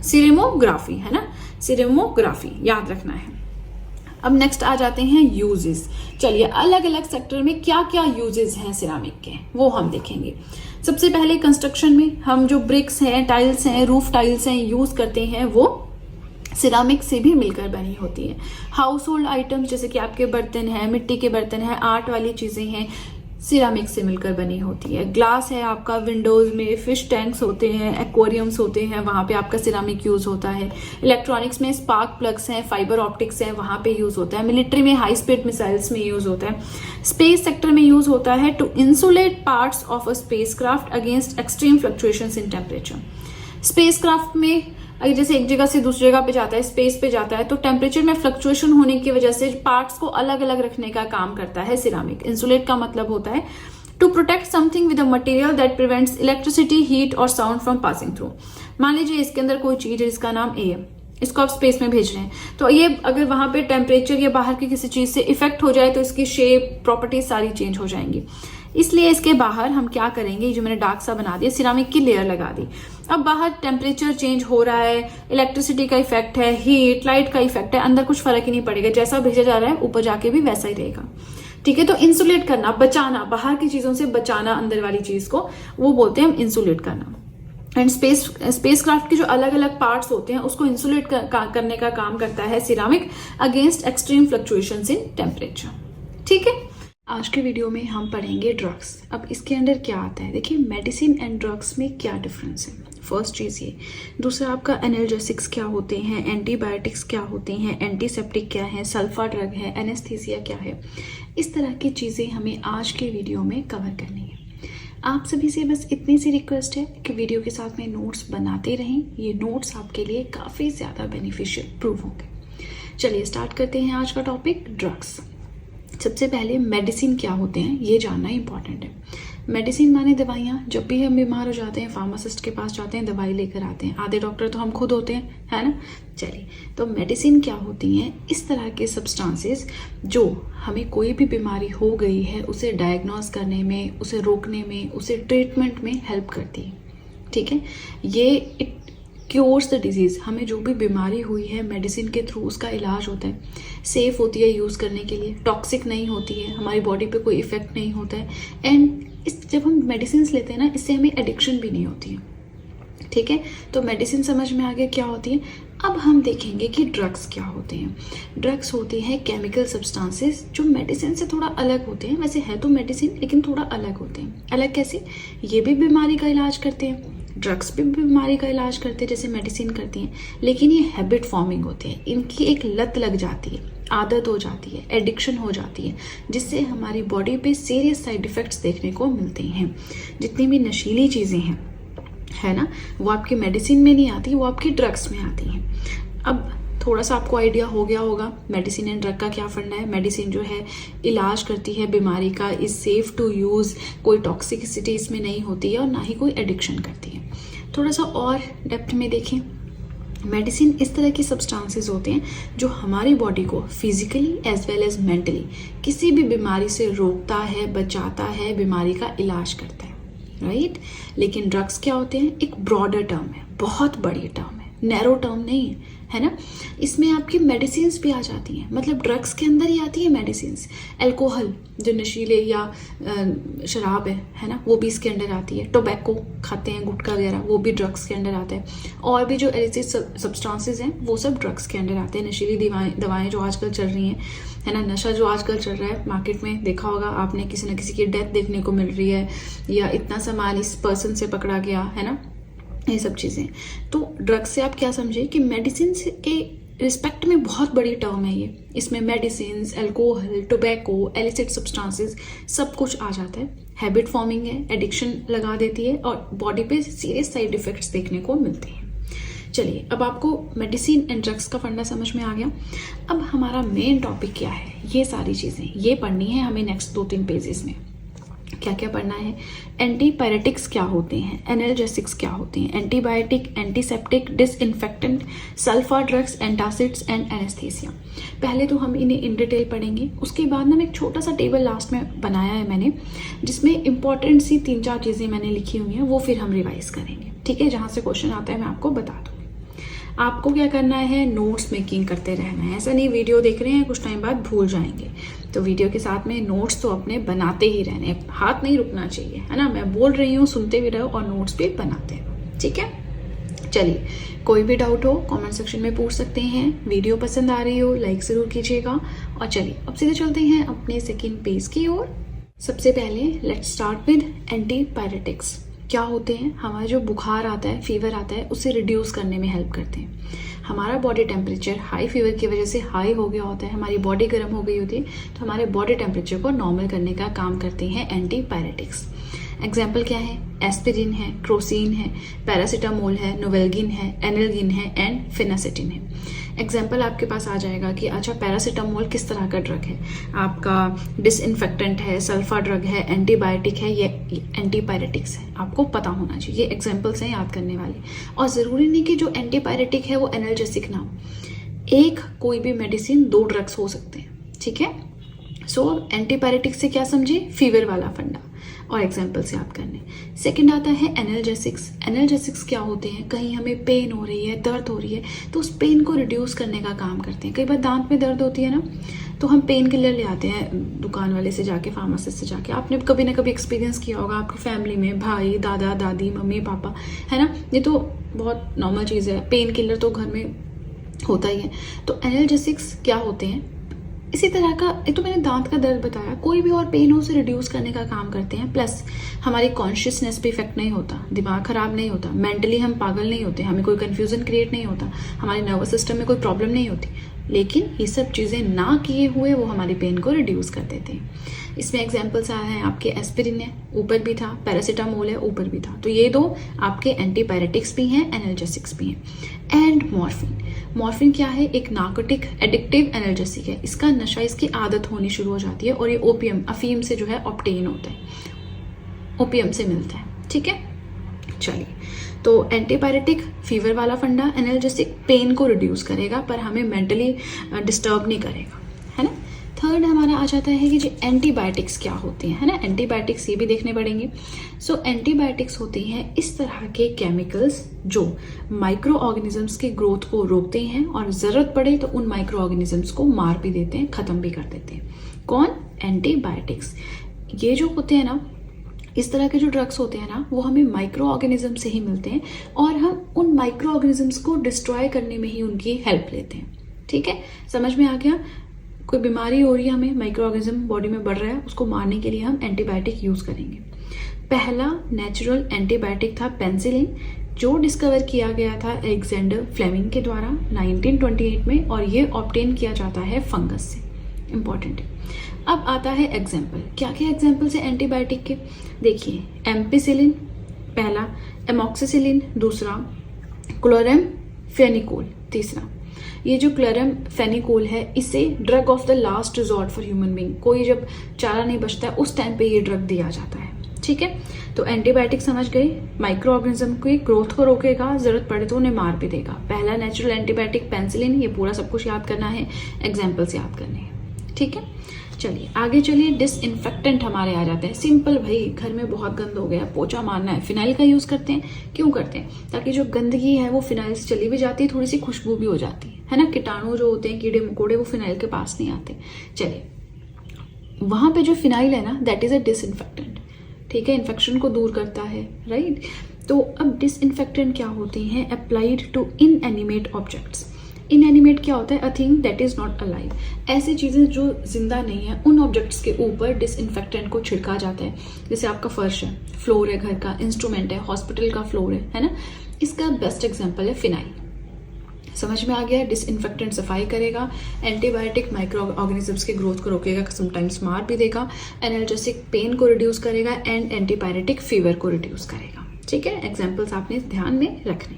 सिरेमोग्राफी, है ना। सिरेमोग्राफी याद रखना है। अब नेक्स्ट आ जाते हैं यूजेस। चलिए अलग अलग सेक्टर में क्या क्या यूजेस हैं सिरामिक के वो हम देखेंगे। सबसे पहले कंस्ट्रक्शन में हम जो ब्रिक्स हैं, टाइल्स हैं, रूफ टाइल्स हैं यूज करते हैं, वो सिरामिक से भी मिलकर बनी होती है। हाउस होल्ड आइटम्स जैसे कि आपके बर्तन हैं, मिट्टी के बर्तन हैं, आर्ट वाली चीजें हैं, सिरामिक से मिलकर बनी होती है। ग्लास है आपका, विंडोज में फिश टैंक्स होते हैं, एक्वेरियम्स होते हैं, वहां पे आपका सिरामिक यूज होता है। इलेक्ट्रॉनिक्स में स्पार्क प्लग्स हैं, फाइबर ऑप्टिक्स हैं, वहां पे यूज होता है। मिलिट्री में हाई स्पीड मिसाइल्स में यूज होता है। स्पेस सेक्टर में यूज होता है to insulate parts of a spacecraft against extreme fluctuations in temperature. Spacecraft में अगर जैसे एक जगह से दूसरी जगह पे जाता है, स्पेस पे जाता है, तो टेम्परेचर में फ्लक्चुएशन होने की वजह से पार्ट्स को अलग अलग रखने का काम करता है सिरामिक। इंसुलेट का मतलब होता है to protect something with a material that prevents electricity, heat और साउंड फ्रॉम पासिंग थ्रू। मान लीजिए इसके अंदर कोई चीज है जिसका नाम ए है, इसको आप स्पेस में भेज रहे हैं, तो ये अगर वहां पे टेम्परेचर या बाहर की किसी चीज से इफेक्ट हो जाए तो इसकी शेप, प्रॉपर्टीज सारी चेंज हो जाएंगी। इसलिए इसके बाहर हम क्या करेंगे, जो मैंने डार्क सा बना दिया, सिरामिक की लेयर लगा दी। अब बाहर टेम्परेचर चेंज हो रहा है, इलेक्ट्रिसिटी का इफेक्ट है, हीट, लाइट का इफेक्ट है, अंदर कुछ फर्क ही नहीं पड़ेगा, जैसा भेजा जा रहा है ऊपर जाके भी वैसा ही रहेगा। ठीक है, तो इंसुलेट करना, बचाना, बाहर की चीजों से बचाना अंदर वाली चीज को, वो बोलते हैं हम इंसुलेट करना। एंड स्पेसक्राफ्ट के जो अलग अलग पार्ट्स होते हैं उसको इंसुलेट करने का काम करता है ceramic against extreme fluctuations in temperature. ठीक है, आज के वीडियो में हम पढ़ेंगे ड्रग्स। अब इसके अंदर क्या आता है, देखिए मेडिसिन एंड ड्रग्स में क्या डिफरेंस है, फर्स्ट चीज़ ये। दूसरा आपका एनाल्जेसिक्स क्या होते हैं, एंटीबायोटिक्स क्या होते हैं, एंटीसेप्टिक क्या है, सल्फा ड्रग है, एनेस्थीसिया क्या है, इस तरह की चीज़ें हमें आज के वीडियो में कवर करनी है। आप सभी से बस इतनी सी रिक्वेस्ट है कि वीडियो के साथ में नोट्स बनाते रहें, ये नोट्स आपके लिए काफ़ी ज़्यादा बेनिफिशियल प्रूव होंगे। चलिए स्टार्ट करते हैं आज का टॉपिक, ड्रग्स। सबसे पहले मेडिसिन क्या होते हैं ये जानना इंपॉर्टेंट है। मेडिसिन माने दवाइयाँ। जब भी हम बीमार हो जाते हैं फार्मासिस्ट के पास जाते हैं, दवाई लेकर आते हैं। आधे डॉक्टर तो हम खुद होते हैं, है ना। चलिए, तो मेडिसिन क्या होती हैं, इस तरह के सब्सटेंसेस जो हमें कोई भी बीमारी हो गई है उसे डायग्नोस करने में, उसे रोकने में, उसे ट्रीटमेंट में हेल्प करती है। ठीक है, ये इट क्योर्स द डिजीज़। हमें जो भी बीमारी हुई है मेडिसिन के थ्रू उसका इलाज होता है, सेफ़ होती है यूज़ करने के लिए, टॉक्सिक नहीं होती है, हमारी बॉडी पे कोई इफेक्ट नहीं होता है। एंड जब हम मेडिसिन लेते हैं ना, इससे हमें एडिक्शन भी नहीं होती है। ठीक है, तो मेडिसिन समझ में आ गया क्या होती है। अब हम देखेंगे कि ड्रग्स क्या होते हैं। ड्रग्स होते हैं केमिकल सब्सटेंसेस जो मेडिसिन से थोड़ा अलग होते हैं। वैसे है तो मेडिसिन, लेकिन थोड़ा अलग होते हैं। अलग कैसे, ये भी बीमारी का इलाज करते हैं, ड्रग्स भी बीमारी का इलाज करते हैं जैसे मेडिसिन करती हैं, लेकिन ये हैबिट फॉर्मिंग होते हैं। इनकी एक लत लग जाती है, आदत हो जाती है, एडिक्शन हो जाती है, जिससे हमारी बॉडी पे सीरियस साइड इफ़ेक्ट्स देखने को मिलते हैं। जितनी भी नशीली चीज़ें हैं, है ना, वो आपकी मेडिसिन में नहीं आती, वो आपकी ड्रग्स में आती हैं। अब थोड़ा सा आपको आइडिया हो गया होगा मेडिसिन एंड ड्रग का क्या फंडा है। मेडिसिन जो है इलाज करती है बीमारी का, इज सेफ टू यूज़, कोई टॉक्सिसिटी इसमें नहीं होती है और ना ही कोई एडिक्शन करती है। थोड़ा सा और डेप्थ में देखें, मेडिसिन इस तरह के सब्सटेंसेस होते हैं जो हमारी बॉडी को physically as well as mentally किसी भी बीमारी से रोकता है, बचाता है, बीमारी का इलाज करता है, राइट। लेकिन ड्रग्स क्या होते हैं, एक ब्रॉडर टर्म है, बहुत बड़ी टर्म है, नैरो टर्म नहीं है ना। इसमें आपकी मेडिसिन्स भी आ जाती हैं, मतलब ड्रग्स के अंदर ही आती है मेडिसिन्स। अल्कोहल जो नशीले या शराब है ना, वो भी इसके अंदर आती है। टोबैको खाते हैं, गुटखा वगैरह, वो भी ड्रग्स के अंदर आता है। और भी जो एलिसिट सब्सटेंसेस हैं वो सब ड्रग्स के अंदर आते हैं। नशीली दवाएं जो आजकल चल रही हैं, है ना, नशा जो आजकल चल रहा है मार्केट में, देखा होगा आपने, किसी न किसी की डेथ देखने को मिल रही है, या इतना सामान इस पर्सन से पकड़ा गया, है ना, ये सब चीज़ें। तो ड्रग्स से आप क्या समझे कि मेडिसिन के रिस्पेक्ट में बहुत बड़ी टर्म है ये। इसमें medicine, alcohol, tobacco, elicit substances सब कुछ आ जाता है। हैबिट फॉर्मिंग है, एडिक्शन लगा देती है और बॉडी पे सीरियस साइड इफेक्ट्स देखने को मिलते हैं। चलिए, अब आपको मेडिसिन एंड ड्रग्स का फंडा समझ में आ गया। अब हमारा मेन टॉपिक क्या है, ये सारी चीज़ें ये पढ़नी है हमें नेक्स्ट 2-3 पेजेस में। क्या क्या पढ़ना है, एंटीपायरेटिक्स क्या होते हैं, एनाल्जेसिक्स क्या होते हैं, antibiotic, antiseptic, disinfectant, sulfa drugs, antacids and anaesthesia. पहले तो हम इन्हें इन डिटेल पढ़ेंगे, उसके बाद ना एक छोटा सा टेबल लास्ट में बनाया है मैंने, जिसमें इंपॉर्टेंट सी 3-4 चीज़ें मैंने लिखी हुई हैं, वो फिर हम रिवाइज करेंगे। ठीक है, जहाँ से क्वेश्चन आता है मैं आपको बता दूँगी। आपको क्या करना है, नोट्स मेकिंग करते रहना है। ऐसा नहीं वीडियो देख रहे हैं कुछ टाइम बाद भूल जाएंगे, तो वीडियो के साथ में नोट्स तो अपने बनाते ही रहने, हाथ नहीं रुकना चाहिए, है ना। मैं बोल रही हूँ, सुनते भी रहो और नोट्स भी बनाते रहो, ठीक है। चलिए, कोई भी डाउट हो कमेंट सेक्शन में पूछ सकते हैं। वीडियो पसंद आ रही हो लाइक ज़रूर कीजिएगा। और चलिए अब सीधे चलते हैं अपने सेकेंड पेज की ओर। सबसे पहले लेट्स स्टार्ट विद एंटीपायरेटिक्स। क्या होते हैं, हमारा जो बुखार आता है, फीवर आता है, उसे रिड्यूस करने में हेल्प करते हैं। हमारा बॉडी टेम्परेचर हाई फीवर की वजह से हाई हो गया होता है, हमारी बॉडी गर्म हो गई होती है, तो हमारे बॉडी टेम्परेचर को नॉर्मल करने का काम करते हैं एंटीपायरेटिक्स। एग्जाम्पल क्या है? एस्पिरिन है, क्रोसिन है, पैरासीटामोल है, नोवेल्गिन है, एनल्गिन है एंड फिनासिटिन है। एग्जाम्पल आपके पास आ जाएगा कि अच्छा पैरासीटामोल किस तरह का ड्रग है, आपका डिसइंफेक्टेंट है, सल्फा ड्रग है, एंटीबायोटिक है, ये एंटीपायरेटिक्स है, आपको पता होना चाहिए। ये एग्जाम्पल्स हैं याद करने वाले। और ज़रूरी नहीं कि जो एंटीपायरेटिक है वो एनाल्जेसिक ना हो, एक कोई भी मेडिसिन 2 ड्रग्स हो सकते हैं, ठीक है। सो एंटीपायरेटिक से क्या समझे? फीवर वाला फंडा और एग्जाम्पल से याद करने। सेकंड आता है एनाल्जेसिक्स। एनाल्जेसिक्स क्या होते हैं? कहीं हमें पेन हो रही है, दर्द हो रही है, तो उस पेन को रिड्यूस करने का काम करते हैं। कई बार दांत में दर्द होती है ना, तो हम पेन किलर ले आते हैं दुकान वाले से जाके, फार्मासिस्ट से जाके। आपने कभी ना कभी एक्सपीरियंस किया होगा, आपकी फैमिली में भाई, दादा, दादी, मम्मी, पापा, है ना, ये तो बहुत नॉर्मल चीज़ है, पेन किलर तो घर में होता ही है। तो एनाल्जेसिक्स क्या होते हैं? इसी तरह का, एक तो मैंने दांत का दर्द बताया, कोई भी और पेन हो उसे रिड्यूस करने का काम करते हैं। प्लस हमारी कॉन्शियसनेस पे इफेक्ट नहीं होता, दिमाग खराब नहीं होता, मेंटली हम पागल नहीं होते, हमें कोई कंफ्यूजन क्रिएट नहीं होता, हमारे नर्वस सिस्टम में कोई प्रॉब्लम नहीं होती। लेकिन ये सब चीज़ें ना किए हुए वो हमारी पेन को रिड्यूस कर देते हैं। इसमें एग्जाम्पल्स आए हैं आपके, एस्पिरिन है, ऊपर भी था, पैरासीटामोल है, ऊपर भी था। तो ये 2 आपके एंटीपायरेटिक्स भी हैं, एनाल्जेसिक्स भी हैं। And morphine. मॉर्फिन क्या है? एक नार्कोटिक एडिक्टिव एनाल्जेसिक है। इसका नशा, इसकी आदत होनी शुरू हो जाती है और ये ओपियम, अफीम से जो है ऑब्टेन होता है, ओपियम से मिलता है, ठीक है। चलिए, तो एंटीपायरेटिक फीवर वाला फंडा, एनाल्जेसिक पेन को रिड्यूस करेगा पर हमें मेंटली डिस्टर्ब नहीं करेगा, है ना। थर्ड हमारा आ जाता है कि जो एंटीबायोटिक्स क्या होते हैं, है ना। एंटीबायोटिक्स ये भी देखने पड़ेंगे। सो एंटीबायोटिक्स होती हैं इस तरह के केमिकल्स जो माइक्रो ऑर्गेनिजम्स की ग्रोथ को रोकते हैं और ज़रूरत पड़े तो उन माइक्रो ऑर्गेनिजम्स को मार भी देते हैं, ख़त्म भी कर देते हैं। कौन? एंटीबायोटिक्स। ये जो होते हैं ना, इस तरह के जो ड्रग्स होते हैं ना, वो हमें माइक्रो ऑर्गेनिज्म से ही मिलते हैं और हम उन माइक्रो ऑर्गेनिजम्स को डिस्ट्रॉय करने में ही उनकी हेल्प लेते हैं, ठीक है। समझ में आ गया? कोई बीमारी हो रही है, हमें माइक्रो ऑर्गेनिज्म बॉडी में बढ़ रहा है, उसको मारने के लिए हम एंटीबायोटिक यूज़ करेंगे। पहला नेचुरल एंटीबायोटिक था पेनिसिलिन, जो डिस्कवर किया गया था अलेक्जेंडर फ्लेमिंग के द्वारा 1928 में, और ये ऑब्टेन किया जाता है फंगस से। इंपॉर्टेंट है। अब आता है एग्जाम्पल। क्या क्या एग्जाम्पल्स है एंटीबायोटिक के? देखिए, एम्पिसिलिन पहला, एमॉक्सिसिलिन दूसरा, क्लोरामफेनिकोल तीसरा। ये जो क्लोरामफेनिकोल है, इसे drug of the last resort for human being, कोई जब चारा नहीं बचता है उस टाइम पे ये ड्रग दिया जाता है, ठीक है। तो एंटीबायोटिक समझ गए, माइक्रो ऑर्गेनिज्म की ग्रोथ को रोकेगा, जरूरत पड़े तो उन्हें मार भी देगा। पहला नेचुरल एंटीबायोटिक पेनिसिलिन, ये पूरा सब कुछ याद करना है, एग्जाम्पल्स याद करने हैं, ठीक है। चलिए आगे चलिए, डिसइंफेक्टेंट हमारे आ जाते हैं। सिंपल भाई, घर में बहुत गंद हो गया, पोछा मारना है, फिनाइल का यूज़ करते हैं। क्यों करते हैं? ताकि जो गंदगी है वो फिनाइल से चली भी जाती है, थोड़ी सी खुशबू भी हो जाती है ना। कीटाणु जो होते हैं, कीड़े मकोड़े, वो फिनाइल के पास नहीं आते। चलिए, वहाँ पे जो फिनाइल है ना, दैट इज़ अ डिसइंफेक्टेंट, ठीक है, इन्फेक्शन को दूर करता है, राइट। तो अब डिसइंफेक्टेंट क्या होते हैं? Applied to inanimate objects. Inanimate क्या होता है? A thing that is not alive. ऐसी चीज़ें जो जिंदा नहीं है, उन ऑब्जेक्ट्स के ऊपर डिसइंफेक्टेंट को छिड़का जाता है। जैसे आपका फर्श है, फ्लोर है, घर का इंस्ट्रूमेंट है, हॉस्पिटल का फ्लोर है ना। इसका बेस्ट एग्जाम्पल है फिनाइल। समझ में आ गया? डिसइंफेक्टेंट सफाई करेगा, एंटीबायोटिक माइक्रो ऑर्गेनिजम्स की ग्रोथ को रोकेगा, समटाइम्स मार भी देगा, एनाल्जेसिक पेन को रिड्यूस करेगा एंड एंटीपायरेटिक फीवर को रिड्यूस करेगा, ठीक है। एग्जाम्पल्स आपने ध्यान में रखने।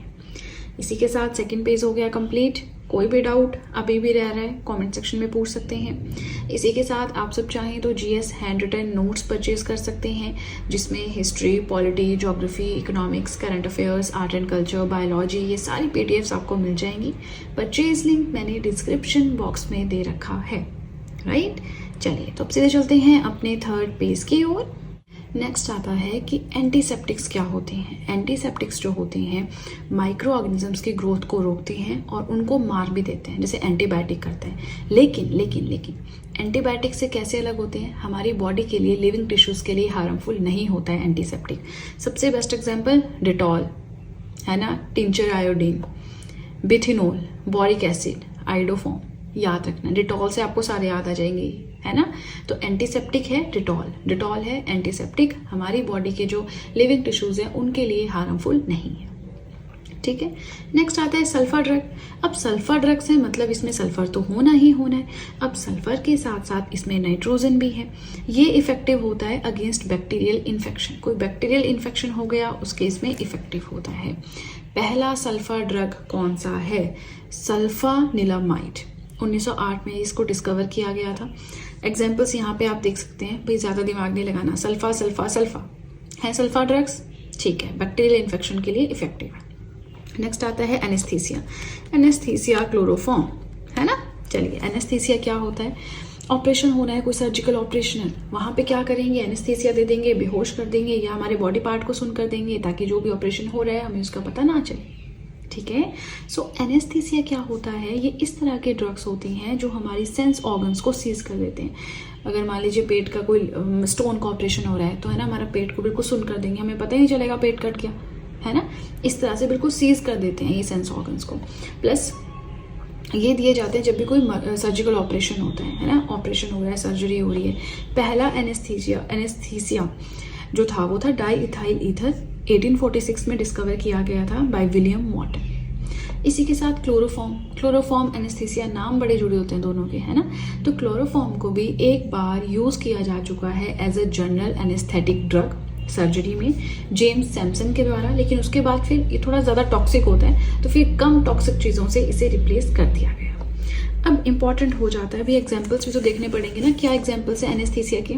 इसी के साथ सेकंड पेज हो गया कंप्लीट। कोई भी डाउट अभी भी रह रहा है, कमेंट सेक्शन में पूछ सकते हैं। इसी के साथ आप सब चाहें तो GS hand written notes purchase कर सकते हैं, जिसमें history, polity, geography, economics, current affairs, art and culture, biology, ये सारी पीडीएफ्स आपको मिल जाएंगी। परचेज लिंक मैंने डिस्क्रिप्शन बॉक्स में दे रखा है, राइट। चलिए, तो अब सीधे चलते हैं अपने थर्ड पेज की ओर। नेक्स्ट आता है कि एंटीसेप्टिक्स क्या होते हैं। एंटीसेप्टिक्स जो होते हैं माइक्रो ऑर्गेनिजम्स की ग्रोथ को रोकते हैं और उनको मार भी देते हैं, जैसे एंटीबायोटिक करता है। लेकिन एंटीबायोटिक से कैसे अलग होते हैं? हमारी बॉडी के लिए, लिविंग टिश्यूज के लिए हार्मफुल नहीं होता है एंटीसेप्टिक। सबसे बेस्ट एग्जाम्पल डिटॉल है ना, tincture iodine, bithionol, boric acid, iodoform, याद रखना। डिटॉल से आपको सारे याद आ जाएंगे, है ना। तो एंटीसेप्टिक है डिटॉल, डिटॉल है एंटीसेप्टिक, हमारी बॉडी के जो लिविंग टिश्यूज हैं उनके लिए हार्मफुल नहीं है, ठीक है। नेक्स्ट आता है सल्फर ड्रग। अब सल्फर ड्रग्स है मतलब इसमें सल्फर तो होना ही होना है। अब सल्फर के साथ साथ इसमें नाइट्रोजन भी है। ये इफेक्टिव होता है अगेंस्ट बैक्टीरियल इन्फेक्शन। कोई बैक्टीरियल इन्फेक्शन हो गया उस केस में इफेक्टिव होता है। पहला सल्फर ड्रग कौन सा है? सल्फानिलमाइड। 1908 में इसको डिस्कवर किया गया था। एग्जाम्पल्स यहाँ पे आप देख सकते हैं, भाई ज़्यादा दिमाग नहीं लगाना। सल्फा सल्फा सल्फा है सल्फा ड्रग्स, ठीक है, बैक्टीरियल इन्फेक्शन के लिए इफेक्टिव है। नेक्स्ट आता है एनेस्थीसिया। एनेस्थीसिया क्लोरोफॉर्म, है ना। चलिए, एनेस्थीसिया क्या होता है? ऑपरेशन होना है, कोई सर्जिकल ऑपरेशन है, वहाँ पे क्या करेंगे? एनेस्थीसिया दे देंगे, बेहोश कर देंगे या हमारे बॉडी पार्ट को सुन कर देंगे ताकि जो भी ऑपरेशन हो रहा है हमें उसका पता ना चले, ठीक है। सो एनेस्थीसिया क्या होता है? ये इस तरह के ड्रग्स होती हैं जो हमारी सेंस ऑर्गन्स को सीज कर देते हैं। अगर मान लीजिए पेट का कोई स्टोन का ऑपरेशन हो रहा है तो है ना, हमारा पेट को बिल्कुल सुन कर देंगे, हमें पता ही नहीं चलेगा पेट कट गया, है ना। इस तरह से बिल्कुल सीज कर देते हैं ये सेंस ऑर्गन्स को। प्लस ये दिए जाते हैं जब भी कोई सर्जिकल ऑपरेशन होता है ना, ऑपरेशन हो रहा है, सर्जरी हो रही है। पहला एनेस्थीसिया जो था वो था डाई इथाइल ईथर, 1846 में डिस्कवर किया गया था बाय विलियम मॉर्टन। इसी के साथ क्लोरोफॉर्म एनेस्थीसिया, नाम बड़े जुड़े होते हैं दोनों के, है ना। तो क्लोरोफॉर्म को भी एक बार यूज किया जा चुका है as a general anaesthetic drug surgery में जेम्स सैमसन के द्वारा, लेकिन उसके बाद फिर ये थोड़ा ज़्यादा टॉक्सिक होता है तो फिर कम टॉक्सिक चीज़ों से इसे रिप्लेस कर दिया गया। अब इम्पॉर्टेंट हो जाता है, भी एग्जाम्पल्स भी तो देखने पड़ेंगे ना। क्या एग्जाम्पल्स है एनेस्थीसिया के?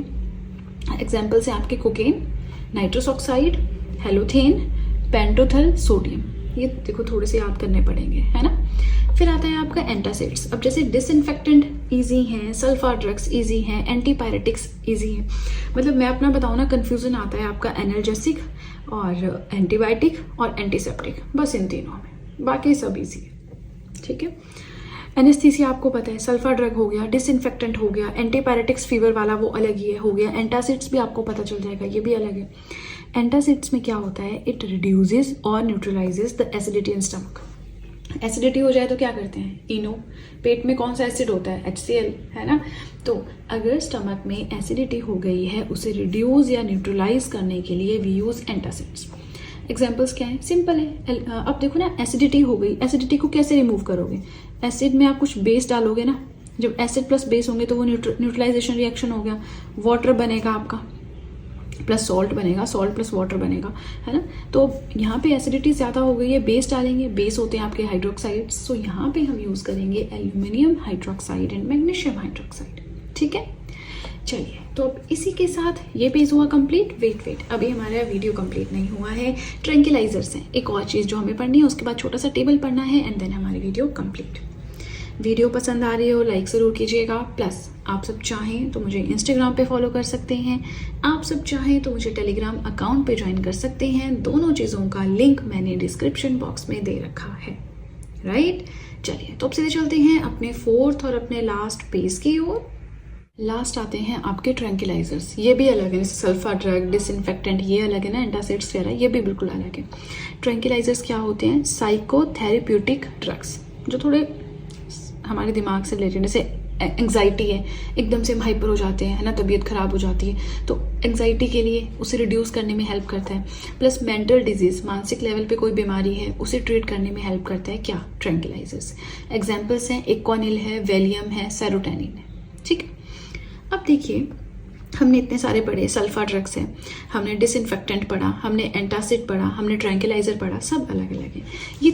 एग्जाम्पल्स है आपके cocaine, nitrous oxide, halothane, pentothal, sodium. ये देखो थोड़े से याद करने पड़ेंगे, है ना। फिर आता है आपका एंटासिड्स। अब जैसे डिसइंफेक्टेंट इजी हैं, सल्फर ड्रग्स इजी हैं, एंटीपायरेटिक्स इजी हैं। मतलब मैं अपना बताऊँ ना, कन्फ्यूजन आता है आपका एनर्जेसिक और एंटीबायोटिक और एंटीसेप्टिक, बस इन तीनों में, बाकी सब इजी है, ठीक है। एनेस्थीसिया आपको पता है, सल्फर ड्रग हो गया, डिसइंफेक्टेंट हो गया, एंटीपायरेटिक्स फीवर वाला वो अलग ही है, हो गया। एंटासिड्स भी आपको पता चल जाएगा, ये भी अलग है। एंटासिड्स में क्या होता है? इट रिड्यूसेस और neutralises the acidity in stomach. Acidity हो जाए तो क्या करते हैं? इनो। पेट में कौन सा एसिड होता है? HCl, है ना। तो अगर स्टमक में एसिडिटी हो गई है, उसे रिड्यूस या न्यूट्रलाइज करने के लिए वी यूज एंटासिड्स। एग्जाम्पल्स क्या है? सिंपल है। अब देखो ना, एसिडिटी हो गई, एसिडिटी को कैसे रिमूव करोगे? एसिड में आप कुछ बेस डालोगे ना, जब एसिड प्लस बेस होंगे तो वो न्यूट्रलाइजेशन रिएक्शन हो गया, वाटर बनेगा आपका प्लस सॉल्ट बनेगा, सॉल्ट प्लस वाटर बनेगा, है ना। तो यहाँ पे एसिडिटी ज़्यादा हो गई है, बेस डालेंगे, बेस होते हैं आपके हाइड्रोक्साइड्स, सो यहाँ पे हम यूज़ करेंगे aluminium hydroxide and magnesium hydroxide, ठीक है। चलिए, तो अब इसी के साथ ये पेज हुआ कंप्लीट। वेट अभी हमारा वीडियो कंप्लीट नहीं हुआ है। ट्रैंक्विलाइजर्स हैं एक और चीज़ जो हमें पढ़नी है, उसके बाद छोटा सा टेबल पढ़ना है एंड देन हमारी वीडियो कंप्लीट। वीडियो पसंद आ रही हो लाइक ज़रूर कीजिएगा। प्लस आप सब चाहें तो मुझे इंस्टाग्राम पे फॉलो कर सकते हैं, आप सब चाहें तो मुझे टेलीग्राम अकाउंट पे ज्वाइन कर सकते हैं। दोनों चीज़ों का लिंक मैंने डिस्क्रिप्शन बॉक्स में दे रखा है, राइट। चलिए, तो अब सीधे चलते हैं अपने 4th और अपने लास्ट पेज की ओर। लास्ट आते हैं आपके ट्रैंक्विलाइजर्स। ये भी अलग है, जैसे सल्फर ड्रग, डिसइंफेक्टेंट ये अलग है ना, एंटासिड्स वगैरह ये भी बिल्कुल अलग है। ट्रैंक्विलाइजर्स क्या होते हैं? साइकोथेरेप्यूटिक ड्रग्स जो थोड़े हमारे दिमाग से रिलेटेड, जैसे एंग्जाइटी है, एकदम से हम हाइपर हो जाते हैं, है ना, तबीयत खराब हो जाती है, तो एंग्जाइटी के लिए उसे रिड्यूस करने में हेल्प करता है। प्लस मेंटल डिजीज, मानसिक लेवल पे कोई बीमारी है उसे ट्रीट करने में हेल्प करता है क्या? ट्रैंक्विलाइजर्स। एग्जाम्पल्स हैं एक्वानिल है, वेलियम है, सेरोटोनिन है, ठीक है। अब देखिए, हमने इतने सारे पढ़े, सल्फर ड्रग्स हैं, हमने डिसइंफेक्टेंट पढ़ा, हमने एंटासिड पढ़ा, हमने ट्रैंक्विलाइजर पढ़ा, सब अलग अलग है। ये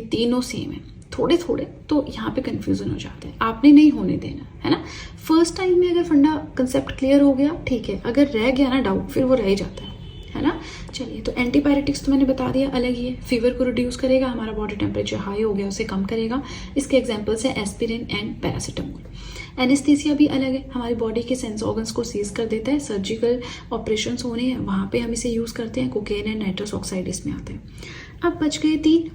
तीनों सेम है। थोड़े थोड़े तो यहाँ पे कंफ्यूजन हो जाता है, आपने नहीं होने देना, है ना। फर्स्ट टाइम में अगर फंडा कंसेप्ट क्लियर हो गया ठीक है, अगर रह गया ना डाउट फिर वो रह ही जाता है ना। चलिए, तो एंटीपायरेटिक्स तो मैंने बता दिया अलग ही है, फीवर को रिड्यूस करेगा, हमारा बॉडी टेम्परेचर हाई हो गया उसे कम करेगा। इसके एग्जांपल्स हैं एस्पिरिन एंड पैरासीटामोल। एनेस्थीसिया भी अलग है, हमारी बॉडी के सेंस ऑर्गन्स को सीज कर देता है, सर्जिकल ऑपरेशंस होने हैं वहाँ पे हम इसे यूज़ करते हैं। कोकेन एंड नाइट्रस ऑक्साइड इसमें आते हैं। अब बच गए 3,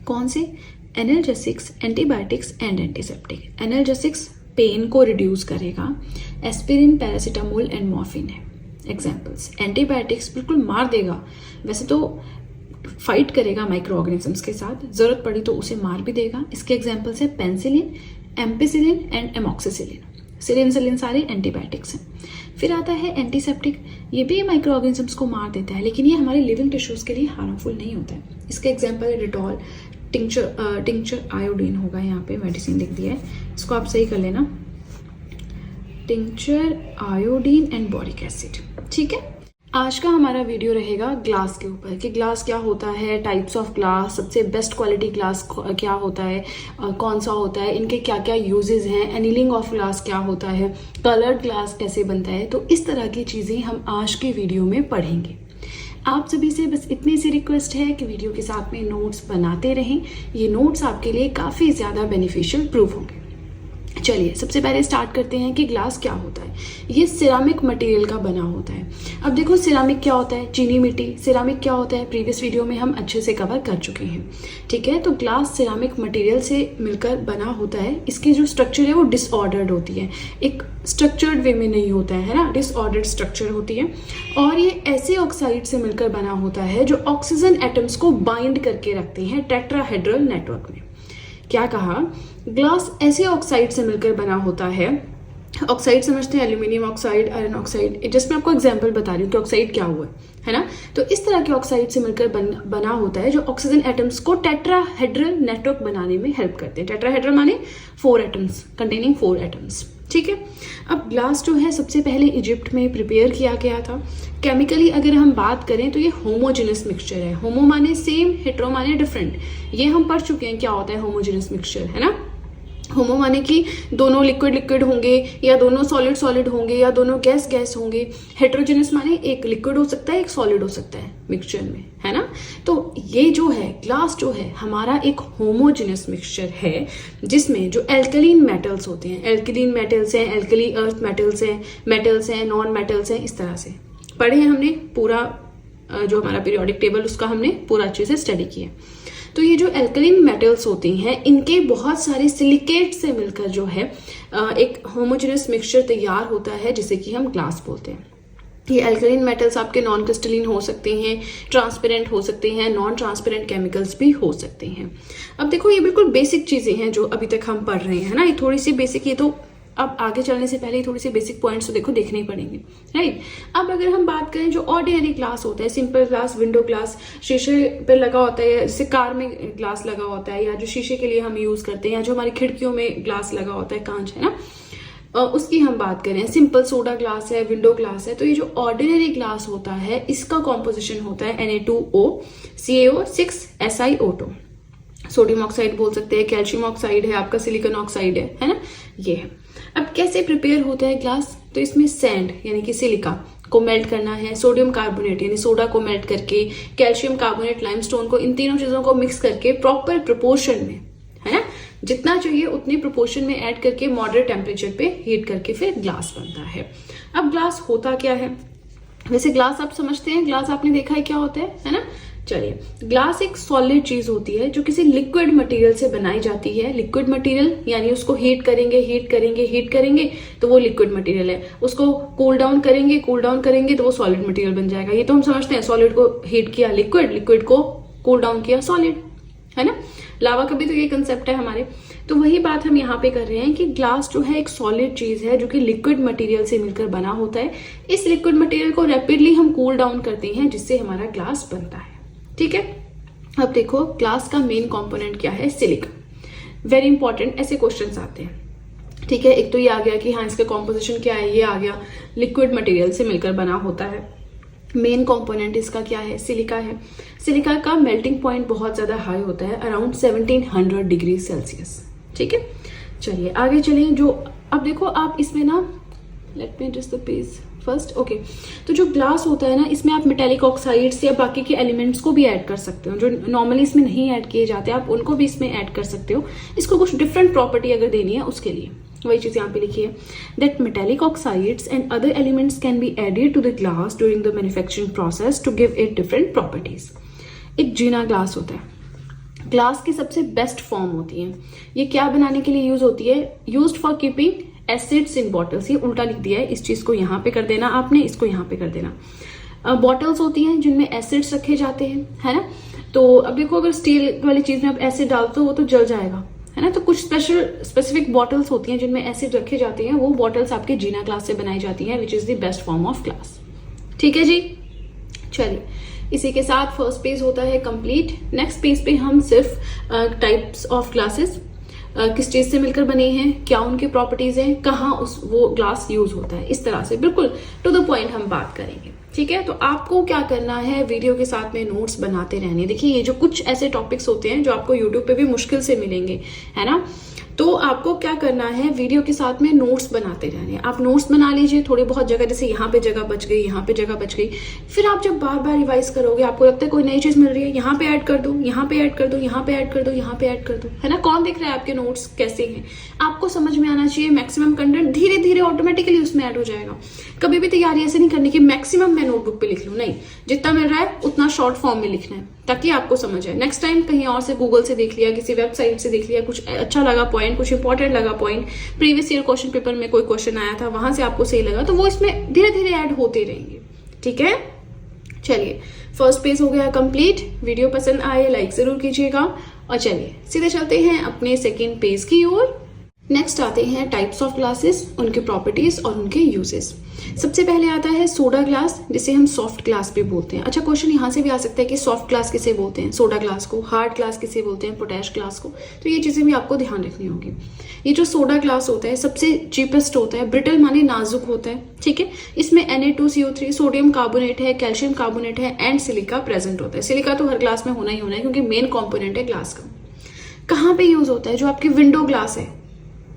कौन से? Analgesics, antibiotics and antiseptic. Analgesics pain को रिड्यूस करेगा, एस्पिरिन, पैरासीटामोल एंड मॉर्फिन है एग्जाम्पल्स। एंटीबायोटिक्स बिल्कुल मार देगा, वैसे तो फाइट करेगा माइक्रो ऑर्गेनिजम्स के साथ, जरूरत पड़ी तो उसे मार भी देगा। इसके एग्जाम्पल्स है पेंसिलिन, एम्पिसिलिन एंड एमॉक्सिसिलिन। सिलिन सारे एंटीबायोटिक्स हैं। फिर आता है एंटीसेप्टिक, ये भी माइक्रो ऑर्गेनिजम्स को मार देता है, लेकिन ये हमारे लिविंग टिश्यूज़ के लिए हार्मफुल नहीं होता है। इसका एग्जाम्पल है डिटॉल, टिंक्चर आयोडीन होगा, यहाँ पे मेडिसिन लिख दिया है, इसको आप सही कर लेना, tincture iodine and boric acid. ठीक है, आज का हमारा वीडियो रहेगा ग्लास के ऊपर कि ग्लास क्या होता है, टाइप्स ऑफ ग्लास, सबसे बेस्ट क्वालिटी ग्लास क्या होता है, कौन सा होता है, इनके क्या क्या यूजेस हैं, एनीलिंग ऑफ ग्लास क्या होता है, कलर्ड ग्लास कैसे बनता है। तो इस तरह की चीज़ें हम आज के वीडियो में पढ़ेंगे। आप सभी से बस इतनी सी रिक्वेस्ट है कि वीडियो के साथ में नोट्स बनाते रहें, ये नोट्स आपके लिए काफ़ी ज़्यादा बेनिफिशियल प्रूव होंगे। चलिए सबसे पहले स्टार्ट करते हैं कि ग्लास क्या होता है। ये सिरामिक मटेरियल का बना होता है। अब देखो सिरामिक क्या होता है, चीनी मिट्टी। सिरामिक क्या होता है, प्रीवियस वीडियो में हम अच्छे से कवर कर चुके हैं। ठीक है, तो ग्लास सिरामिक मटेरियल से मिलकर बना होता है। इसकी जो स्ट्रक्चर है वो डिसऑर्डर्ड होती है, एक स्ट्रक्चर्ड वे में नहीं होता है ना, डिसऑर्डर्ड स्ट्रक्चर होती है। और ये ऐसे ऑक्साइड से मिलकर बना होता है जो ऑक्सीजन एटम्स को बाइंड करके रखते हैं टेट्राहेड्रल नेटवर्क में। क्या कहा, ग्लास ऐसे ऑक्साइड से मिलकर बना होता है। ऑक्साइड समझते हैं, aluminium oxide, iron oxide, just मैं आपको एग्जांपल बता रही हूँ कि ऑक्साइड क्या हुआ है ना। तो इस तरह के ऑक्साइड से मिलकर बना होता है जो ऑक्सीजन एटम्स को टेट्राहेड्रल नेटवर्क बनाने में हेल्प करते हैं। टेट्राहेड्रल माने 4 एटम्स कंटेनिंग 4 एटम्स। ठीक है, अब ग्लास जो है सबसे पहले इजिप्ट में प्रिपेयर किया गया था। केमिकली अगर हम बात करें तो ये होमोजेनस मिक्सचर है। होमो माने सेम, हेट्रो माने डिफरेंट। ये हम पढ़ चुके हैं क्या होता है होमोजेनस मिक्सचर, है ना। होमो माने कि दोनों लिक्विड लिक्विड होंगे, या दोनों सॉलिड सॉलिड होंगे, या दोनों गैस गैस होंगे। हेट्रोजेनस माने एक लिक्विड हो सकता है, एक सॉलिड हो सकता है मिक्सचर में, है ना। तो ये जो है ग्लास जो है हमारा एक होमोजेनस मिक्सचर है, जिसमें जो एल्कलीन मेटल्स होते हैं, एल्कलीन मेटल्स हैं, एल्कली अर्थ मेटल्स हैं, नॉन मेटल्स हैं, इस तरह से पढ़े हैं हमने। पूरा जो हमारा पीरियोडिक टेबल उसका हमने पूरा अच्छे से स्टडी किया। तो ये जो एल्कलीन मेटल्स होती हैं, इनके बहुत सारे सिलिकेट से मिलकर जो है एक होमोजेनस मिक्सचर तैयार होता है, जिसे कि हम ग्लास बोलते हैं। ये एल्कलीन मेटल्स आपके नॉन क्रिस्टलिन हो सकते हैं, ट्रांसपेरेंट हो सकते हैं, नॉन ट्रांसपेरेंट केमिकल्स भी हो सकते हैं। अब देखो ये बिल्कुल बेसिक चीजें हैं जो अभी तक हम पढ़ रहे हैं ना, ये थोड़ी सी बेसिक, ये तो अब आगे चलने से पहले थोड़ी सी बेसिक पॉइंट्स तो देखो देखने ही पड़ेंगे, राइट। अब अगर हम बात करें जो ऑर्डिनरी ग्लास होता है, सिंपल ग्लास, विंडो ग्लास, शीशे पे लगा होता है, जैसे कार में ग्लास लगा होता है, या जो शीशे के लिए हम यूज करते हैं, या जो हमारी खिड़कियों में ग्लास लगा होता है, कांच, है ना, उसकी हम बात करें, सिंपल सोडा ग्लास है, विंडो ग्लास है। तो ये जो ऑर्डिनरी ग्लास होता है, इसका कॉम्पोजिशन होता है Na2O CaO6 SiO2। Sodium oxide बोल सकते हैं, कैल्शियम ऑक्साइड है, आपका सिलिकॉन ऑक्साइड है ना, ये है। अब कैसे प्रिपेयर होता है ग्लास, तो इसमें सैंड यानी कि सिलिका को मेल्ट करना है, सोडियम कार्बोनेट यानी सोडा को मेल्ट करके, कैल्शियम कार्बोनेट, लाइमस्टोन को, इन तीनों चीजों को मिक्स करके प्रॉपर प्रोपोर्शन में, है ना, जितना चाहिए उतनी प्रोपोर्शन में ऐड करके मॉडरेट टेम्परेचर पे हीट करके फिर ग्लास बनता है। अब ग्लास होता क्या है, वैसे ग्लास आप समझते हैं, ग्लास आपने देखा है क्या होता है ना। चलिए, ग्लास एक सॉलिड चीज होती है जो किसी लिक्विड मटेरियल से बनाई जाती है। लिक्विड मटेरियल यानी उसको हीट करेंगे तो वो लिक्विड मटेरियल है। उसको कूल डाउन करेंगे तो वो सॉलिड मटेरियल बन जाएगा। ये तो हम समझते हैं, सॉलिड को हीट किया लिक्विड को कूल डाउन किया सॉलिड, है ना। लावा का भी तो ये कंसेप्ट है हमारे। तो वही बात हम यहाँ पे कर रहे हैं कि ग्लास जो है एक सॉलिड चीज है जो कि लिक्विड मटेरियल से मिलकर बना होता है। इस लिक्विड मटेरियल को रैपिडली हम कूल डाउन करते हैं, जिससे हमारा ग्लास बनता है। ठीक है, अब देखो ग्लास का मेन कंपोनेंट क्या है, सिलिकॉन। वेरी इंपॉर्टेंट, ऐसे क्वेश्चंस आते हैं। ठीक है, एक तो ये आ गया कि हाँ इसका कॉम्पोजिशन क्या है, ये आ गया, लिक्विड मटेरियल से मिलकर बना होता है। मेन कंपोनेंट इसका क्या है, सिलिका है। सिलिका का मेल्टिंग पॉइंट बहुत ज्यादा हाई होता है, अराउंड 1700 डिग्री सेल्सियस। ठीक है, चलिए आगे चलें। जो अब देखो आप इसमें ना, let me adjust the page first. Okay, तो जो ग्लास होता है ना, इसमें आप मेटेलिक ऑक्साइड्स या बाकी के एलिमेंट्स को भी ऐड कर सकते हो, जो नॉर्मली इसमें नहीं ऐड किए जाते, आप उनको भी इसमें ऐड कर सकते हो। इसको कुछ डिफरेंट प्रॉपर्टी अगर देनी है उसके लिए, वही चीज यहाँ पे लिखी है, that metallic oxides and other elements can be added to the glass during the manufacturing process to give it different properties. एक जीना ग्लास होता है, ग्लास की सबसे बेस्ट फॉर्म होती है। ये क्या बनाने के लिए यूज होती है, used for keeping acids in bottles. ये उल्टा लिख दिया है, इस चीज को यहाँ पे कर देना आपने, इसको यहाँ पे कर देना। बॉटल्स होती हैं जिनमें एसिड्स रखे जाते हैं, है ना। तो अब देखो अगर स्टील वाली चीज में आप एसिड डालते हो वो तो जल जाएगा, है ना। तो कुछ स्पेसिफिक बॉटल्स होती हैं जिनमें एसिड रखे जाते हैं, वो बॉटल्स आपके जीना ग्लास से बनाई जाती हैं, which is the best form of glass. ठीक है जी, चलिए इसी के साथ फर्स्ट पेज होता है कंप्लीट। नेक्स्ट पेज पे हम सिर्फ टाइप्स ऑफ ग्लासेस किस चीज से मिलकर बने हैं, क्या उनकी प्रॉपर्टीज हैं, कहाँ वो ग्लास यूज होता है, इस तरह से बिल्कुल टू द पॉइंट हम बात करेंगे। ठीक है, तो आपको क्या करना है, वीडियो के साथ में नोट्स बनाते रहने। देखिए ये जो कुछ ऐसे टॉपिक्स होते हैं जो आपको यूट्यूब पे भी मुश्किल से मिलेंगे, है ना, तो आपको क्या करना है, वीडियो के साथ में नोट्स बनाते रहने। आप नोट्स बना लीजिए थोड़ी बहुत जगह, जैसे यहाँ पे जगह बच गई, यहाँ पे जगह बच गई, फिर आप जब बार बार रिवाइज करोगे, आपको लगता है कोई नई चीज मिल रही है, यहाँ पे ऐड कर दो, यहाँ पे ऐड कर दो, यहाँ पे ऐड कर दो, यहाँ पे ऐड कर दो, है ना। कौन देख रहा है आपके नोट्स कैसे हैं, आपको समझ में आना चाहिए। मैक्सिमम कंटेंट धीरे धीरे ऑटोमेटिकली उसमें ऐड हो जाएगा। कभी भी तैयारी ऐसे नहीं करनी कि मैक्सिमम मैं नोटबुक पे लिख लूँ, नहीं, जितना मिल रहा है उतना शॉर्ट फॉर्म में लिखना है ताकि आपको समझ आए। नेक्स्ट टाइम कहीं और से गूगल से देख लिया, किसी वेबसाइट से देख लिया, कुछ अच्छा लगा पॉइंट, कुछ इंपॉर्टेंट लगा point, previous year question paper में कोई क्वेश्चन आया था वहां से आपको सही लगा, तो वो इसमें धीरे धीरे ऐड होते रहेंगे। ठीक है, चलिए फर्स्ट पेज हो गया कंप्लीट। वीडियो पसंद आए लाइक जरूर कीजिएगा और चलिए सीधे चलते हैं अपने सेकेंड पेज की ओर। नेक्स्ट आते हैं टाइप्स ऑफ ग्लासेस, उनके प्रॉपर्टीज और उनके यूजेस। सबसे पहले आता है सोडा ग्लास, जिसे हम सॉफ्ट ग्लास भी बोलते हैं। अच्छा, क्वेश्चन यहाँ से भी आ सकता है कि सॉफ्ट ग्लास किसे बोलते हैं, सोडा ग्लास को, हार्ड ग्लास किसे बोलते हैं, पोटैश ग्लास को, तो ये चीजें भी आपको ध्यान रखनी होगी। ये जो सोडा ग्लास होता है सबसे चीपेस्ट होता है, ब्रिटल माने नाजुक होता है। ठीक है, इसमें Na2CO3 सोडियम कार्बोनेट है, कैल्शियम कार्बोनेट है एंड सिलिका प्रेजेंट होता है। सिलिका तो हर ग्लास में होना ही होना है क्योंकि मेन कॉम्पोनेंट है ग्लास का। कहाँ पे यूज होता है, जो आपकी विंडो ग्लास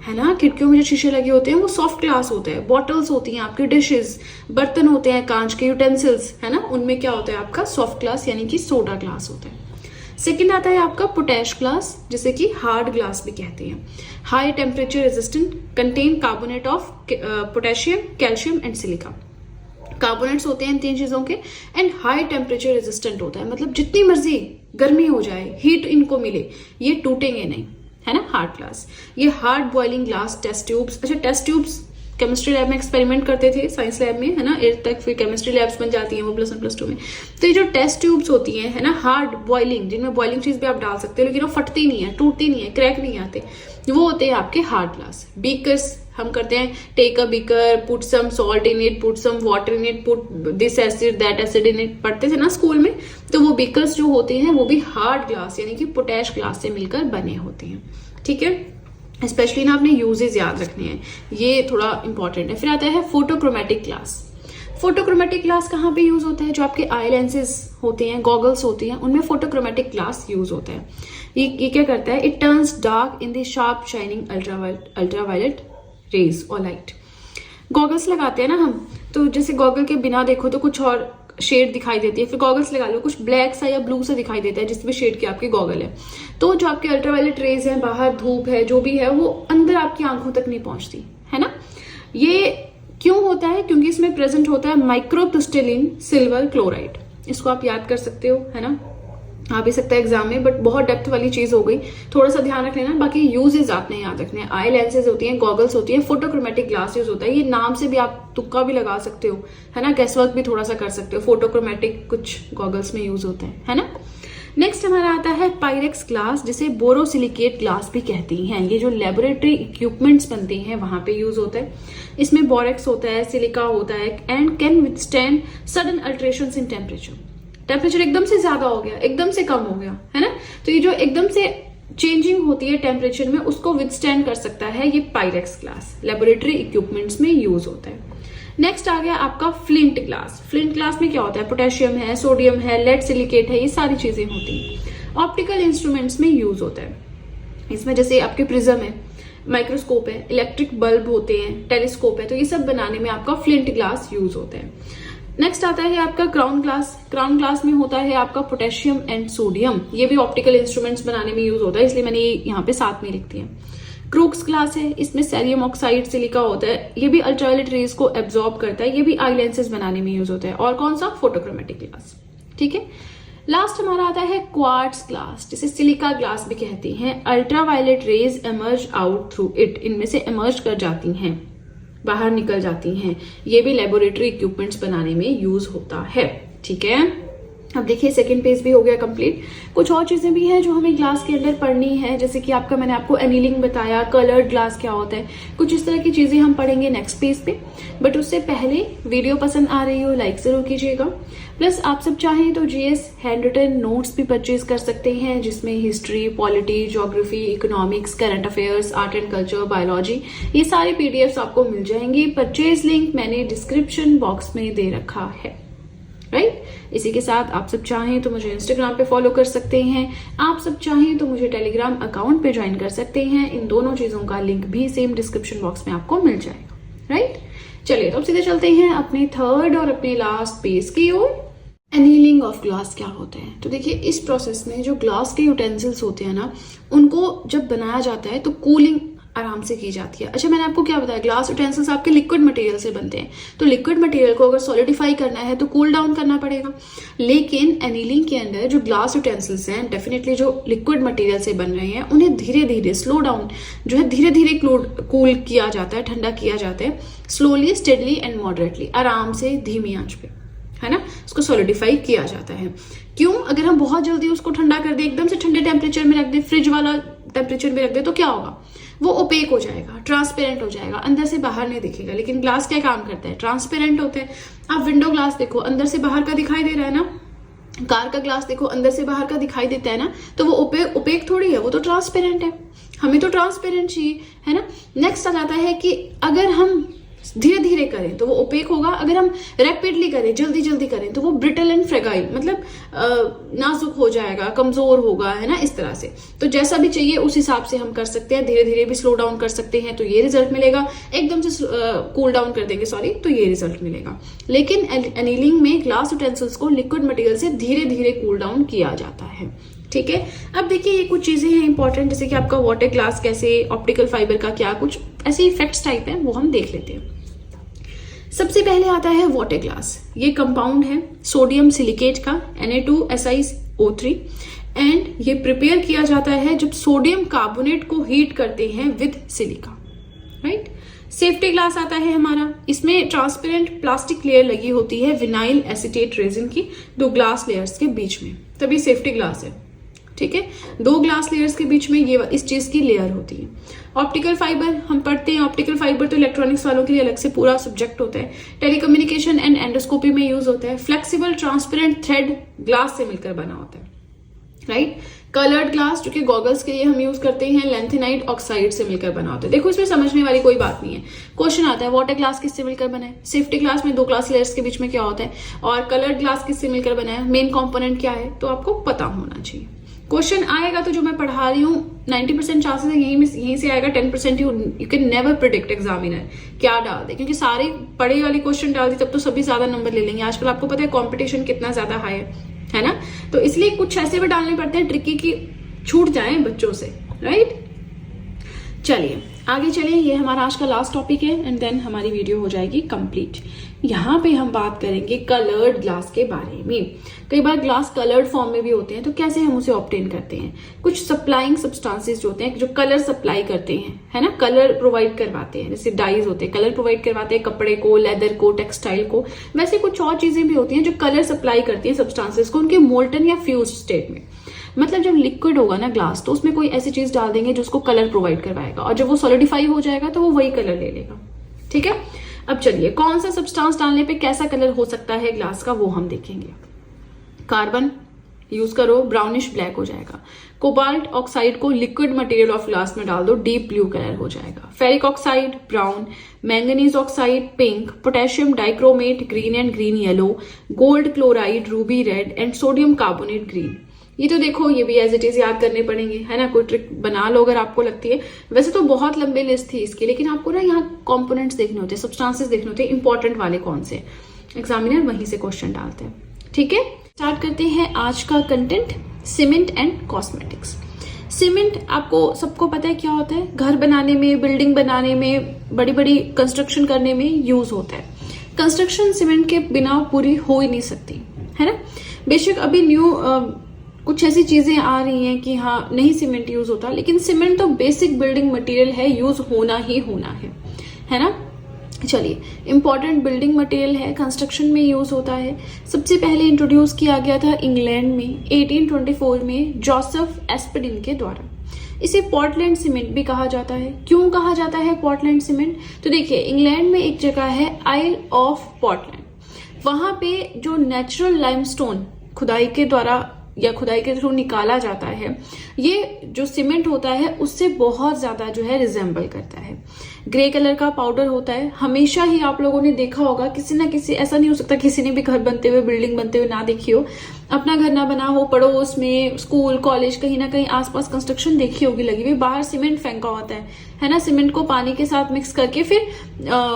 है ना, खिड़कियों में जो शीशे लगे होते हैं वो सॉफ्ट ग्लास होते हैं। बॉटल्स होती हैं आपकी, डिशेस, बर्तन होते हैं कांच के, यूटेंसिल्स, है ना, उनमें क्या होता है आपका सॉफ्ट ग्लास यानी कि सोडा ग्लास होता है। सेकंड आता है आपका पोटैश ग्लास, जिसे कि हार्ड ग्लास भी कहते हैं। High temperature resistant, contain carbonate of potassium, calcium and silica. Carbonates होते हैं इन तीन चीजों के एंड हाई टेम्परेचर रेजिस्टेंट होता है, मतलब जितनी मर्जी गर्मी हो जाए, हीट इनको मिले, ये टूटेंगे नहीं, है ना। हार्ड ग्लास, ये hard boiling glass, test tubes. अच्छा, टेस्ट ट्यूब्स केमिस्ट्री लैब में एक्सपेरिमेंट करते थे, साइंस लैब में, है ना, 8th तक, फिर केमिस्ट्री लैब्स बन जाती हैं वो +1 +2 में। तो ये जो टेस्ट ट्यूब्स होती हैं, है ना, हार्ड बॉइलिंग, जिनमें बॉइलिंग चीज भी आप डाल सकते हो लेकिन वो फटती नहीं है, टूटती नहीं है, क्रैक नहीं आते, वो होते हैं आपके हार्ड ग्लास। बीकर्स हम करते हैं, take a beaker, put some salt in it, put some water in it, put this acid that acid in it, पढ़ते थे ना स्कूल में। तो वो बीकर्स जो होते हैं वो भी हार्ड ग्लास यानी कि पोटैश ग्लास से मिलकर बने होते हैं। ठीक है, स्पेशली ना अपने यूजेस याद रखने हैं, ये थोड़ा इंपॉर्टेंट है। फिर आता है फोटोक्रोमेटिक ग्लास। फोटोक्रोमेटिक ग्लास कहाँ पे यूज होता है, जो आपके आई लेंसेज होते हैं, गॉगल्स होती हैं, उनमें फोटोक्रोमेटिक ग्लास यूज होता है। ये क्या करता है, it turns dark in the sharp shining ultraviolet rays और लाइट। गॉगल्स लगाते हैं ना हम, तो जैसे गॉगल के बिना देखो तो कुछ और शेड दिखाई देती है, फिर गॉगल्स लगा लो कुछ ब्लैक सा या ब्लू सा दिखाई देता है जिस भी शेड की आपकी गॉगल है। तो जो आपके अल्ट्रावायलेट रेज है, बाहर धूप है, जो भी है, वो अंदर आपकी आंखों तक नहीं पहुंचती, है ना। ये क्यों होता है, क्योंकि इसमें प्रेजेंट होता है माइक्रोक्रिस्टलिन सिल्वर क्लोराइड। इसको आप याद कर सकते हो, है ना, आ भी सकता है एग्जाम में, बट बहुत डेप्थ वाली चीज हो गई, थोड़ा सा ध्यान रख लेना। बाकी यूजेस आपने याद रखने हैं, आई लेंसेज होती हैं, गॉगल्स होती हैं, फोटोक्रोमेटिक ग्लास यूज होता है। ये नाम से भी आप तुक्का भी लगा सकते हो, है ना, गेसवर्क भी थोड़ा सा कर सकते हो। फोटोक्रोमेटिक कुछ गॉगल्स में यूज होता है ना। नेक्स्ट हमारा आता है पायरेक्स ग्लास, जिसे बोरोसिलिकेट ग्लास भी कहती हैं। ये जो लेबोरेटरी इक्विपमेंट्स बनते हैं वहां पे यूज होता है। इसमें बोरेक्स होता है, सिलिका होता है and can withstand sudden alterations in temperature. Temperature एकदम से ज्यादा हो गया, एकदम से कम हो गया, है ना, तो ये जो एकदम से चेंजिंग होती है टेम्परेचर में, उसको विथस्टैंड कर सकता है ये पायरेक्स ग्लास। लेबोरेटरी इक्विपमेंट्स में यूज होता है। नेक्स्ट आ गया आपका फ्लिंट ग्लास। फ्लिंट ग्लास में क्या होता है, पोटेशियम है, सोडियम है, लेड सिलिकेट है, ये सारी चीजें होती हैं। ऑप्टिकल इंस्ट्रूमेंट्स में यूज होता है। इसमें जैसे आपके प्रिज्म है, माइक्रोस्कोप है, इलेक्ट्रिक बल्ब होते हैं, टेलीस्कोप है, तो ये सब बनाने में आपका फ्लिंट ग्लास यूज होता है। नेक्स्ट आता है आपका क्राउन ग्लास। क्राउन ग्लास में होता है आपका पोटेशियम एंड सोडियम। ये भी ऑप्टिकल इंस्ट्रूमेंट्स बनाने में यूज होता है, इसलिए मैंने यहाँ पे साथ में लिख दिया। क्रूक्स ग्लास है, इसमें सेरियम ऑक्साइड सिलिका होता है, ये भी अल्ट्रावायलेट रेज को एब्जॉर्ब करता है, ये भी आई लेंसेज बनाने में यूज होता है। और कौन सा, फोटोक्रोमेटिक ग्लास। ठीक है, लास्ट हमारा आता है क्वार्ट्ज ग्लास, जिसे सिलिका ग्लास भी कहते हैं। Ultraviolet rays emerge out through it, इनमें से एमर्ज कर जाती हैं, बाहर निकल जाती हैं। ये भी लेबोरेटरी इक्विपमेंट्स बनाने में यूज होता है। ठीक है, अब देखिए सेकंड पेज भी हो गया कंप्लीट। कुछ और चीजें भी हैं जो हमें ग्लास के अंदर पढ़नी है, जैसे कि मैंने आपको एनीलिंग बताया, कलर्ड ग्लास क्या होता है, कुछ इस तरह की चीजें हम पढ़ेंगे नेक्स्ट पेज पे। बट उससे पहले वीडियो पसंद आ रही हो लाइक जरूर कीजिएगा। प्लस आप सब चाहें तो जीएस हैंड रिटन नोट्स भी परचेज कर सकते हैं, जिसमें history, polity, geography, economics, current affairs, art and culture, biology, ये सारे पीडीएफ्स आपको मिल जाएंगे। परचेज लिंक मैंने डिस्क्रिप्शन बॉक्स में दे रखा है, राइट। इसी के साथ आप सब चाहें तो मुझे इंस्टाग्राम पे फॉलो कर सकते हैं, आप सब चाहें तो मुझे टेलीग्राम अकाउंट पे ज्वाइन कर सकते हैं। इन दोनों चीजों का लिंक भी सेम डिस्क्रिप्शन बॉक्स में आपको मिल जाएगा, राइट। चलिए तो अब सीधे चलते हैं अपने थर्ड और अपने लास्ट पेज की ओर। एनीलिंग ऑफ ग्लास क्या होता है? तो देखिए इस प्रोसेस में जो ग्लास के यूटेंसिल्स होते हैं ना, उनको जब बनाया जाता है तो कूलिंग आराम से की जाती है। अच्छा मैंने आपको क्या बताया, ग्लास यूटेंसिल्स आपके लिक्विड मटेरियल से बनते हैं, तो लिक्विड मटेरियल को अगर सॉलिडिफाई करना है तो कूल डाउन करना पड़ेगा। लेकिन एनीलिंग के अंदर जो ग्लास यूटेंसिल्स हैं, डेफिनेटली जो लिक्विड मटेरियल से बन रहे हैं, उन्हें धीरे धीरे स्लो डाउन जो है धीरे धीरे कूल किया जाता है, ठंडा किया जाता है, स्लोली, स्टेडली एंड मॉडरेटली, आराम से धीमी आंच पे, है ना, उसको सॉलिडिफाई किया जाता है। क्यों? अगर हम बहुत जल्दी उसको ठंडा कर दे, एकदम से ठंडे टेम्परेचर में रख दे, फ्रिज वाला टेम्परेचर में रख दे, तो क्या होगा, वो ओपेक हो जाएगा, ट्रांसपेरेंट हो जाएगा, अंदर से बाहर नहीं दिखेगा। लेकिन ग्लास क्या काम करता है, ट्रांसपेरेंट होता है। आप विंडो ग्लास देखो, अंदर से बाहर का दिखाई दे रहा है ना, कार का ग्लास देखो, अंदर से बाहर का दिखाई देता है ना, तो वो ओपेक थोड़ी है, वो तो ट्रांसपेरेंट है। हमें तो ट्रांसपेरेंट चाहिए, है ना। नेक्स्ट आ जाता है कि अगर हम धीरे धीरे करें तो वो ओपेक होगा, अगर हम रैपिडली करें, जल्दी जल्दी करें, तो वो ब्रिटल एंड फ्रेगाइल, मतलब नाजुक हो जाएगा, कमजोर होगा, है ना, इस तरह से। तो जैसा भी चाहिए उस हिसाब से हम कर सकते हैं, धीरे धीरे भी स्लो डाउन कर सकते हैं तो ये रिजल्ट मिलेगा, एकदम से कूल डाउन कर देंगे तो ये रिजल्ट मिलेगा। लेकिन एनीलिंग में ग्लास यूटेंसिल्स को लिक्विड मटेरियल से धीरे धीरे कूल डाउन किया जाता है, ठीक है। अब देखिए ये कुछ चीजें हैं इंपॉर्टेंट, जैसे कि आपका वाटर ग्लास कैसे, ऑप्टिकल फाइबर का क्या, कुछ ऐसे इफेक्ट्स टाइप है, वो हम देख लेते हैं। सबसे पहले आता है वाटर ग्लास। ये कंपाउंड है सोडियम सिलिकेट का, Na2SiO3, एंड ये प्रिपेयर किया जाता है जब सोडियम कार्बोनेट को हीट करते हैं with silica, right. Safety glass आता है हमारा, इसमें ट्रांसपेरेंट प्लास्टिक लेयर लगी होती है विनाइल एसीटेट रेजिन की, दो ग्लास लेयर्स के बीच में, तभी सेफ्टी ग्लास है, ठीक है। दो ग्लास लेयर्स के बीच में ये इस चीज की लेयर होती है। ऑप्टिकल फाइबर हम पढ़ते हैं, ऑप्टिकल फाइबर तो इलेक्ट्रॉनिक्स वालों के लिए अलग से पूरा सब्जेक्ट होता है, टेलीकम्युनिकेशन एंड एंडोस्कोपी में यूज होता है। फ्लेक्सिबल ट्रांसपेरेंट थ्रेड ग्लास से मिलकर बना होता है, राइट। कलर्ड ग्लास जो कि गॉगल्स के लिए हम यूज करते हैं, लैंथेनाइट ऑक्साइड से मिलकर बना होता है। देखो इसमें समझने वाली कोई बात नहीं है। क्वेश्चन आता है वाटर ग्लास किससे मिलकर बना है, सेफ्टी ग्लास में दो ग्लास लेयर्स के बीच में क्या होता है, और कलर्ड ग्लास किससे मिलकर बना है, मेन कंपोनेंट क्या है, तो आपको पता होना चाहिए। क्वेश्चन आएगा तो जो मैं पढ़ा रही हूँ 90% चांसेस है यहीं से आएगा, 10% you can never predict examiner क्या डाल दे, क्योंकि सारे पढ़े वाले क्वेश्चन डाल दी तब तो सभी ज्यादा नंबर ले लेंगे। आजकल आपको पता है कंपटीशन कितना ज्यादा हाई है ना, तो इसलिए कुछ ऐसे भी डालने पड़ते हैं ट्रिकी की छूट जाए बच्चों से, राइट। चलिए आगे चलिए, ये हमारा आज का लास्ट टॉपिक है एंड देन हमारी वीडियो हो जाएगी कंप्लीट। यहाँ पे हम बात करेंगे कलर्ड ग्लास के बारे में। कई बार ग्लास कलर्ड फॉर्म में भी होते हैं, तो कैसे हम उसे ऑब्टेन करते हैं। कुछ सप्लाइंग सब्सटेंसेस जो होते हैं जो कलर सप्लाई करते हैं, है ना, कलर प्रोवाइड करवाते हैं, जैसे डाइज होते हैं कलर प्रोवाइड करवाते हैं कपड़े को, लेदर को, टेक्सटाइल को। वैसे कुछ और चीजें भी होती हैं जो कलर सप्लाई करती हैं सब्सटेंसेस को उनके मोल्टन या फ्यूज स्टेट में। मतलब जब लिक्विड होगा ना ग्लास, तो उसमें कोई ऐसी चीज डाल देंगे जो उसको कलर प्रोवाइड करवाएगा, और जब वो सॉलिडिफाई हो जाएगा तो वो वही कलर ले लेगा, ठीक है। अब चलिए कौन सा सब्सटेंस डालने पे कैसा कलर हो सकता है ग्लास का, वो हम देखेंगे। कार्बन यूज करो, ब्राउनिश ब्लैक हो जाएगा। कोबाल्ट ऑक्साइड को लिक्विड मटेरियल ऑफ ग्लास में डाल दो, डीप ब्लू कलर हो जाएगा। Ferric oxide brown, manganese oxide pink, potassium dichromate green and green yellow, gold chloride Ruby red and sodium carbonate green. ये तो देखो ये भी एज इट इज याद करने पड़ेंगे, है ना, कोई ट्रिक बना लो अगर आपको लगती है। वैसे तो बहुत लंबी लिस्ट थी इसकी, लेकिन आपको ना यहाँ कंपोनेंट्स देखने होते हैं, सब्सटेंसेस देखने होते हैं, इंपॉर्टेंट वाले कौन से, एग्जामिनर वहीं से क्वेश्चन डालते हैं, ठीक है। स्टार्ट करते हैं आज का content, cement and cosmetics. Cement आपको सबको पता है क्या होता है, घर बनाने में, बिल्डिंग बनाने में, बड़ी बड़ी कंस्ट्रक्शन करने में यूज होता है। कंस्ट्रक्शन सीमेंट के बिना पूरी हो ही नहीं सकती, है ना। बेशक अभी न्यू कुछ ऐसी चीजें आ रही हैं कि हाँ नहीं सीमेंट यूज होता, लेकिन सीमेंट तो बेसिक बिल्डिंग मटेरियल है, यूज होना ही होना है ना। चलिए, इंपॉर्टेंट बिल्डिंग मटेरियल है, कंस्ट्रक्शन में यूज होता है। सबसे पहले इंट्रोड्यूस किया गया था इंग्लैंड में 1824 में जोसेफ एस्पेडिन के द्वारा। इसे पोर्टलैंड सीमेंट भी कहा जाता है। क्यों कहा जाता है पोर्टलैंड सीमेंट? तो देखिए, इंग्लैंड में एक जगह है आइल ऑफ पोर्टलैंड, वहां पे जो नेचुरल लाइमस्टोन खुदाई के द्वारा या खुदाई के थ्रू निकाला जाता है, ये जो सीमेंट होता है उससे बहुत ज्यादा जो है रिजेंबल करता है। ग्रे कलर का पाउडर होता है। हमेशा ही आप लोगों ने देखा होगा, किसी ना किसी, ऐसा नहीं हो सकता किसी ने भी घर बनते हुए, बिल्डिंग बनते हुए ना देखी हो। अपना घर ना बना हो, पड़ोस में, स्कूल, कॉलेज, कहीं ना कहीं आसपास कंस्ट्रक्शन देखी होगी लगी हुई, बाहर सीमेंट फेंका होता है ना। सीमेंट को पानी के साथ मिक्स करके फिर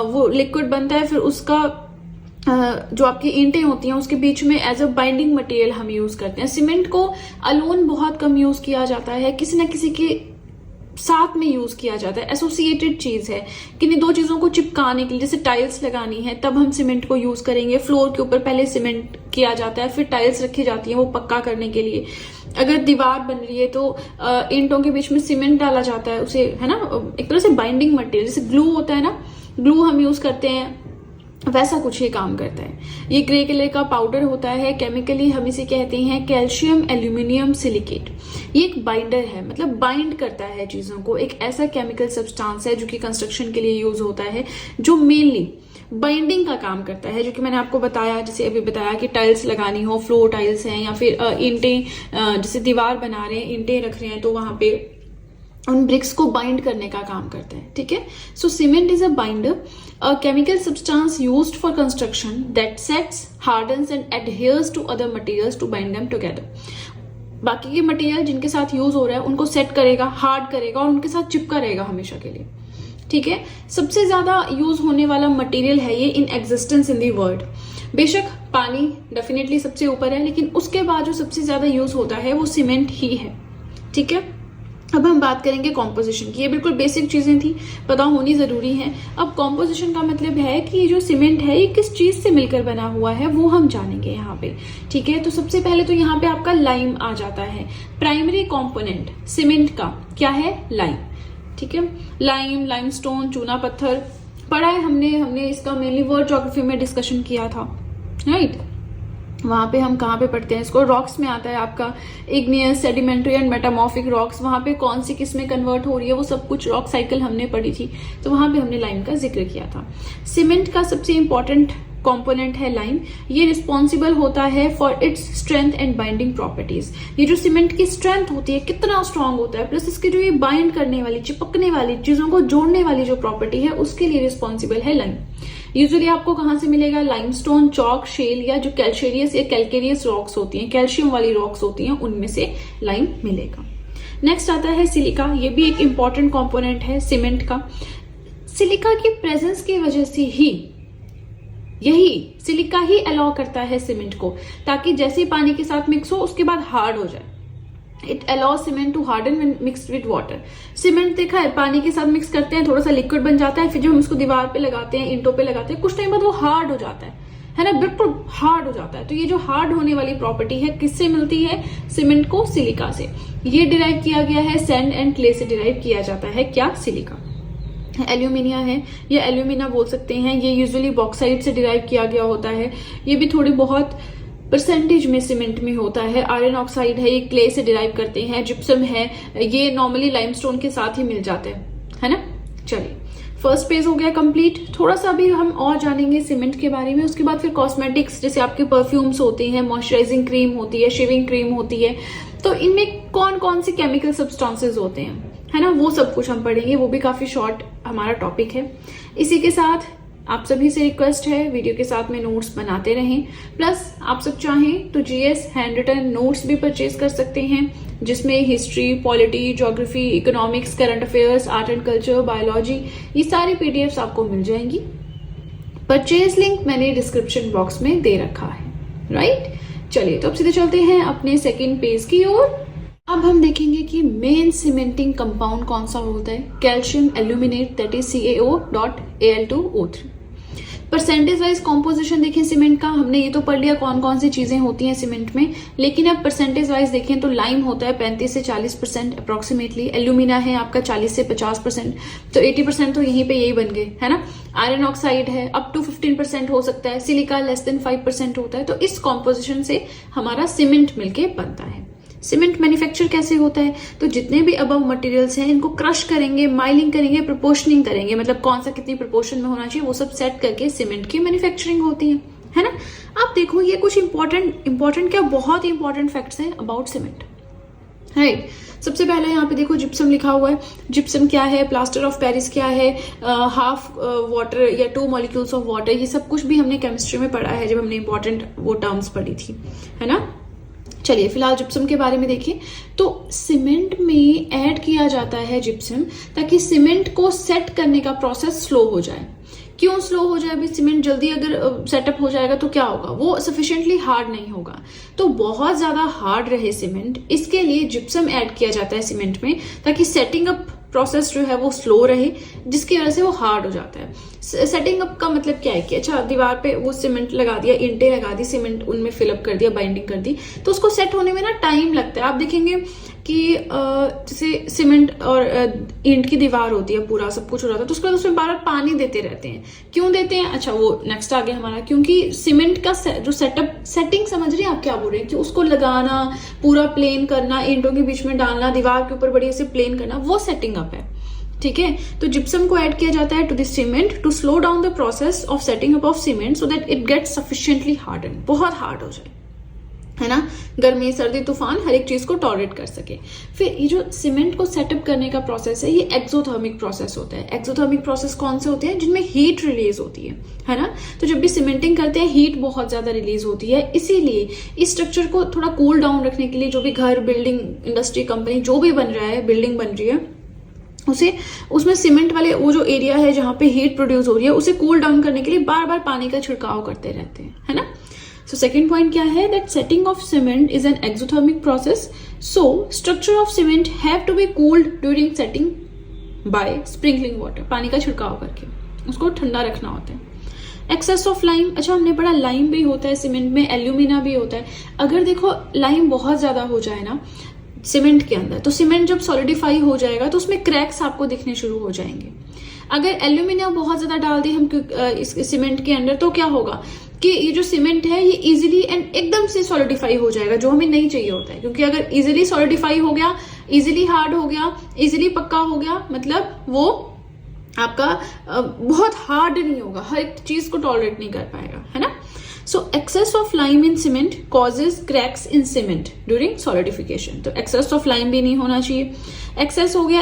वो लिक्विड बनता है, फिर उसका जो आपकी ईंटें होती हैं उसके बीच में एज अ बाइंडिंग मटेरियल हम यूज करते हैं। सीमेंट को अलोन बहुत कम यूज किया जाता है, किसी न किसी के साथ में यूज किया जाता है। एसोसिएटेड चीज है, किन्हीं दो चीजों को चिपकाने के लिए, जैसे टाइल्स लगानी है तब हम सीमेंट को यूज करेंगे। फ्लोर के ऊपर पहले सीमेंट किया जाता है, फिर टाइल्स रखी जाती है वो पक्का करने के लिए। अगर दीवार बन रही है तो ईंटों के बीच में सीमेंट डाला जाता है, उसे, है ना, एक तरह से बाइंडिंग मटेरियल, जैसे ग्लू होता है ना, ग्लू हम यूज करते हैं, वैसा कुछ ही काम करता है। ये ग्रे कलर का पाउडर होता है, केमिकली हम इसे कहते हैं कैल्शियम एल्यूमिनियम सिलिकेट। ये एक बाइंडर है, मतलब बाइंड करता है चीजों को। एक ऐसा केमिकल सब्सटेंस है जो कि कंस्ट्रक्शन के लिए यूज होता है, जो मेनली बाइंडिंग का काम करता है। जो कि मैंने आपको बताया, जैसे अभी बताया कि टाइल्स लगानी हो, फ्लोर टाइल्स हैं, या फिर ईंटें, जैसे दीवार बना रहे हैं, ईंटें रख रहे हैं, तो वहां पे उन ब्रिक्स को बाइंड करने का काम करता है। ठीक है, so cement is a binder, a chemical substance used for construction that sets, hardens and adheres to other materials to bind them together. बाकी के मटेरियल जिनके साथ यूज हो रहा है उनको सेट करेगा, हार्ड करेगा और उनके साथ चिपका रहेगा हमेशा के लिए। ठीक है, सबसे ज्यादा यूज होने वाला मटेरियल है ये in existence in the world. बेशक पानी डेफिनेटली सबसे ऊपर है, लेकिन उसके बाद जो सबसे ज्यादा यूज होता है वो सीमेंट ही है। ठीक है, अब हम बात करेंगे कॉम्पोजिशन की। ये बिल्कुल बेसिक चीजें थी, पता होनी जरूरी है। अब कॉम्पोजिशन का मतलब है कि ये जो सीमेंट है ये किस चीज से मिलकर बना हुआ है, वो हम जानेंगे यहाँ पे। ठीक है, तो सबसे पहले तो यहाँ पे आपका लाइम आ जाता है। प्राइमरी कंपोनेंट सीमेंट का क्या है? लाइम। ठीक है, लाइम, लाइमस्टोन, चूना पत्थर पढ़ा है हमने इसका मेनली वर्ल्ड ज्योग्राफी में डिस्कशन किया था, राइट। वहां पे हम कहाँ पे पढ़ते हैं इसको? रॉक्स में आता है आपका igneous, sedimentary and metamorphic rocks. वहां पे कौन सी किस में कन्वर्ट हो रही है वो सब कुछ रॉक साइकिल हमने पढ़ी थी, तो वहां पे हमने लाइम का जिक्र किया था। सीमेंट का सबसे इंपॉर्टेंट कंपोनेंट है लाइम। ये रिस्पॉन्सिबल होता है for its strength and binding properties. ये जो सीमेंट की स्ट्रेंथ होती है, कितना स्ट्रांग होता है, प्लस इसके जो ये बाइंड करने वाली, चिपकने वाली, चीजों को जोड़ने वाली जो प्रॉपर्टी है, उसके लिए रिस्पॉन्सिबल है लाइम। यूजुअली आपको कहां से मिलेगा? लाइमस्टोन, चॉक, शेल या जो कैल्शेरियस या कैल्केरियस रॉक्स होती हैं, कैल्शियम वाली रॉक्स होती हैं, उनमें से लाइम मिलेगा। नेक्स्ट आता है सिलिका। ये भी एक इंपॉर्टेंट कंपोनेंट है सीमेंट का। सिलिका की प्रेजेंस की वजह से ही, यही सिलिका ही अलाउ करता है सीमेंट को, ताकि जैसे पानी के साथ मिक्स हो उसके बाद हार्ड हो जाए। It allow cement to harden when mixed with water. Cement देखा है, पानी के साथ मिक्स करते हैं, थोड़ा सा लिक्विड बन जाता है, फिर जब हम उसको दीवार पे लगाते हैं, ईंटों पे लगाते हैं, कुछ टाइम बाद वो हार्ड हो जाता है ना, बिल्कुल हार्ड हो जाता है। तो ये जो हार्ड होने वाली प्रॉपर्टी है किससे मिलती है? सीमेंट को सिलिका से। ये डिराइव किया गया है सैंड एंड क्ले से डिराइव किया जाता है। क्या? सिलिका। एल्यूमिनिया है, या एल्यूमिना बोल सकते हैं, ये यूजुअली बॉक्साइट से डिराइव किया गया होता है। ये भी थोड़ी बहुत परसेंटेज में सीमेंट में होता है। आयरन ऑक्साइड है, ये क्ले से डिराइव करते हैं। जिप्सम है, ये नॉर्मली लाइमस्टोन के साथ ही मिल जाते हैं, है ना। चलिए, फर्स्ट पेज हो गया कंप्लीट। थोड़ा सा भी हम और जानेंगे सीमेंट के बारे में। उसके बाद फिर कॉस्मेटिक्स, जैसे आपके परफ्यूम्स होते हैं, मॉइस्चराइजिंग क्रीम होती है, शेविंग क्रीम होती है, तो इनमें कौन कौन से केमिकल सब्सटेंसेस होते हैं, है ना, वो सब कुछ हम पढ़ेंगे। वो भी काफी शॉर्ट हमारा टॉपिक है। इसी के साथ आप सभी से रिक्वेस्ट है, वीडियो के साथ में नोट्स बनाते रहें। प्लस आप सब चाहें तो जीएस हैंड रिटन नोट्स भी परचेज कर सकते हैं, जिसमें history, polity, geography, economics, current affairs, art and culture, biology, ये सारी पीडीएफ्स आपको मिल जाएंगी। परचेज लिंक मैंने डिस्क्रिप्शन बॉक्स में दे रखा है, राइट। चलिए, तो अब सीधे चलते हैं अपने सेकेंड पेज की ओर। अब हम देखेंगे कि मेन सीमेंटिंग कंपाउंड कौन सा होता है? Calcium aluminate, that is CaO.Al2O3। Percentage wise composition देखें सीमेंट का, हमने ये तो पढ़ लिया कौन कौन सी चीजें होती हैं सीमेंट में, लेकिन अब परसेंटेज वाइज देखें तो लाइम होता है 35 से 40% अप्रोक्सीमेटली, एल्यूमिना है आपका 40 से 50%, तो 80% तो यहीं पे यही बन गए, है ना। आयरन ऑक्साइड है अप टू 15% हो सकता है, सिलिका लेस देन 5% होता है। तो इस कॉम्पोजिशन से हमारा सीमेंट मिलके बनता है। सीमेंट मैन्युफैक्चर कैसे होता है, तो जितने भी अबव मटेरियल्स हैं इनको क्रश करेंगे, माइलिंग करेंगे, प्रोपोर्शनिंग करेंगे, मतलब कौन सा कितनी प्रोपोर्शन में होना चाहिए वो सब सेट करके सीमेंट की मैन्युफैक्चरिंग होती है ना। आप देखो ये कुछ इंपॉर्टेंट क्या बहुत इंपॉर्टेंट फैक्ट्स हैं अबाउट सीमेंट, राइट। सबसे पहले यहाँ पे देखो जिप्सम लिखा हुआ है। जिप्सम क्या है, प्लास्टर ऑफ पेरिस क्या है, हाफ वाटर या 2 मॉलिक्यूल्स ऑफ वाटर, ये सब कुछ भी हमने केमिस्ट्री में पढ़ा है जब हमने इंपॉर्टेंट वो टर्म्स पढ़ी थी, है ना। चलिए फिलहाल जिप्सम के बारे में देखिए। तो सीमेंट में ऐड किया जाता है जिप्सम ताकि सीमेंट को सेट करने का प्रोसेस स्लो हो जाए। क्यों स्लो हो जाए, अभी सीमेंट जल्दी अगर सेटअप हो जाएगा तो क्या होगा, वो सफिशिएंटली हार्ड नहीं होगा। तो बहुत ज्यादा हार्ड रहे सीमेंट, इसके लिए जिप्सम ऐड किया जाता है सीमेंट में ताकि सेटिंग अप प्रोसेस जो है वो स्लो रहे, जिसकी वजह से वो हार्ड हो जाता है। सेटिंग अप का मतलब क्या है कि अच्छा दीवार पे वो सीमेंट लगा दिया, ईंटें लगा दी, सीमेंट उनमें फिलअप कर दिया, बाइंडिंग कर दी, तो उसको सेट होने में ना टाइम लगता है। आप देखेंगे कि जैसे सीमेंट और ईंट की दीवार होती है, पूरा सब कुछ हो रहा था, तो उसके बाद उसमें बार बार पानी देते रहते हैं। क्यों देते हैं, अच्छा वो नेक्स्ट आ गया हमारा, क्योंकि सीमेंट का जो सेटिंग समझ रहे हैं आप क्या बोल रहे हैं, कि उसको लगाना, पूरा प्लेन करना, ईंटों के बीच में डालना, दीवार के ऊपर बढ़िया से प्लेन करना, वो सेटिंग अप है, ठीक है। तो जिप्सम को ऐड किया जाता है to the cement to slow down the process of setting up of cement so that it gets sufficiently harden, बहुत हार्ड हो जाए, है ना। गर्मी सर्दी तूफान हर एक चीज को टॉलरेट कर सके। फिर ये जो सीमेंट को सेटअप करने का प्रोसेस है, ये एक्सोथर्मिक प्रोसेस होता है। एक्सोथर्मिक प्रोसेस कौन से होते हैं, जिनमें हीट रिलीज होती है ना। तो जब भी सीमेंटिंग करते हैं हीट बहुत ज्यादा रिलीज होती है, इसीलिए इस स्ट्रक्चर को थोड़ा कूल डाउन रखने के लिए जो भी घर, बिल्डिंग, इंडस्ट्री, कंपनी जो भी बन रहा है, बिल्डिंग बन रही है, उसमें सीमेंट वाले वो जो एरिया है जहां पे हीट प्रोड्यूस हो रही है, उसे कूल डाउन करने के लिए बार बार पानी का छिड़काव करते रहते हैं, है ना। सो सेकंड पॉइंट क्या है, that setting of cement is an exothermic process, so structure of cement have to be cooled during setting by sprinkling water, पानी का छिड़काव करके उसको ठंडा रखना होता है। एक्सेस ऑफ लाइम, अच्छा हमने पढ़ा लाइम भी होता है सीमेंट में, एल्यूमिना भी होता है। अगर देखो लाइम बहुत ज्यादा हो जाए ना सीमेंट के अंदर, तो सीमेंट जब सॉलिडिफाई हो जाएगा तो उसमें क्रैक्स आपको दिखने शुरू हो जाएंगे। अगर एल्यूमिनियम बहुत ज्यादा डाल दें हम इस सीमेंट के अंदर, तो क्या होगा कि ये जो सीमेंट है ये इजीली एंड एकदम से सॉलिडिफाई हो जाएगा, जो हमें नहीं चाहिए होता है। क्योंकि अगर इजीली सॉलिडिफाई हो गया, इजीली हार्ड हो गया, इजीली पक्का हो गया, मतलब वो आपका बहुत हार्ड नहीं होगा, हर एक चीज को टॉलरेट नहीं कर पाएगा, है ना। So excess of lime in cement causes cracks in cement during solidification. तो excess of lime भी नहीं होना चाहिए। excess हो गया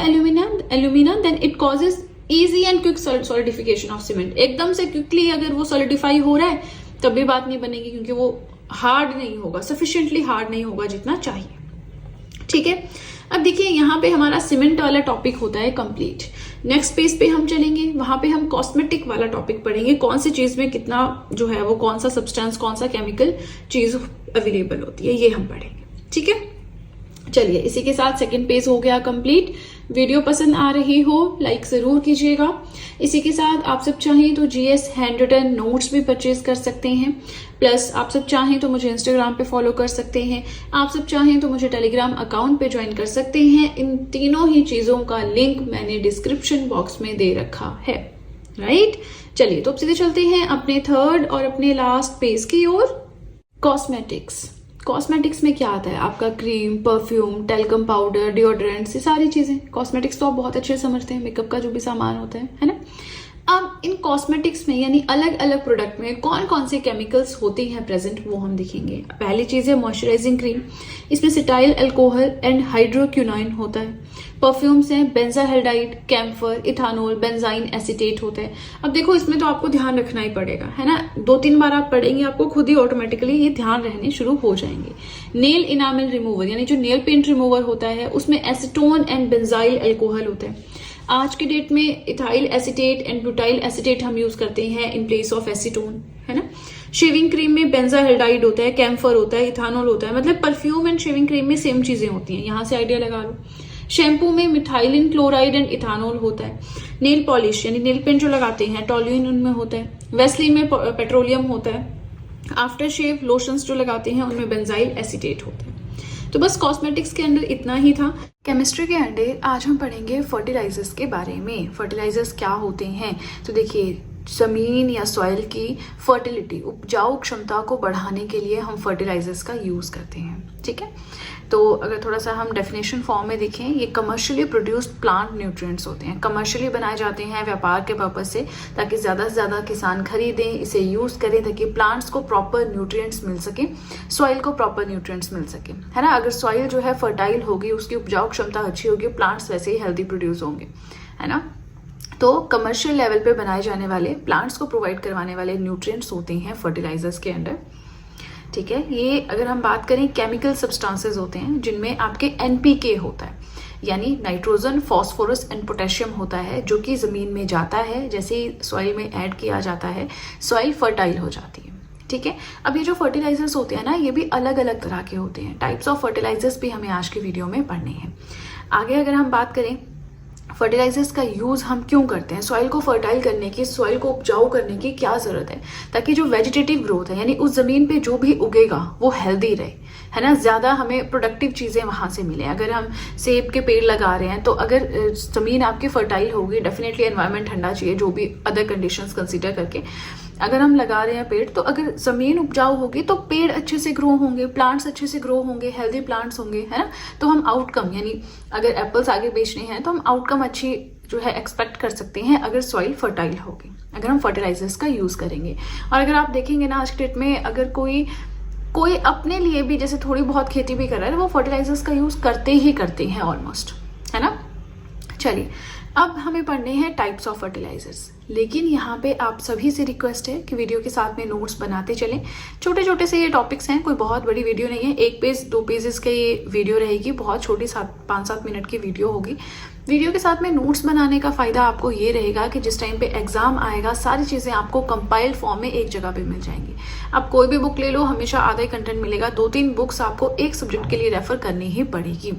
alumina, then it causes easy and quick solidification of cement. एकदम से quickly अगर वो solidify हो रहा है तब भी बात नहीं बनेगी, क्योंकि वो hard नहीं होगा, sufficiently hard नहीं होगा जितना चाहिए, ठीक है। अब देखिए यहाँ पे हमारा सीमेंट वाला टॉपिक होता है कंप्लीट। नेक्स्ट पेज पे हम चलेंगे, वहां पे हम कॉस्मेटिक वाला टॉपिक पढ़ेंगे, कौन सी चीज में कितना जो है वो कौन सा सब्सटेंस, कौन सा केमिकल चीज अवेलेबल होती है, ये हम पढ़ेंगे, ठीक है। चलिए इसी के साथ सेकंड पेज हो गया कंप्लीट। वीडियो पसंद आ रही हो लाइक जरूर कीजिएगा। इसी के साथ आप सब चाहें तो जीएस हैंड रिटन नोट्स भी परचेज कर सकते हैं, प्लस आप सब चाहें तो मुझे इंस्टाग्राम पे फॉलो कर सकते हैं, आप सब चाहें तो मुझे टेलीग्राम अकाउंट पे ज्वाइन कर सकते हैं। इन तीनों ही चीजों का लिंक मैंने डिस्क्रिप्शन बॉक्स में दे रखा है, राइट। चलिए तो अब सीधे चलते हैं अपने थर्ड और अपने लास्ट पेज की ओर। कॉस्मेटिक्स में क्या आता है आपका, cream, perfume, talcum powder, deodorants, ये सारी चीजें। कॉस्मेटिक्स तो आप बहुत अच्छे से समझते हैं, मेकअप का जो भी सामान होता है ना। अब इन कॉस्मेटिक्स में यानी अलग अलग प्रोडक्ट में कौन कौन से केमिकल्स होते हैं प्रेजेंट, वो हम देखेंगे। पहली चीज है मॉइस्चराइजिंग क्रीम, इसमें सिटाइल अल्कोहल एंड हाइड्रोक्विनोन होता है। परफ्यूम्स हैं बेंजाहाइडाइड, कैम्फर, इथानोल, बेंजाइन एसीटेट होता है। अब देखो इसमें तो आपको ध्यान रखना ही पड़ेगा, है ना। 2-3 बार आप पढ़ेंगे, आपको खुद ही ऑटोमेटिकली ये ध्यान रहने शुरू हो जाएंगे। नेल इनामल रिमूवर यानी जो नेल पेंट रिमूवर होता है, उसमें एसीटोन एंड बेंजाइल अल्कोहल होता है। आज के डेट में ethyl acetate and butyl acetate हम यूज करते हैं इन प्लेस ऑफ एसीटोन, है ना। शेविंग क्रीम में बेंजाहाइडाइड होता है, कैम्फर होता है, इथानोल होता है। मतलब परफ्यूम एंड शेविंग क्रीम में सेम चीजें होती हैं, यहां से आइडिया लगा लो। शैम्पू में मिथाइलिन क्लोराइड एंड इथानोल होता है। नेल पॉलिश यानी नेल पेंट जो लगाते हैं, टॉल्यूइन उनमें होता है। वेस्लीन में पेट्रोलियम होता है। आफ्टर शेव लोशंस जो लगाते हैं उनमें बेंजाइल एसीटेट होते हैं। तो बस कॉस्मेटिक्स के अंदर इतना ही था। केमिस्ट्री के अंदर आज हम पढ़ेंगे फर्टिलाइजर्स के बारे में। फर्टिलाइजर्स क्या होते हैं? तो देखिए, ज़मीन या सॉइल की फर्टिलिटी, उपजाऊ क्षमता को बढ़ाने के लिए हम फर्टिलाइजर्स का यूज़ करते हैं। ठीक है, तो अगर थोड़ा सा हम डेफिनेशन फॉर्म में देखें, ये कमर्शियली प्रोड्यूस्ड प्लांट न्यूट्रिएंट्स होते हैं। कमर्शियली बनाए जाते हैं व्यापार के पर्पज से, ताकि ज़्यादा से ज़्यादा किसान खरीदें, इसे यूज़ करें, ताकि प्लांट्स को प्रॉपर न्यूट्रिएंट्स मिल सके, सॉइल को प्रॉपर न्यूट्रिएंट्स मिल सके, है ना। अगर सॉइल जो है फर्टाइल होगी, उसकी उपजाऊ क्षमता अच्छी होगी, प्लांट्स वैसे ही हेल्दी प्रोड्यूस होंगे, है ना। तो कमर्शियल लेवल पे बनाए जाने वाले, प्लांट्स को प्रोवाइड करवाने वाले न्यूट्रिएंट्स होते हैं फर्टिलाइजर्स के अंडर। ठीक है, ये अगर हम बात करें, केमिकल सब्सटेंसेस होते हैं जिनमें आपके NPK होता है, यानी नाइट्रोजन, फॉस्फोरस एंड पोटेशियम होता है, जो कि ज़मीन में जाता है। जैसे ही सॉइल में ऐड किया जाता है, सॉइल फर्टाइल हो जाती है। ठीक है, अब ये जो फर्टिलाइजर्स होते हैं ना, ये भी अलग अलग तरह के होते हैं। टाइप्स ऑफ फर्टिलाइजर्स भी हमें आज की वीडियो में पढ़ने हैं। आगे अगर हम बात करें, फर्टिलाइजर्स का यूज़ हम क्यों करते हैं, सॉइल को फर्टाइल करने की, सॉइल को उपजाऊ करने की क्या ज़रूरत है, ताकि जो वेजिटेटिव ग्रोथ है, यानी उस ज़मीन पे जो भी उगेगा वो हेल्दी रहे, है ना, ज़्यादा हमें प्रोडक्टिव चीज़ें वहाँ से मिलें। अगर हम सेब के पेड़ लगा रहे हैं, तो अगर ज़मीन आपकी फर्टाइल होगी, डेफिनेटली एनवायरनमेंट ठंडा चाहिए, जो भी अदर कंडीशंस कंसीडर करके अगर हम लगा रहे हैं पेड़, तो अगर ज़मीन उपजाऊ होगी तो पेड़ अच्छे से ग्रो होंगे, प्लांट्स अच्छे से ग्रो होंगे, हेल्दी प्लांट्स होंगे, है ना। तो हम आउटकम, यानी अगर एप्पल्स आगे बेचने हैं तो हम आउटकम अच्छी जो है एक्सपेक्ट कर सकते हैं, अगर सॉइल फर्टाइल होगी, अगर हम फर्टिलाइजर्स का यूज़ करेंगे। और अगर आप देखेंगे ना, आज के डेट में अगर कोई अपने लिए भी जैसे थोड़ी बहुत खेती भी कर रहा है, वो फर्टिलाइजर्स का यूज़ करते हैं ऑलमोस्ट, है ना। चलिए, अब हमें पढ़ने हैं टाइप्स ऑफ फर्टिलाइजर्स। लेकिन यहाँ पे आप सभी से रिक्वेस्ट है कि वीडियो के साथ में नोट्स बनाते चलें। छोटे छोटे से ये टॉपिक्स हैं, कोई बहुत बड़ी वीडियो नहीं है, 1 पेज 2 पेजेस की ये वीडियो रहेगी, बहुत छोटी 5-7 मिनट की वीडियो होगी। वीडियो के साथ में नोट्स बनाने का फ़ायदा आपको ये रहेगा कि जिस टाइम पे एग्जाम आएगा, सारी चीज़ें आपको कंपाइल्ड फॉर्म में एक जगह पे मिल जाएंगी। आप कोई भी बुक ले लो, हमेशा आधा ही कंटेंट मिलेगा। 2-3 बुक्स आपको एक सब्जेक्ट के लिए रेफर करनी ही पड़ेगी,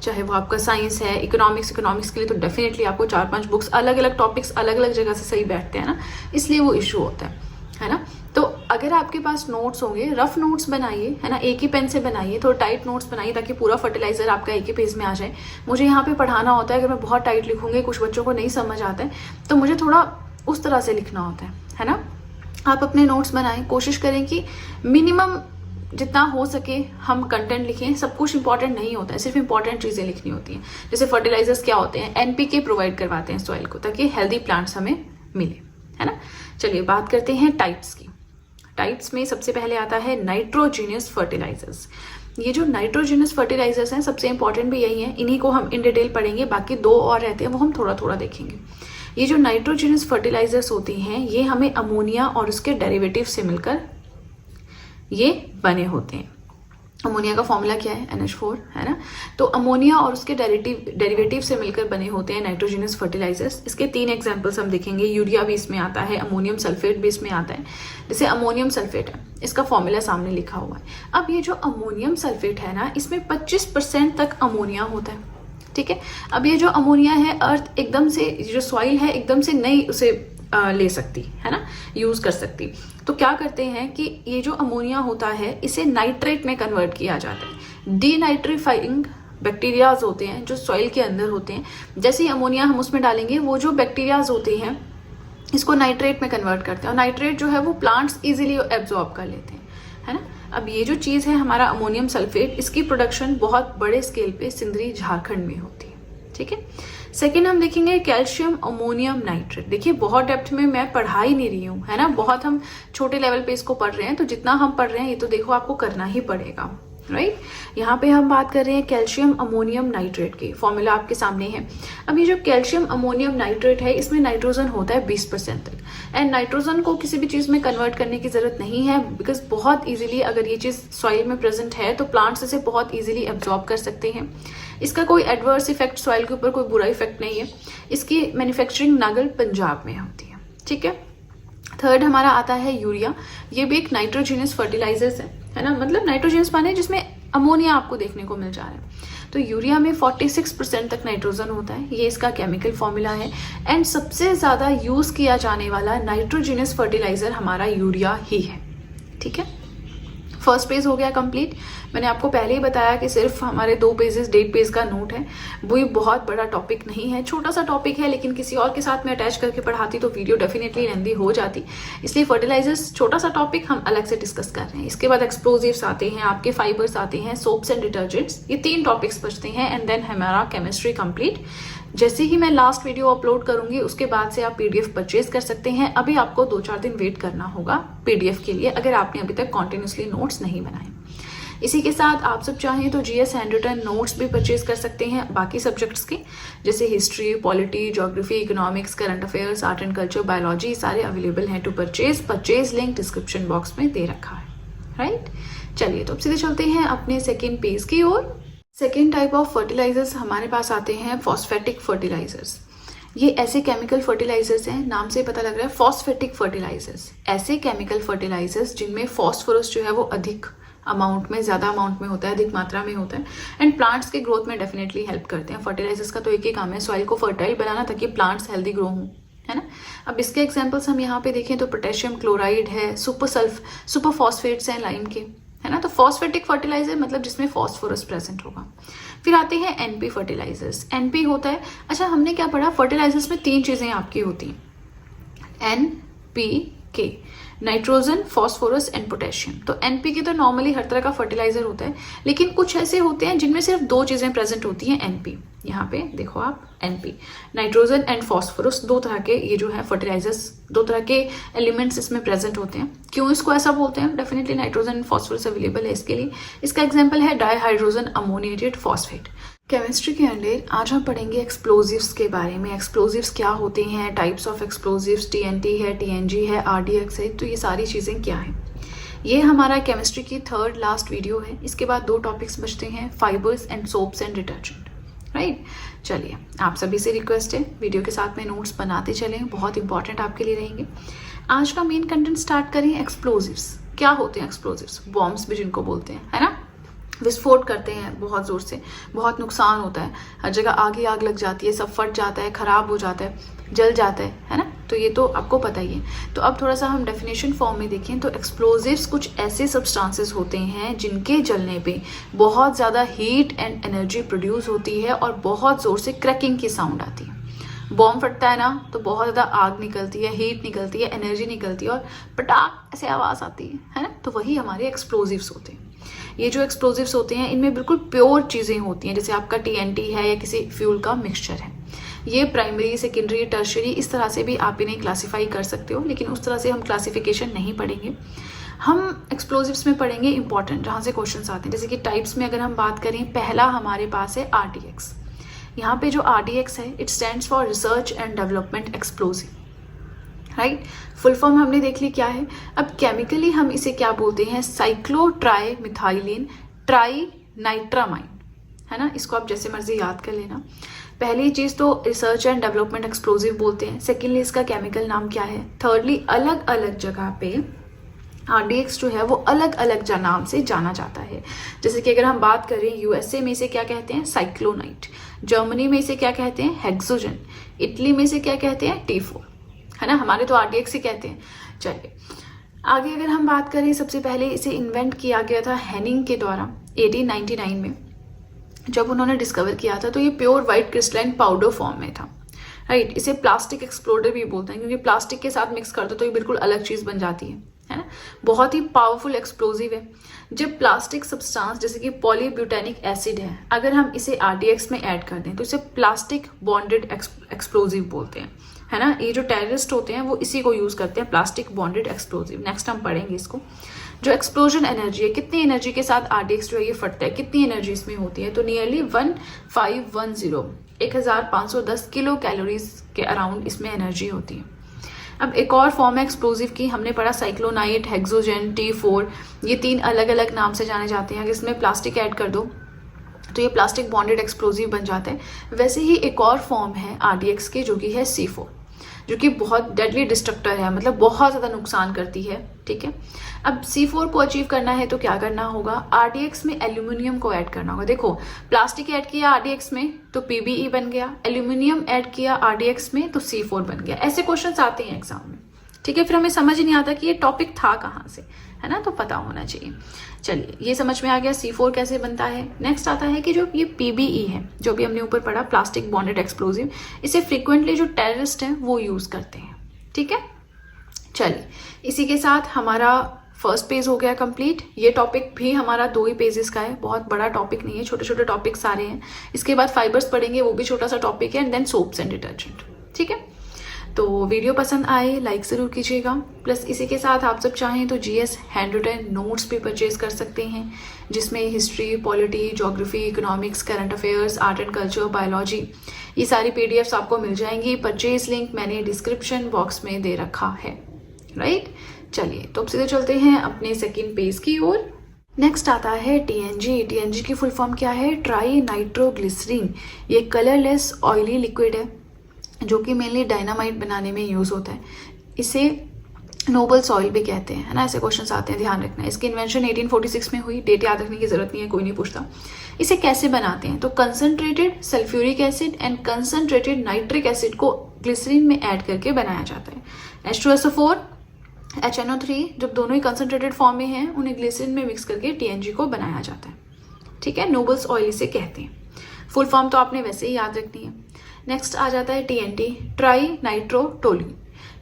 चाहे वो आपका साइंस है, इकोनॉमिक्स के लिए तो डेफिनेटली आपको 4-5 बुक्स, अलग अलग टॉपिक्स अलग अलग जगह से सही बैठते हैं ना, इसलिए वो इशू होता है ना। तो अगर आपके पास नोट्स होंगे, रफ नोट्स बनाइए, है ना, एक ही पेन से बनाइए, थोड़ा टाइट नोट्स बनाइए, ताकि पूरा फर्टिलाइजर आपका एक ही पेज में आ जाए। मुझे यहाँ पे पढ़ाना होता है, अगर मैं बहुत टाइट लिखूंगी, कुछ बच्चों को नहीं समझ आता है, तो मुझे थोड़ा उस तरह से लिखना होता है ना। आप अपने नोट्स बनाएं, कोशिश करें कि मिनिमम जितना हो सके हम कंटेंट लिखें। सब कुछ इंपॉर्टेंट नहीं होता है, सिर्फ इंपॉर्टेंट चीज़ें लिखनी होती हैं। जैसे फर्टिलाइजर्स क्या होते हैं, NPK प्रोवाइड करवाते हैं सॉइल को, ताकि हेल्दी प्लांट्स हमें मिले, है ना। चलिए बात करते हैं टाइप्स की। टाइप्स में सबसे पहले आता है नाइट्रोजीनियस फर्टिलाइजर्स। ये जो नाइट्रोजीनियस फर्टिलाइजर्स हैं, सबसे इंपॉर्टेंट भी यही है, इन्हीं को हम इन डिटेल पढ़ेंगे। बाकी 2 और रहते हैं, वो हम थोड़ा थोड़ा देखेंगे। ये जो नाइट्रोजीनियस फर्टिलाइजर्स होती हैं, ये हमें अमोनिया और उसके डेरिवेटिव से मिलकर ये बने होते हैं। अमोनिया का फॉर्मूला क्या है, NH4, है ना। तो अमोनिया और उसके डेरिवेटिव से मिलकर बने होते हैं नाइट्रोजीनियस फर्टिलाइजर्स। इसके 3 एग्जांपल्स हम देखेंगे। यूरिया भी इसमें आता है, अमोनियम सल्फेट भी इसमें आता है। जैसे अमोनियम सल्फेट है, इसका फॉर्मूला सामने लिखा हुआ है। अब ये जो अमोनियम सल्फेट है ना, इसमें 25% तक अमोनिया होता है। ठीक है, अब ये जो अमोनिया है, अर्थ एकदम से, जो सॉइल है एकदम से नहीं उसे ले सकती, है ना, यूज कर सकती। तो क्या करते हैं कि ये जो अमोनिया होता है, इसे नाइट्रेट में कन्वर्ट किया जाता है। डीनाइट्रीफाइंग बैक्टीरियाज होते हैं जो सॉइल के अंदर होते हैं। जैसे ही अमोनिया हम उसमें डालेंगे, वो जो बैक्टीरियाज होते हैं इसको नाइट्रेट में कन्वर्ट करते हैं, और नाइट्रेट जो है वो प्लांट्स इजीली एब्जॉर्ब कर लेते हैं, है ना। अब ये जो चीज़ है हमारा अमोनियम सल्फेट, इसकी प्रोडक्शन बहुत बड़े स्केल पे सिंदरी झारखंड में होती है। ठीक है, सेकेंड हम देखेंगे कैल्शियम अमोनियम नाइट्रेट। देखिए, बहुत डेप्थ में मैं पढ़ा ही नहीं रही हूँ, है ना, बहुत हम छोटे लेवल पे इसको पढ़ रहे हैं। तो जितना हम पढ़ रहे हैं, ये तो देखो आपको करना ही पड़ेगा, राइट। यहाँ पे हम बात कर रहे हैं कैल्शियम अमोनियम नाइट्रेट की। फॉर्मूला आपके सामने है। अब ये जो कैल्शियम अमोनियम नाइट्रेट है, इसमें नाइट्रोजन होता है 20% तक। एंड नाइट्रोजन को किसी भी चीज़ में कन्वर्ट करने की जरूरत नहीं है, बिकॉज बहुत ईजिली अगर ये चीज़ सॉइल में प्रेजेंट है, तो प्लांट्स इसे बहुत ईजिली एब्जॉर्ब कर सकते हैं। इसका कोई एडवर्स इफेक्ट, सॉइल के ऊपर कोई बुरा इफेक्ट नहीं है। इसकी मैन्युफैक्चरिंग नागल पंजाब में होती है। ठीक है, थर्ड हमारा आता है यूरिया। ये भी एक नाइट्रोजिनस फर्टिलाइजर्स है ना, मतलब नाइट्रोजिनस माने जिसमें अमोनिया आपको देखने को मिल जा रहा है। तो यूरिया में 46% तक नाइट्रोजन होता है, ये इसका केमिकल फॉर्मूला है। एंड सबसे ज़्यादा यूज़ किया जाने वाला नाइट्रोजिनस फर्टिलाइजर हमारा यूरिया ही है। ठीक है, फर्स्ट पेज हो गया कंप्लीट। मैंने आपको पहले ही बताया कि सिर्फ हमारे 2 पेजेस 1.5 पेज का नोट है, वो बहुत बड़ा टॉपिक नहीं है, छोटा सा टॉपिक है, लेकिन किसी और के साथ में अटैच करके पढ़ाती तो वीडियो डेफिनेटली लेंदी हो जाती। इसलिए फर्टिलाइजर्स छोटा सा टॉपिक हम अलग से डिस्कस कर रहे हैं। इसके बाद एक्सप्लोजिव्स आते हैं, आपके फाइबर्स आते हैं, सोप्स एंड डिटर्जेंट्स, ये 3 टॉपिक्स बचते हैं। एंड देन हमारा केमिस्ट्री कंप्लीट। जैसे ही मैं लास्ट वीडियो अपलोड करूंगी उसके बाद से आप पीडीएफ परचेज कर सकते हैं। अभी आपको 2-4 दिन वेट करना होगा पीडीएफ के लिए, अगर आपने अभी तक कॉन्टिन्यूसली नोट्स नहीं बनाए। इसी के साथ आप सब चाहें तो जीएस हैंड रिटन नोट्स भी परचेज कर सकते हैं बाकी सब्जेक्ट्स के, जैसे history, polity, geography, economics, current affairs, art and culture, biology, सारे अवेलेबल हैं to purchase link description box में दे रखा है। राइट, चलिए तो अब सीधे चलते हैं अपने सेकेंड पेज की ओर। सेकेंड टाइप ऑफ फर्टिलाइजर्स हमारे पास आते हैं फॉस्फेटिक फर्टिलाइजर्स। ये ऐसे केमिकल फर्टिलाइजर्स हैं, नाम से पता लग रहा है फॉस्फेटिक फर्टिलाइजर्स, ऐसे केमिकल फर्टिलाइजर्स जिनमें फॉस्फोरस जो है वो अधिक अमाउंट में, ज़्यादा अमाउंट में होता है, अधिक मात्रा में होता है, एंड प्लांट्स के ग्रोथ में डेफिनेटली हेल्प करते हैं। फर्टिलाइजर्स का तो एक ही काम है, सॉइल को फर्टाइल बनाना ताकि प्लांट्स हेल्दी ग्रो हों, है ना। अब इसके एग्जाम्पल्स हम यहाँ पे देखें तो पोटेशियम क्लोराइड है, सुपर फॉस्फेट्स हैं लाइम के, है ना। तो फॉस्फेटिक फर्टिलाइजर मतलब जिसमें फॉस्फोरस प्रेजेंट होगा। फिर आते हैं एनपी फर्टिलाइजर्स। एनपी होता है, अच्छा हमने क्या पढ़ा, फर्टिलाइजर्स में 3 चीजें आपकी होती हैं, NPK, nitrogen, phosphorus and potassium. तो एनपीके तो नॉर्मली हर तरह का फर्टिलाइजर होता है, लेकिन कुछ ऐसे होते हैं जिनमें सिर्फ 2 चीजें प्रेजेंट होती हैं एनपी। यहाँ पे देखो आप, एनपी नाइट्रोजन एंड फॉस्फोरस, 2 तरह के ये जो है फर्टिलाइजर्स, 2 तरह के एलिमेंट्स इसमें प्रेजेंट होते हैं। क्यों इसको ऐसा बोलते हैं, definitely nitrogen and phosphorus available है इसके लिए। इसका एग्जाम्पल है डाईहाइड्रोजन अमोनिएटेड फॉस्फेट। केमिस्ट्री के अंदर आज हम पढ़ेंगे एक्सप्लोजिव्स के बारे में। एक्सप्लोजिव्स क्या होते हैं, टाइप्स ऑफ एक्सप्लोजिव्स, TNT है, TNG है, RDX है, तो ये सारी चीज़ें क्या हैं। ये हमारा केमिस्ट्री की 3rd लास्ट वीडियो है। इसके बाद 2 टॉपिक्स बचते हैं, fibres and soaps and detergent. Right, चलिए आप सभी से रिक्वेस्ट है वीडियो के साथ में नोट्स बनाते चलें, बहुत इंपॉर्टेंट आपके लिए रहेंगे। आज का मेन कंटेंट स्टार्ट करें। एक्सप्लोजिव्स क्या होते हैं, एक्सप्लोजिव्स बॉम्ब्स भी जिनको बोलते हैं, है ना। विस्फोट करते हैं बहुत ज़ोर से, बहुत नुकसान होता है, हर जगह आग ही आग लग जाती है, सब फट जाता है, ख़राब हो जाता है, जल जाता है ना। तो ये तो आपको पता ही है। तो अब थोड़ा सा हम डेफिनेशन फॉर्म में देखें तो एक्सप्लोजिव्स कुछ ऐसे सब्सटेंसेस होते हैं जिनके जलने पे बहुत ज़्यादा हीट एंड एनर्जी प्रोड्यूस होती है और बहुत ज़ोर से क्रैकिंग की साउंड आती है। बॉम्ब फटता है ना तो बहुत ज़्यादा आग निकलती है, हीट निकलती है, एनर्जी निकलती है और पटाख ऐसे आवाज़ आती है ना। तो वही हमारे एक्सप्लोजिव्स होते हैं। ये जो एक्सप्लोजिव्स होते हैं इनमें बिल्कुल प्योर चीज़ें होती हैं, जैसे आपका TNT है या किसी फ्यूल का मिक्सचर है। ये प्राइमरी, सेकेंडरी, टर्शरी, इस तरह से भी आप इन्हें क्लासीफाई कर सकते हो, लेकिन उस तरह से हम क्लासिफिकेशन नहीं पढ़ेंगे। हम एक्सप्लोजिव्स में पढ़ेंगे इंपॉर्टेंट जहाँ से क्वेश्चन आते हैं। जैसे कि टाइप्स में अगर हम बात करें, पहला हमारे पास है RDX। यहाँ पे जो RDX है it stands for research and development explosive. Right, full form हमने देख ली क्या है। अब केमिकली हम इसे क्या बोलते हैं, साइक्लोट्राइमिथाइलिन ट्राइनाइट्रामाइन, है ना। इसको आप जैसे मर्जी याद कर लेना। पहली चीज़ तो रिसर्च एंड डेवलपमेंट एक्सप्लोजिव बोलते हैं। सेकेंडली इसका केमिकल नाम क्या है। थर्डली अलग अलग जगह पे RDX जो है वो अलग अलग नाम से जाना जाता है। जैसे कि अगर हम बात करें USA में इसे क्या कहते हैं, साइक्लोनाइट। जर्मनी में इसे क्या कहते हैं, हेक्सोजन। इटली में इसे क्या कहते हैं, T4, है ना। हमारे तो RDX ही कहते हैं। चलिए आगे अगर हम बात करें, सबसे पहले इसे इन्वेंट किया गया था हेनिंग के द्वारा 1899 में। जब उन्होंने डिस्कवर किया था तो ये pure white crystalline powder form में था। राइट, इसे प्लास्टिक एक्सप्लोडर भी बोलते हैं क्योंकि प्लास्टिक के साथ मिक्स कर दो तो ये बिल्कुल अलग चीज़ बन जाती है ना। बहुत ही पावरफुल एक्सप्लोजिव है। जब प्लास्टिक सब्सटेंस जैसे कि पॉलीब्यूटेनिक एसिड है, अगर हम इसे RDX में ऐड कर दें तो इसे प्लास्टिक बॉन्डेड एक्सप्लोजिव बोलते हैं, है ना। ये जो टेररिस्ट होते हैं वो इसी को यूज़ करते हैं, प्लास्टिक बॉन्डेड एक्सप्लोजिव। नेक्स्ट हम पढ़ेंगे इसको। जो एक्सप्लोजन एनर्जी है, कितनी एनर्जी के साथ RDX जो है ये फटता है, कितनी एनर्जी इसमें होती है, तो नियरली 1510 किलो कैलोरीज के अराउंड इसमें एनर्जी होती है। अब एक और फॉर्म है एक्सप्लोजिव की, हमने पढ़ा साइक्लोनाइट, हेक्सोजन, T4, ये 3 अलग अलग नाम से जाने जाते हैं। अगर इसमें प्लास्टिक ऐड कर दो तो ये प्लास्टिक बॉन्डेड एक्सप्लोजिव बन जाता है। वैसे ही एक और फॉर्म है RDX की जो कि है C4। जो कि बहुत डेडली डिस्ट्रक्टर है, मतलब बहुत ज़्यादा नुकसान करती है। ठीक है, अब C4 को अचीव करना है तो क्या करना होगा, RDX में एल्यूमिनियम को ऐड करना होगा। देखो, प्लास्टिक ऐड किया RDX में तो PBE बन गया, एल्यूमिनियम ऐड किया RDX में तो C4 बन गया। ऐसे क्वेश्चंस आते हैं एग्जाम में। ठीक है, फिर हमें समझ नहीं आता कि ये टॉपिक था कहाँ से, है ना, तो पता होना चाहिए। चलिए, ये समझ में आ गया C4 कैसे बनता है। नेक्स्ट आता है कि जो ये PBE है, जो भी हमने ऊपर पढ़ा, प्लास्टिक बॉन्डेड एक्सप्लोजिव, इसे फ्रिक्वेंटली जो टेररिस्ट हैं वो यूज करते हैं। ठीक है, चलिए, इसी के साथ हमारा फर्स्ट पेज हो गया कंप्लीट। ये टॉपिक भी हमारा 2 ही पेजेस का है, बहुत बड़ा टॉपिक नहीं है, छोटे छोटे टॉपिक सारे हैं। इसके बाद फाइबर्स पढ़ेंगे, वो भी छोटा सा टॉपिक है, and then soaps and detergent. ठीक है, तो वीडियो पसंद आए लाइक ज़रूर कीजिएगा। प्लस इसी के साथ आप सब चाहें तो GS हैंड रिटन नोट्स भी परचेज कर सकते हैं, जिसमें history, polity, geography, economics, current affairs, art and culture, biology, ये सारी PDFs आपको मिल जाएंगी। परचेज लिंक मैंने डिस्क्रिप्शन बॉक्स में दे रखा है। राइट, चलिए, तो अब सीधे चलते हैं अपने सेकेंड पेज की ओर। नेक्स्ट आता है TNG। TNG की फुल फॉर्म क्या है, ट्राई नाइट्रोग्लिसरीन। ये कलरलेस ऑयली लिक्विड है जो कि मेनली डायनामाइट बनाने में यूज होता है। इसे नोबल सॉइल भी कहते हैं, है ना। ऐसे क्वेश्चंस आते हैं, ध्यान रखना। इसकी इन्वेंशन 1846 में हुई, डेट याद रखने की जरूरत नहीं है, कोई नहीं पूछता। इसे कैसे बनाते हैं, तो concentrated sulphuric acid and concentrated nitric acid को ग्लिसरीन में ऐड करके बनाया जाता है। H2SO4 HNO3 जब दोनों ही कंसंट्रेटेड फॉर्म में हैं, उन्हें ग्लिसरीन में मिक्स करके TNG को बनाया जाता है। ठीक है, नोबल्स ऑयल इसे कहते हैं। फुल फॉर्म तो आपने वैसे ही याद रखनी है। नेक्स्ट आ जाता है TNT, ट्राई नाइट्रो टोल्यून।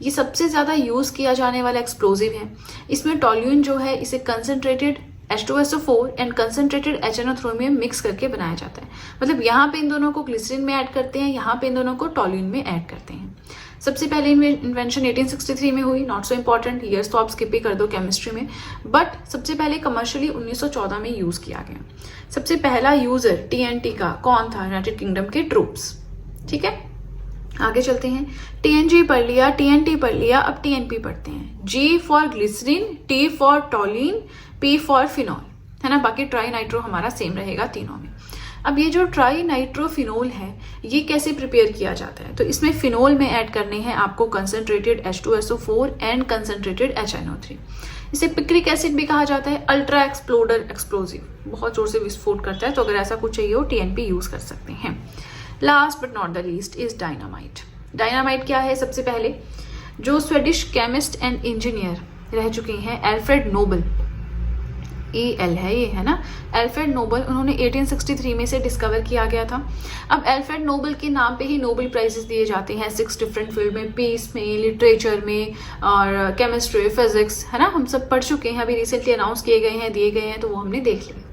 ये सबसे ज़्यादा यूज़ किया जाने वाला एक्सप्लोजिव है। इसमें टोल्यून जो है, इसे concentrated H2SO4 and concentrated HNO3 में मिक्स करके बनाया जाता है। मतलब यहाँ पे इन दोनों को ग्लिसरीन में ऐड करते हैं, यहाँ पे इन दोनों को टोल्यून में ऐड करते हैं। सबसे पहले इन्वेंशन 1863 में हुई, नॉट सो इम्पॉर्टेंट, ईयर्स तो आप स्किप ही कर दो केमिस्ट्री में, बट सबसे पहले कमर्शियली 1914 में यूज़ किया गया। सबसे पहला यूज़र TNT का कौन था, यूनाइटेड किंगडम के ट्रूप्स। ठीक है, आगे चलते हैं। TNG पढ़ लिया, TNT पढ़ लिया, अब TNP पढ़ते हैं। G for glycerine, T for toluene, P for phenol, है ना। बाकी ट्राई नाइट्रो हमारा सेम रहेगा तीनों में। अब ये जो ट्राई नाइट्रोफिनोल है, ये कैसे प्रिपेयर किया जाता है, तो इसमें फिनोल में ऐड करने हैं आपको concentrated H2SO4 and concentrated HNO3। इसे पिक्रिक एसिड भी कहा जाता है। अल्ट्रा एक्सप्लोडर एक्सप्लोजिव, बहुत जोर से विस्फोट करता है, तो अगर ऐसा कुछ चाहिए हो TNP यूज कर सकते हैं। Last but not the least is dynamite. Dynamite क्या है, सबसे पहले जो स्वीडिश केमिस्ट एंड इंजीनियर रह चुके हैं, एल्फ्रेड नोबल, EL है ये, है ना, एल्फ्रेड नोबल, उन्होंने 1863 में से डिस्कवर किया गया था। अब एल्फ्रेड नोबल के नाम पे ही नोबल प्राइजेस दिए जाते हैं 6 डिफरेंट फील्ड में, पीस में, लिटरेचर में और केमिस्ट्री, फिजिक्स, है ना। हम सब पढ़ चुके हैं, अभी रिसेंटली अनाउंस किए गए हैं, दिए गए हैं, तो वो हमने देख लिया।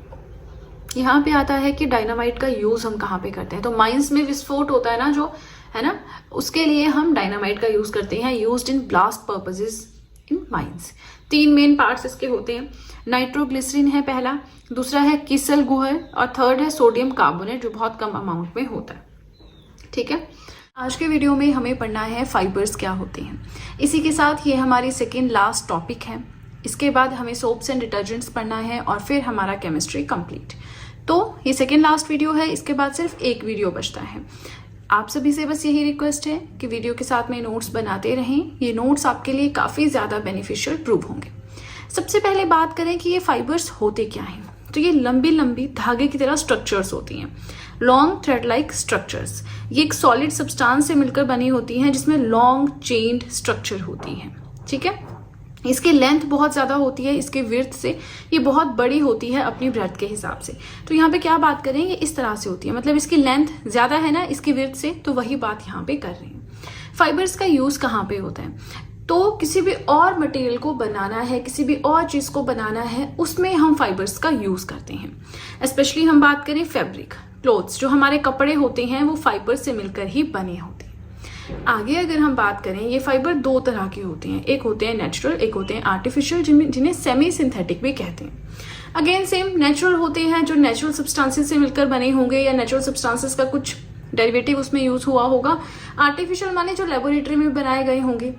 यहाँ पे आता है कि डायनामाइट का यूज हम कहाँ पे करते हैं, तो माइंस में विस्फोट होता है ना जो, है ना, उसके लिए हम डायनामाइट का यूज करते हैं। Used in blast purposes in mines. 3 main parts इसके होते हैं। नाइट्रोग्लिसरीन है पहला, दूसरा है किसल गुहर और थर्ड है सोडियम कार्बोनेट, जो बहुत कम अमाउंट में होता है। ठीक है, आज के वीडियो में हमें पढ़ना है फाइबर्स क्या होते हैं। इसी के साथ ये हमारी सेकेंड लास्ट टॉपिक है। इसके बाद हमें सोप्स एंड डिटर्जेंट्स पढ़ना है और फिर हमारा केमिस्ट्री कंप्लीट। तो ये सेकेंड लास्ट वीडियो है, इसके बाद सिर्फ एक वीडियो बचता है। आप सभी से बस यही रिक्वेस्ट है कि वीडियो के साथ में नोट्स बनाते रहें। ये नोट्स आपके लिए काफ़ी ज़्यादा बेनिफिशियल प्रूव होंगे। सबसे पहले बात करें कि ये फाइबर्स होते क्या हैं, तो ये लंबी लंबी धागे की तरह स्ट्रक्चर्स होती हैं, लॉन्ग थ्रेड लाइक स्ट्रक्चर्स। ये एक सॉलिड सब्सटेंस से मिलकर बनी होती हैं, जिसमें लॉन्ग चेन्ड स्ट्रक्चर होती है। ठीक है, इसकी लेंथ बहुत ज़्यादा होती है, इसके विड्थ से ये बहुत बड़ी होती है अपनी ब्रेथ के हिसाब से। तो यहाँ पे क्या बात करें, ये इस तरह से होती है, मतलब इसकी लेंथ ज़्यादा है ना इसकी विड्थ से, तो वही बात यहाँ पे कर रहे हैं। फाइबर्स का यूज़ कहाँ पे होता है, तो किसी भी और मटेरियल को बनाना है, किसी भी और चीज़ को बनाना है, उसमें हम फाइबर्स का यूज़ करते हैं। स्पेशली हम बात करें फैब्रिक, क्लोथ्स, जो हमारे कपड़े होते हैं वो फाइबर्स से मिलकर ही बने होते हैं। आगे अगर हम बात करें, ये फाइबर 2 तरह के होते हैं, एक होते हैं नेचुरल, एक होते हैं आर्टिफिशियल, जिन्हें सेमी सिंथेटिक भी कहते हैं। अगेन सेम, नेचुरल होते हैं जो नेचुरल सब्सटेंसेस से मिलकर बने होंगे या नेचुरल सब्सटेंसेस का कुछ डेरिवेटिव उसमें यूज हुआ होगा। आर्टिफिशियल माने जो लेबोरेटरी में बनाए गए होंगे।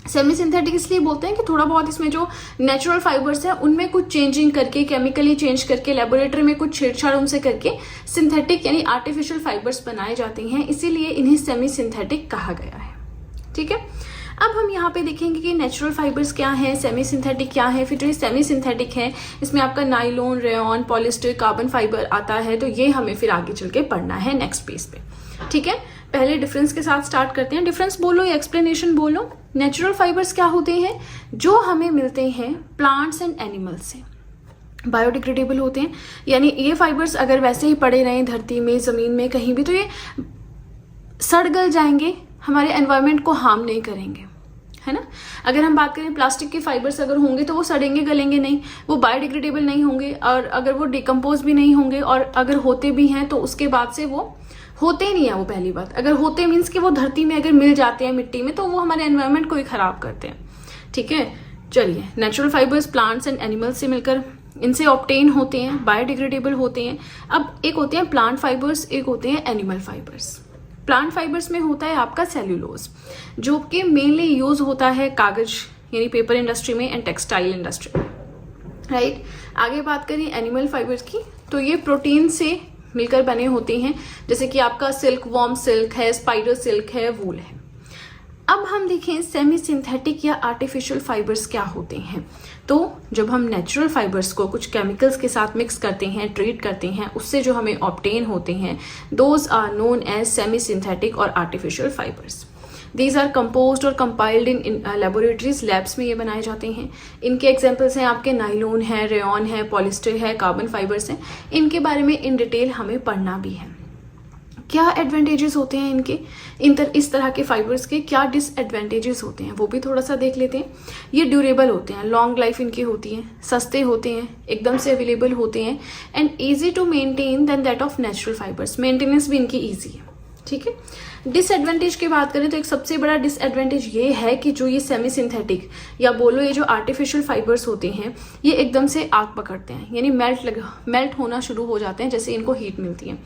सेमी सिंथेटिक इसलिए बोलते हैं कि थोड़ा बहुत इसमें जो नेचुरल फाइबर्स हैं उनमें कुछ चेंजिंग करके, केमिकली चेंज करके, लेबोरेटरी में कुछ छेड़छाड़ उनसे करके सिंथेटिक यानी आर्टिफिशियल फाइबर्स बनाए जाते हैं, इसीलिए इन्हें सेमी सिंथेटिक कहा गया है। ठीक है। अब हम यहाँ पे देखेंगे कि नेचुरल फाइबर्स क्या है, सेमी सिंथेटिक क्या है। फिर जो ये सेमी सिंथेटिक है इसमें आपका nylon, rayon, polyester, carbon fibre आता है। तो ये हमें फिर आगे चल के पढ़ना है नेक्स्ट पेज पे, ठीक है। पहले डिफरेंस के साथ स्टार्ट करते हैं। डिफरेंस बोलो या एक्सप्लेनेशन बोलो। नेचुरल फाइबर्स क्या होते हैं? जो हमें मिलते हैं प्लांट्स एंड एनिमल्स से, बायोडिग्रेडेबल होते हैं। यानी ये फाइबर्स अगर वैसे ही पड़े रहें धरती में, ज़मीन में, कहीं भी, तो ये सड़ गल जाएंगे, हमारे एनवायरनमेंट को हार्म नहीं करेंगे, है ना। अगर हम बात करें प्लास्टिक के फाइबर्स अगर होंगे तो वो सड़ेंगे गलेंगे नहीं, वो बायोडिग्रेडेबल नहीं होंगे, और अगर वो डिकम्पोज भी नहीं होंगे, और अगर होते भी हैं तो उसके बाद से वो होते ही नहीं है। वो पहली बात, अगर होते मीन्स कि वो धरती में अगर मिल जाते हैं मिट्टी में तो वो हमारे एनवायरनमेंट को ही खराब करते हैं, ठीक है। चलिए, natural fibres plants and animals से मिलकर इनसे ऑब्टेन होते हैं, बायोडिग्रेडेबल होते हैं। अब एक होते हैं प्लांट फाइबर्स, एक होते हैं एनिमल फाइबर्स। प्लांट फाइबर्स में होता है आपका सेल्यूलोज, जो कि मेनली यूज होता है कागज यानी पेपर इंडस्ट्री में एंड टेक्सटाइल इंडस्ट्री में, राइट। आगे बात करें एनिमल फाइबर्स की, तो ये प्रोटीन से मिलकर बने होते हैं, जैसे कि आपका सिल्क वॉर्म सिल्क है, स्पाइडर सिल्क है, वूल है। अब हम देखें सेमी सिंथेटिक या आर्टिफिशियल फाइबर्स क्या होते हैं। तो जब हम नेचुरल फाइबर्स को कुछ केमिकल्स के साथ मिक्स करते हैं, ट्रीट करते हैं, उससे जो हमें ऑब्टेन होते हैं, those are known as semi synthetic और artificial fibres. These are composed और कंपाइल्ड इन लेबोरेटरीज, लैब्स में ये बनाए जाते हैं। इनके एग्जाम्पल्स हैं आपके नाइलॉन है, रेयॉन है, पॉलिस्टर है, कार्बन फाइबर्स हैं। इनके बारे में इन डिटेल हमें पढ़ना भी है। क्या एडवांटेजेस होते हैं इनके, इस तरह के फाइबर्स के क्या डिसएडवांटेजेस होते हैं, वो भी थोड़ा सा देख लेते हैं। ये ड्यूरेबल होते हैं, लॉन्ग लाइफ इनकी होती है, सस्ते होते हैं, एकदम से अवेलेबल होते हैं, and easy to maintain then that of natural fibres. Maintenance भी इनकी ईजी है, ठीक है। डिसएडवांटेज की बात करें तो एक सबसे बड़ा डिसएडवांटेज ये है कि जो ये सेमी सिंथेटिक या बोलो ये जो आर्टिफिशियल फाइबर्स होते हैं, ये एकदम से आग पकड़ते हैं, यानी मेल्ट होना शुरू हो जाते हैं। जैसे इनको हीट मिलती है,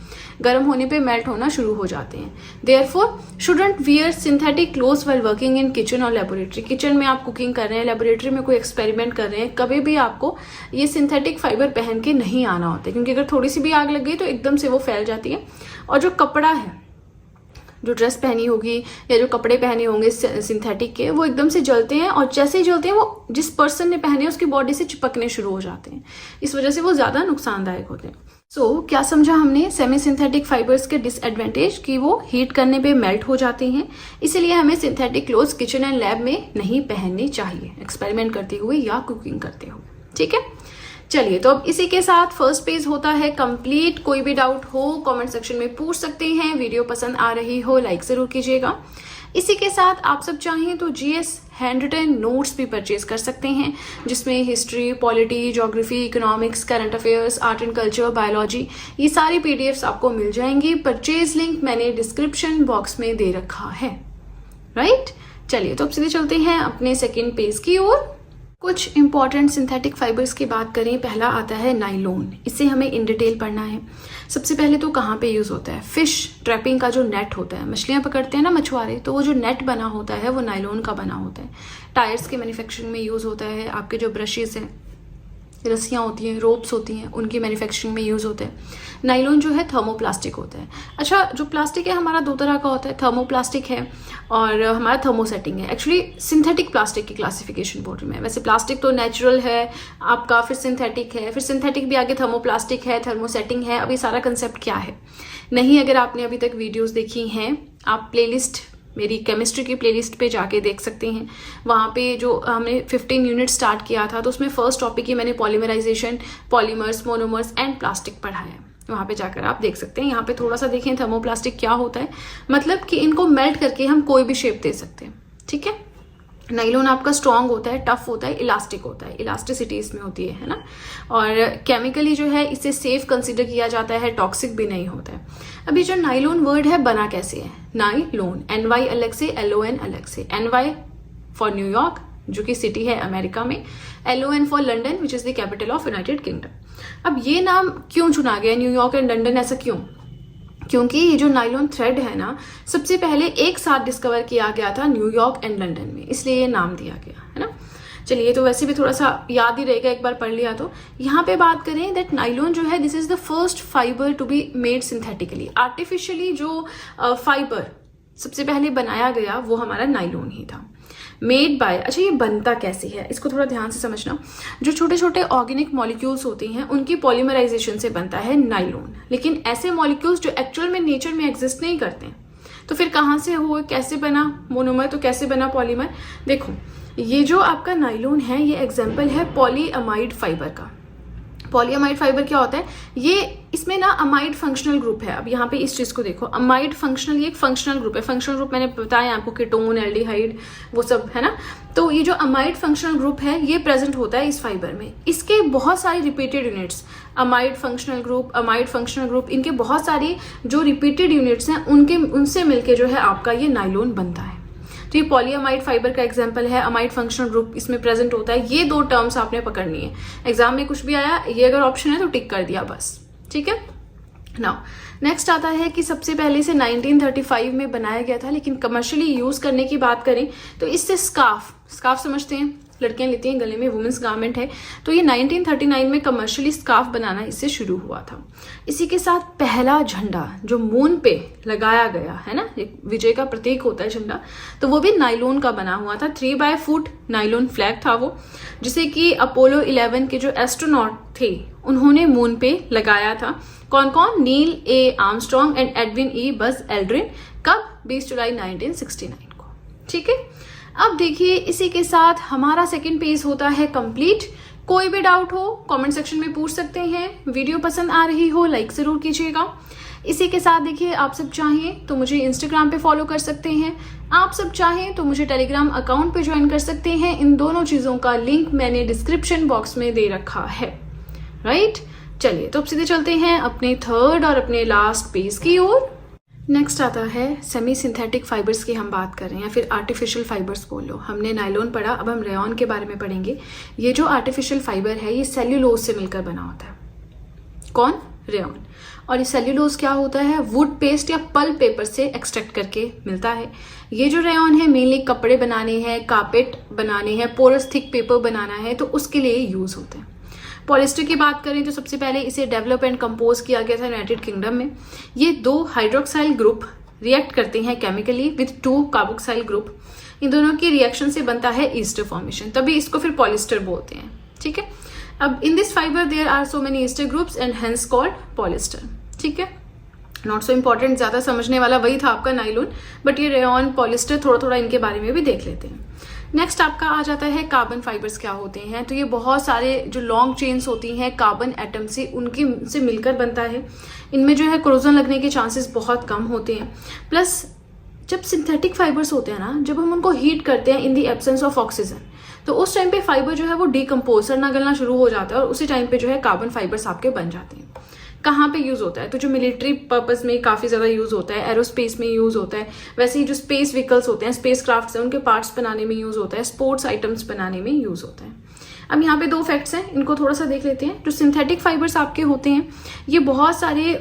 गर्म होने पे मेल्ट होना शुरू हो जाते हैं। Therefore shouldn't wear synthetic clothes while working in kitchen और लेबोरेटरी। किचन में आप कुकिंग कर रहे हैं, लेबोरेटरी में कोई एक्सपेरिमेंट कर रहे हैं, कभी भी आपको ये सिंथेटिक फाइबर पहन के नहीं आना होता है, क्योंकि अगर थोड़ी सी भी आग लग गई तो एकदम से वो फैल जाती है। और जो कपड़ा है, जो ड्रेस पहनी होगी या जो कपड़े पहने होंगे सिंथेटिक के, वो एकदम से जलते हैं, और जैसे ही जलते हैं वो जिस पर्सन ने पहने उसकी बॉडी से चिपकने शुरू हो जाते हैं। इस वजह से वो ज़्यादा नुकसानदायक होते हैं। सो क्या समझा हमने सेमी सिंथेटिक फाइबर्स के डिसएडवांटेज कि वो हीट करने पे मेल्ट हो जाते हैं, इसीलिए हमें synthetic clothes kitchen and lab में नहीं पहनने चाहिए एक्सपेरिमेंट करते हुए या कुकिंग करते हुए, ठीक है। चलिए, तो अब इसी के साथ फर्स्ट पेज होता है कंप्लीट। कोई भी डाउट हो कमेंट सेक्शन में पूछ सकते हैं। वीडियो पसंद आ रही हो लाइक जरूर कीजिएगा। इसी के साथ आप सब चाहें तो जीएस हैंड रिटन नोट्स भी परचेज कर सकते हैं, जिसमें history, polity, geography, economics, current affairs, art and culture, biology, ये सारी पीडीएफ्स आपको मिल जाएंगी। परचेज लिंक मैंने डिस्क्रिप्शन बॉक्स में दे रखा है, राइट। चलिए, तो अब सीधे चलते हैं अपने सेकेंड पेज की ओर। कुछ इंपॉर्टेंट सिंथेटिक फाइबर्स की बात करें, पहला आता है नाइलॉन। इसे हमें इन डिटेल पढ़ना है। सबसे पहले तो कहाँ पे यूज़ होता है? फिश ट्रैपिंग का जो नेट होता है, मछलियाँ पकड़ते हैं ना मछुआरे, तो वो जो नेट बना होता है वो नाइलॉन का बना होता है। टायर्स के मैन्युफैक्चरिंग में यूज़ होता है। आपके जो ब्रशेज़ हैं, रस्सियाँ होती हैं, रोप्स होती हैं, उनकी मैन्युफैक्चरिंग में यूज़ होते हैं। नाइलॉन जो है थर्मोप्लास्टिक होता है। अच्छा, जो प्लास्टिक है हमारा दो तरह का होता है, थर्मोप्लास्टिक है और हमारा थर्मोसेटिंग है। एक्चुअली सिंथेटिक प्लास्टिक की क्लासिफिकेशन बोल रही हूँ मैं। वैसे प्लास्टिक तो नेचुरल है आपका, फिर सिंथेटिक है, फिर सिंथेटिक भी आगे थर्मोप्लास्टिक है, थर्मोसेटिंग है। अब ये सारा कंसेप्ट क्या है नहीं, अगर आपने अभी तक वीडियोज़ देखी हैं, आप प्लेलिस्ट मेरी केमिस्ट्री की प्लेलिस्ट पे जाके देख सकते हैं। वहाँ पे जो हमने 15 यूनिट स्टार्ट किया था, तो उसमें फर्स्ट टॉपिक ही मैंने polymerization, polymers, monomers and plastic पढ़ाया। वहाँ पे जाकर आप देख सकते हैं। यहाँ पे थोड़ा सा देखें थर्मोप्लास्टिक क्या होता है, मतलब कि इनको मेल्ट करके हम कोई भी शेप दे सकते हैं, ठीक है। नाइलॉन आपका स्ट्रॉन्ग होता है, टफ होता है, इलास्टिक होता है, इलास्टिसिटी इसमें होती है ना। और केमिकली जो है इसे सेफ कंसिडर किया जाता है, टॉक्सिक भी नहीं होता है। अभी जो नाइलॉन वर्ड है बना कैसे है? नाइलॉन, NY अलग से, LON अलग से। NY फॉर न्यूयॉर्क जो कि सिटी है अमेरिका में, LON for London which is the capital of United kingdom. अब ये नाम क्यों चुना गया, न्यूयॉर्क एंड लंदन, ऐसा क्यों? क्योंकि ये जो नाइलॉन थ्रेड है ना, सबसे पहले एक साथ डिस्कवर किया गया था न्यूयॉर्क एंड लंदन में, इसलिए ये नाम दिया गया है ना। चलिए, तो वैसे भी थोड़ा सा याद ही रहेगा, एक बार पढ़ लिया तो। यहाँ पे बात करें दैट नाइलॉन जो है, this is the first fibre to be made synthetically. Artificially जो फाइबर सबसे पहले बनाया गया वो हमारा नायलॉन ही था। मेड बाय, अच्छा ये बनता कैसे है इसको थोड़ा ध्यान से समझना। जो छोटे छोटे ऑर्गेनिक मॉलिक्यूल्स होते हैं उनकी पॉलीमराइजेशन से बनता है नायलॉन, लेकिन ऐसे मॉलिक्यूल्स जो एक्चुअल में नेचर में एग्जिस्ट नहीं करते, तो फिर कहाँ से हुआ, कैसे बना मोनोमर, तो कैसे बना पॉलीमर। देखो ये जो आपका नायलॉन है ये एग्जाम्पल है पॉलीअमाइड फाइबर का। पॉलीअमाइड फाइबर क्या होता है, ये इसमें ना अमाइड फंक्शनल ग्रुप है। अब यहाँ पे इस चीज को देखो, अमाइड फंक्शनल, ये एक फंक्शनल ग्रुप है। फंक्शनल ग्रुप मैंने बताया आपको, कीटोन, एल्डिहाइड, वो सब है ना। तो ये जो अमाइड फंक्शनल ग्रुप है ये प्रेजेंट होता है इस फाइबर में। इसके बहुत सारे repeated units, amide functional group, इनके बहुत सारे जो रिपीटेड यूनिट्स हैं उनसे मिलके जो है आपका ये नायलॉन बनता है। तो ये पॉलीअमाइड फाइबर का एग्जांपल है। अमाइड फंक्शनल ग्रुप इसमें प्रेजेंट होता है। ये दो टर्म्स आपने पकड़नी है। एग्जाम में कुछ भी आया, ये अगर ऑप्शन है तो टिक कर दिया बस, ठीक है। नाउ नेक्स्ट आता है कि सबसे पहले से 1935 में बनाया गया था, लेकिन कमर्शियली यूज करने की बात करें तो इससे स्कार्फ समझते हैं, लड़कियां लेती हैं गले में, वुमेन्स गारमेंट है। तो ये 1939 में कमर्शियली स्कार्फ बनाना इससे शुरू हुआ था। इसी के साथ पहला झंडा जो मून पे लगाया गया है ना, एक विजय का प्रतीक होता है झंडा, तो वो भी नायलॉन का बना हुआ था। 3 फुट नायलॉन फ्लैग था वो, जिसे कि अपोलो 11 के जो एस्ट्रोनॉट थे उन्होंने मून पे लगाया था। कौन कौन, Neil A Armstrong and Edwin E Buzz Aldrin. कब, 20 जुलाई 1969 को, ठीक है। अब देखिए इसी के साथ हमारा सेकंड पेज होता है कंप्लीट। कोई भी डाउट हो कमेंट सेक्शन में पूछ सकते हैं। वीडियो पसंद आ रही हो लाइक जरूर कीजिएगा। इसी के साथ देखिए आप सब चाहें तो मुझे इंस्टाग्राम पे फॉलो कर सकते हैं, आप सब चाहें तो मुझे टेलीग्राम अकाउंट पे ज्वाइन कर सकते हैं। इन दोनों चीजों का लिंक मैंने डिस्क्रिप्शन बॉक्स में दे रखा है, राइट। चलिए तो अब सीधे चलते हैं अपने थर्ड और अपने लास्ट पेज की ओर। नेक्स्ट आता है सेमी सिंथेटिक फाइबर्स की हम बात कर रहे हैं, या फिर आर्टिफिशियल फाइबर्स बोल लो। हमने नायलॉन पढ़ा, अब हम रेयॉन के बारे में पढ़ेंगे। ये जो आर्टिफिशियल फाइबर है ये सेल्यूलोज से मिलकर बना होता है। कौन, रेयॉन। और ये सेल्यूलोज क्या होता है, वुड पेस्ट या पल्प पेपर से एक्सट्रैक्ट करके मिलता है। ये जो रेयॉन है मेनली कपड़े बनाने हैं, कारपेट बनाने हैं, पोरस थिक पेपर बनाना है, तो उसके लिए यूज होते हैं। पॉलिस्टर की बात करें तो सबसे पहले इसे डेवलप एंड कंपोज किया गया था यूनाइटेड किंगडम में। ये 2 हाइड्रोक्साइल ग्रुप रिएक्ट करते हैं केमिकली विद 2 कार्बोक्साइल ग्रुप। इन दोनों की रिएक्शन से बनता है ईस्टर फॉर्मेशन, तभी इसको फिर पॉलिस्टर बोलते हैं, ठीक है। अब in this fibre there are so many ester groups and hence called polyester, ठीक है। नॉट सो इम्पॉर्टेंट, ज्यादा समझने वाला वही था आपका नायलॉन, बट ये रेयॉन, पॉलिस्टर थोड़ा थोड़ा इनके बारे में भी देख लेते हैं। नेक्स्ट आपका आ जाता है कार्बन फाइबर्स क्या होते हैं। तो ये बहुत सारे जो लॉन्ग चेन्स होती हैं कार्बन एटम से, उनकी से मिलकर बनता है। इनमें जो है क्रोजन लगने के चांसेस बहुत कम होते हैं। प्लस जब सिंथेटिक फाइबर्स होते हैं ना, जब हम उनको हीट करते हैं in the absence of oxygen, तो उस टाइम पे फाइबर जो है वो डिकम्पोज करना गलना शुरू हो जाता है, और उसी टाइम पे जो है कार्बन फाइबर्स आपके बन जाते हैं। कहाँ पे यूज होता है, तो जो मिलिट्री पर्पस में काफी ज्यादा यूज होता है, एरोस्पेस में यूज होता है। वैसे ही जो स्पेस व्हीकल्स होते हैं, स्पेस क्राफ्ट है, उनके पार्ट्स बनाने में यूज होता है, स्पोर्ट्स आइटम्स बनाने में यूज होता है। अब यहाँ पे 2 फैक्ट्स हैं, इनको थोड़ा सा देख लेते हैं। जो सिंथेटिक फाइबर्स आपके होते हैं ये बहुत सारे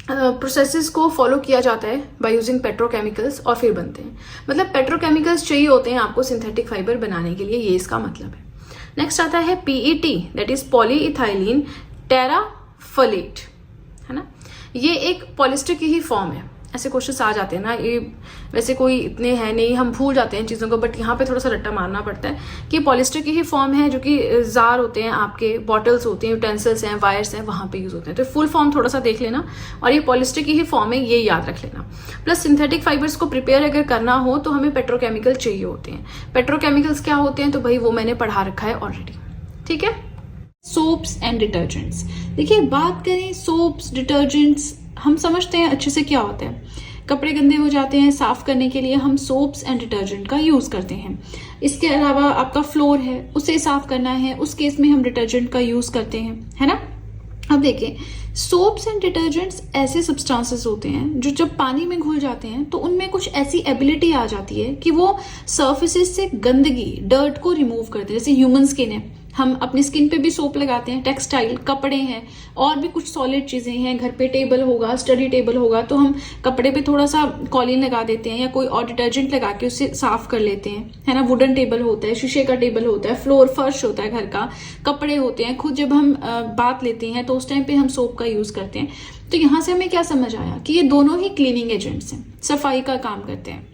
प्रोसेसेस को फॉलो किया जाता है बाय यूजिंग पेट्रोकेमिकल्स और फिर बनते हैं। मतलब पेट्रोकेमिकल्स चाहिए होते हैं आपको सिंथेटिक फाइबर बनाने के लिए, ये इसका मतलब है। नेक्स्ट आता है PET, दैट इज पॉलीइथाइलिन टेराफलेट, है ना। ये एक पॉलिस्टर की ही फॉर्म है। ऐसे क्वेश्चंस आ जाते हैं ना, ये वैसे कोई इतने हैं नहीं, हम भूल जाते हैं चीज़ों को, बट यहाँ पे थोड़ा सा रट्टा मारना पड़ता है कि पॉलिस्टर की ही फॉर्म है, जो कि जार होते हैं आपके, बॉटल्स होते हैं, यूटेंसिल्स हैं, वायर्स हैं, वहाँ पे यूज होते हैं। तो फुल फॉर्म थोड़ा सा देख लेना, और ये पॉलिस्टर की ही फॉर्म है, ये याद रख लेना। प्लस सिंथेटिक फाइबर्स को प्रिपेयर अगर करना हो तो हमें पेट्रोकेमिकल चाहिए होते हैं। पेट्रोकेमिकल्स क्या होते हैं, तो भाई वो मैंने पढ़ा रखा है ऑलरेडी, ठीक है। सोप्स एंड डिटर्जेंट्स, देखिए बात करें सोप्स डिटर्जेंट्स, हम समझते हैं अच्छे से क्या होता है। कपड़े गंदे हो जाते हैं, साफ करने के लिए हम सोप्स एंड डिटर्जेंट का यूज करते हैं। इसके अलावा आपका फ्लोर है, उसे साफ करना है, उस केस में हम डिटर्जेंट का यूज करते हैं, है ना। अब देखिए सोप्स एंड डिटर्जेंट्स ऐसे सब्सटेंसेस होते हैं जो जब पानी में घुल जाते हैं तो उनमें कुछ ऐसी एबिलिटी आ जाती है कि वो सर्फेसेस से गंदगी, डर्ट को रिमूव करते हैं। जैसे ह्यूमन स्किन है, हम अपनी स्किन पे भी सोप लगाते हैं, टेक्सटाइल, कपड़े हैं, और भी कुछ सॉलिड चीजें हैं, घर पे टेबल होगा, स्टडी टेबल होगा, तो हम कपड़े पे थोड़ा सा कॉलिन लगा देते हैं या कोई और डिटर्जेंट लगा के उससे साफ कर लेते हैं, है ना। वुडन टेबल होता है, शीशे का टेबल होता है, फ्लोर फर्श होता है घर का, कपड़े होते हैं, खुद जब हम बात लेते हैं तो उस टाइम पे हम सोप का यूज करते हैं। तो यहाँ से हमें क्या समझ आया कि ये दोनों ही क्लीनिंग एजेंट्स हैं, सफाई का काम करते हैं,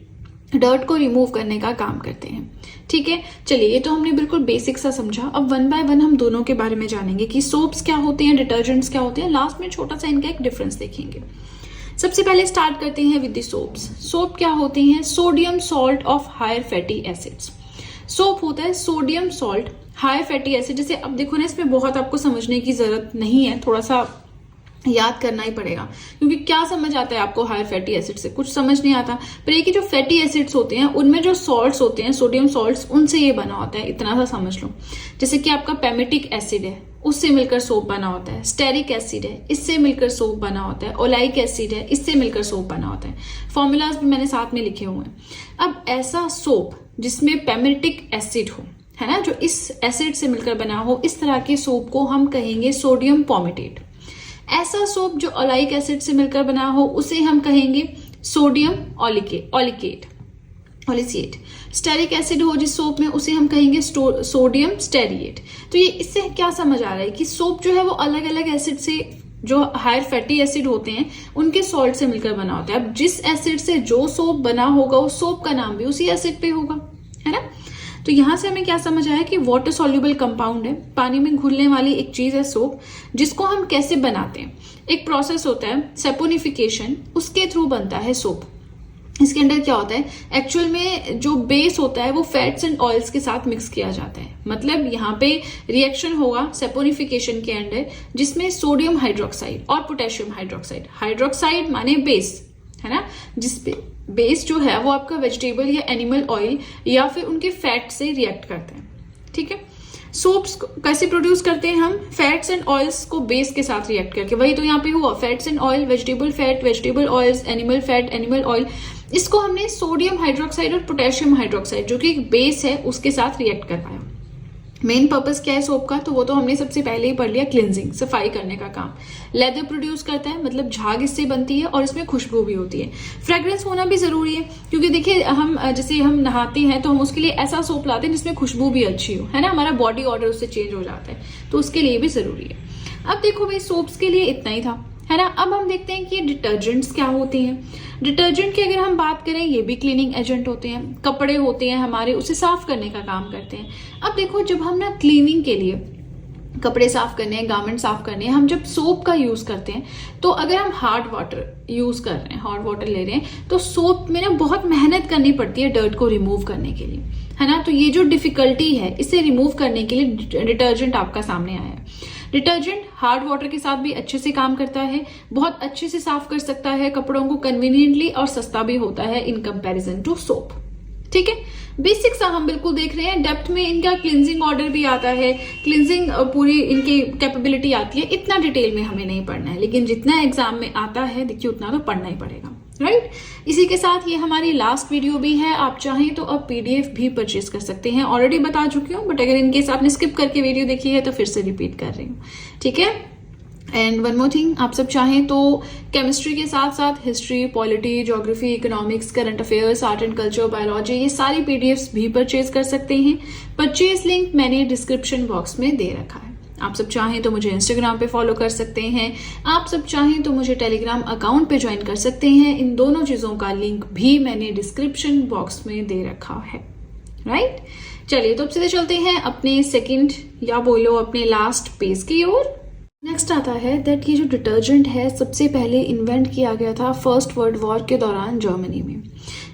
डर्ट को रिमूव करने का काम करते हैं। ठीक है, चलिए ये तो हमने बिल्कुल बेसिक सा समझा। अब वन बाय वन हम दोनों के बारे में जानेंगे कि सोप्स क्या होते हैं, डिटर्जेंट्स क्या होते हैं, लास्ट में छोटा सा इनका एक डिफरेंस देखेंगे। सबसे पहले स्टार्ट करते हैं विद द सोप्स। सोप क्या होते हैं? Sodium salt of higher fatty acids. Soap होता है sodium salt higher fatty acid. जैसे अब देखो ना, इसमें बहुत आपको समझने की जरूरत नहीं है, थोड़ा सा याद करना ही पड़ेगा, क्योंकि क्या समझ आता है आपको हायर फैटी एसिड से? कुछ समझ नहीं आता। पर ये कि जो फैटी एसिड्स होते हैं उनमें जो सॉल्ट्स होते हैं, सोडियम सॉल्ट्स, उनसे ये बना होता है, इतना सा समझ लो। जैसे कि आपका पेमेटिक एसिड है, उससे मिलकर सोप बना होता है। स्टेरिक एसिड है, इससे मिलकर सोप बना होता है। ओलाइक एसिड है, इससे मिलकर सोप बना होता है। फॉर्मूलाज भी मैंने साथ में लिखे हुए हैं। अब ऐसा सोप जिसमें पेमेटिक एसिड हो, है ना, जो इस एसिड से मिलकर बना हो, इस तरह के सोप को हम कहेंगे सोडियम पॉमेटेट। ऐसा सोप जो ओलाइक एसिड से मिलकर बना हो, उसे हम कहेंगे सोडियम ऑलिकेट। स्टेरिक एसिड हो जिस सोप में, उसे हम कहेंगे सोडियम स्टेरिएट। तो ये इससे क्या समझ आ रहा है कि सोप जो है वो अलग अलग एसिड से, जो हायर फैटी एसिड होते हैं उनके सॉल्ट से मिलकर बना होता है। अब जिस एसिड से जो सोप बना होगा, उस सोप का नाम भी उसी एसिड पे होगा, है ना। तो यहां से हमें क्या समझ आया कि वाटर सॉल्युबल कंपाउंड है, पानी में घुलने वाली एक चीज है सोप, जिसको हम कैसे बनाते हैं? एक प्रोसेस होता है सैपोनिफिकेशन, उसके थ्रू बनता है सोप। इसके अंदर क्या होता है? एक्चुअल में जो बेस होता है वो फैट्स एंड ऑयल्स के साथ मिक्स किया जाता है। मतलब यहाँ पे रिएक्शन होगा सैपोनिफिकेशन के अंदर, जिसमें सोडियम हाइड्रोक्साइड और पोटेशियम हाइड्रोक्साइड, हाइड्रोक्साइड माने बेस, है ना, जिसपे बेस जो है वो आपका वेजिटेबल या एनिमल ऑयल या फिर उनके फैट से रिएक्ट करते हैं। ठीक है, सोप्स कैसे प्रोड्यूस करते हैं हम? फैट्स एंड ऑयल्स को बेस के साथ रिएक्ट करके। वही तो यहाँ पे हुआ, fats and oil, vegetable fat, vegetable oils, animal fat, animal oil. इसको हमने सोडियम हाइड्रोक्साइड और पोटेशियम हाइड्रोक्साइड, जो कि एक बेस है, उसके साथ रिएक्ट करवाया। मेन पर्पस क्या है सोप का? तो वो तो हमने सबसे पहले ही पढ़ लिया, क्लिनजिंग, सफाई करने का काम। लेदर प्रोड्यूस करता है, मतलब झाग इससे बनती है और इसमें खुशबू भी होती है। फ्रेग्रेंस होना भी जरूरी है, क्योंकि देखिए हम जैसे हम नहाते हैं तो हम उसके लिए ऐसा सोप लाते हैं जिसमें खुशबू भी अच्छी हो, है ना, हमारा बॉडी ऑर्डर उससे चेंज हो जाता है, तो उसके लिए भी जरूरी है। अब देखो भाई, सोप्स के लिए इतना ही था, है ना। अब हम देखते हैं कि डिटर्जेंट्स क्या होते हैं। डिटर्जेंट की अगर हम बात करें, ये भी क्लीनिंग एजेंट होते हैं, कपड़े होते हैं हमारे, उसे साफ करने का काम करते हैं। अब देखो, जब हम ना क्लीनिंग के लिए कपड़े साफ करने हैं, गारमेंट साफ करने हैं, हम जब सोप का यूज करते हैं, तो अगर हम हार्ड वाटर यूज कर रहे हैं, हॉट वाटर ले रहे हैं, तो सोप में ना बहुत मेहनत करनी पड़ती है डर्ट को रिमूव करने के लिए, है ना। तो ये जो डिफिकल्टी है, इसे रिमूव करने के लिए डिटर्जेंट आपका सामने आया है। डिटर्जेंट हार्ड वाटर के साथ भी अच्छे से काम करता है, बहुत अच्छे से साफ कर सकता है कपड़ों को कन्वीनियंटली, और सस्ता भी होता है इन कंपैरिजन टू सोप। ठीक है, बेसिक सा हम बिल्कुल देख रहे हैं। डेप्थ में इनका क्लिनजिंग ऑर्डर भी आता है, क्लिनजिंग पूरी इनकी कैपेबिलिटी आती है। इतना डिटेल में हमें नहीं पढ़ना है, लेकिन जितना एग्जाम में आता है देखिए उतना तो पढ़ना ही पड़ेगा, राइट। इसी के साथ ये हमारी लास्ट वीडियो भी है। आप चाहें तो अब पीडीएफ भी परचेज कर सकते हैं, ऑलरेडी बता चुकी हूँ, बट अगर इनकेस आपने स्किप करके वीडियो देखी है तो फिर से रिपीट कर रही हूँ, ठीक है। एंड वन मोर थिंग, आप सब चाहें तो केमिस्ट्री के साथ साथ history, polity, geography, economics, current affairs, art and culture, biology, ये सारी पीडीएफ्स भी परचेज कर सकते हैं। परचेज लिंक मैंने डिस्क्रिप्शन बॉक्स में दे रखा है। आप सब चाहें तो मुझे इंस्टाग्राम पे फॉलो कर सकते हैं, आप सब चाहें तो मुझे टेलीग्राम अकाउंट पे ज्वाइन कर सकते हैं। इन दोनों चीजों का लिंक भी मैंने डिस्क्रिप्शन बॉक्स में दे रखा है, राइट। चलिए तो अब सीधे चलते हैं अपने सेकंड या बोलो अपने लास्ट पेज की ओर। नेक्स्ट आता है दैट ये जो डिटर्जेंट है सबसे पहले इन्वेंट किया गया था फर्स्ट वर्ल्ड वॉर के दौरान जर्मनी में।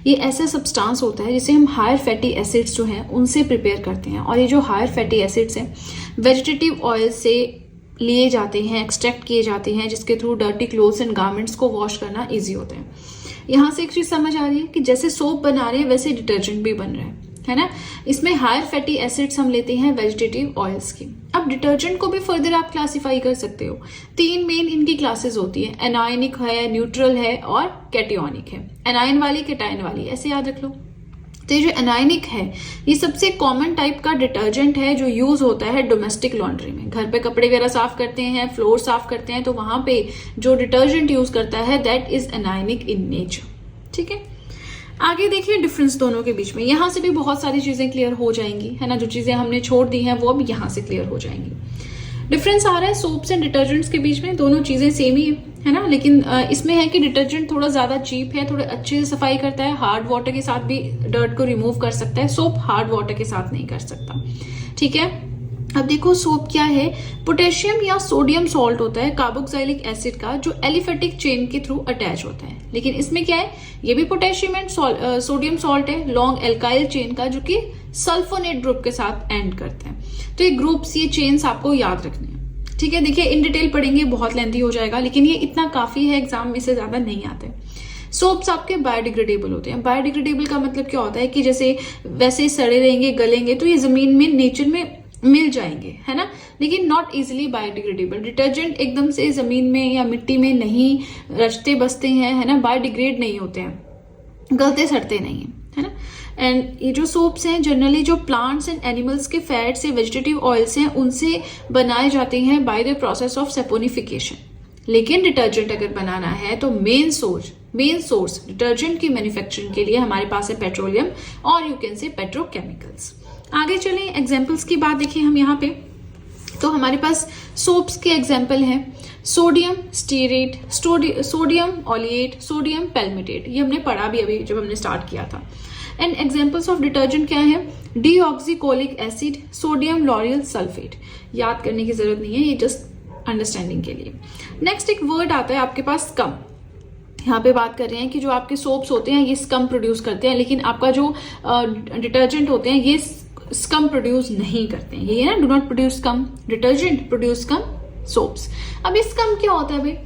ये ऐसा सब्सटेंस होता है जिसे हम हायर फैटी एसिड्स जो हैं उनसे प्रिपेयर करते हैं, और ये जो हायर फैटी एसिड्स हैं वेजिटेटिव ऑयल से लिए जाते हैं, एक्सट्रैक्ट किए जाते हैं, जिसके through dirty clothes and garments को वॉश करना ईजी होता है। यहाँ से एक चीज समझ आ रही है कि जैसे सोप बना रहे हैं वैसे डिटर्जेंट भी बन रहा है ना। इसमें हायर फैटी एसिड्स हम लेते हैं वेजिटेटिव ऑयल्स की। अब डिटर्जेंट को भी फर्दर आप क्लासिफाई कर सकते हो। 3 मेन इनकी क्लासेस होती है, एनायनिक है, न्यूट्रल है और कैटियोनिक है। एनायन वाली, कैटायन वाली, ऐसे याद रख लो। तो ये जो एनायनिक है ये सबसे कॉमन टाइप का डिटर्जेंट है जो यूज होता है डोमेस्टिक लॉन्ड्री में। घर पे कपड़े वगैरह साफ करते हैं, फ्लोर साफ करते हैं, तो वहां पे जो डिटर्जेंट यूज करता है that is anionic in nature. ठीक है, आगे देखिए डिफरेंस दोनों के बीच में। यहां से भी बहुत सारी चीजें क्लियर हो जाएंगी, है ना। जो चीजें हमने छोड़ दी हैं वो अब यहां से क्लियर हो जाएंगी। डिफरेंस आ रहा है सोप्स एंड डिटर्जेंट्स के बीच में, दोनों चीजें सेम ही है ना, लेकिन इसमें है कि डिटर्जेंट थोड़ा ज्यादा चीप है, थोड़े अच्छे से सफाई करता है, हार्ड वाटर के साथ भी डर्ट को रिमूव कर सकता है, सोप हार्ड वाटर के साथ नहीं कर सकता। ठीक है, अब देखो सोप क्या है, पोटेशियम या सोडियम सॉल्ट होता है कार्बोक्सिलिक एसिड का जो एलिफेटिक चेन के थ्रू अटैच होता है। लेकिन इसमें क्या है, ये भी पोटेशियम एंड सोडियम सॉल्ट है लॉन्ग एल्काइल चेन का जो कि सल्फोनेट ग्रुप के साथ एंड करते हैं। तो ये ग्रुप्स, ये चेन्स आपको याद रखने हैं। ठीक है, देखिए इन डिटेल पढ़ेंगे बहुत लेंथी हो जाएगा, लेकिन ये इतना काफी है, एग्जाम में से ज्यादा नहीं आते। सोप्स आपके बायोडिग्रेडेबल होते हैं। बायोडिग्रेडेबल का मतलब क्या होता है कि जैसे वैसे सड़े रहेंगे, गलेंगे तो ये जमीन में नेचर में मिल जाएंगे, है ना, लेकिन नॉट इजिली बायोडिग्रेडेबल। डिटर्जेंट एकदम से जमीन में या मिट्टी में नहीं रचते बसते हैं, है ना, बायोडिग्रेड नहीं होते हैं, गलते सड़ते नहीं है ना। एंड ये जो सोप्स हैं जनरली जो प्लांट्स एंड एनिमल्स के फैट्स या वेजिटेटिव ऑयल्स हैं उनसे बनाए जाते हैं by the process of saponification. लेकिन डिटर्जेंट अगर बनाना है तो मेन सोर्स डिटर्जेंट की मैन्युफैक्चरिंग के लिए हमारे पास है पेट्रोलियम और यू कैन से पेट्रोकेमिकल्स। आगे चलें, एग्जाम्पल्स की बात देखिए हम यहाँ पे, तो हमारे पास सोप्स के एग्जाम्पल हैं सोडियम स्टीरेट, सोडियम ऑलिएट, सोडियम पैल्मिटेट, ये हमने पढ़ा भी अभी जब हमने स्टार्ट किया था। एंड एग्जाम्पल्स ऑफ डिटर्जेंट क्या है, deoxycholic acid, sodium L'Oréal sulphate. याद करने की जरूरत नहीं है, ये जस्ट अंडरस्टैंडिंग के लिए। नेक्स्ट एक वर्ड आता है आपके पास स्कम। यहाँ पे बात कर रहे हैं कि जो आपके सोप्स होते हैं ये स्कम प्रोड्यूस करते हैं, लेकिन आपका जो डिटर्जेंट होते हैं ये स्कम प्रोड्यूस नहीं करते हैं। ये ना, do not produce scum, detergent produce scum soaps. अब इस स्कम क्या होता है भाई,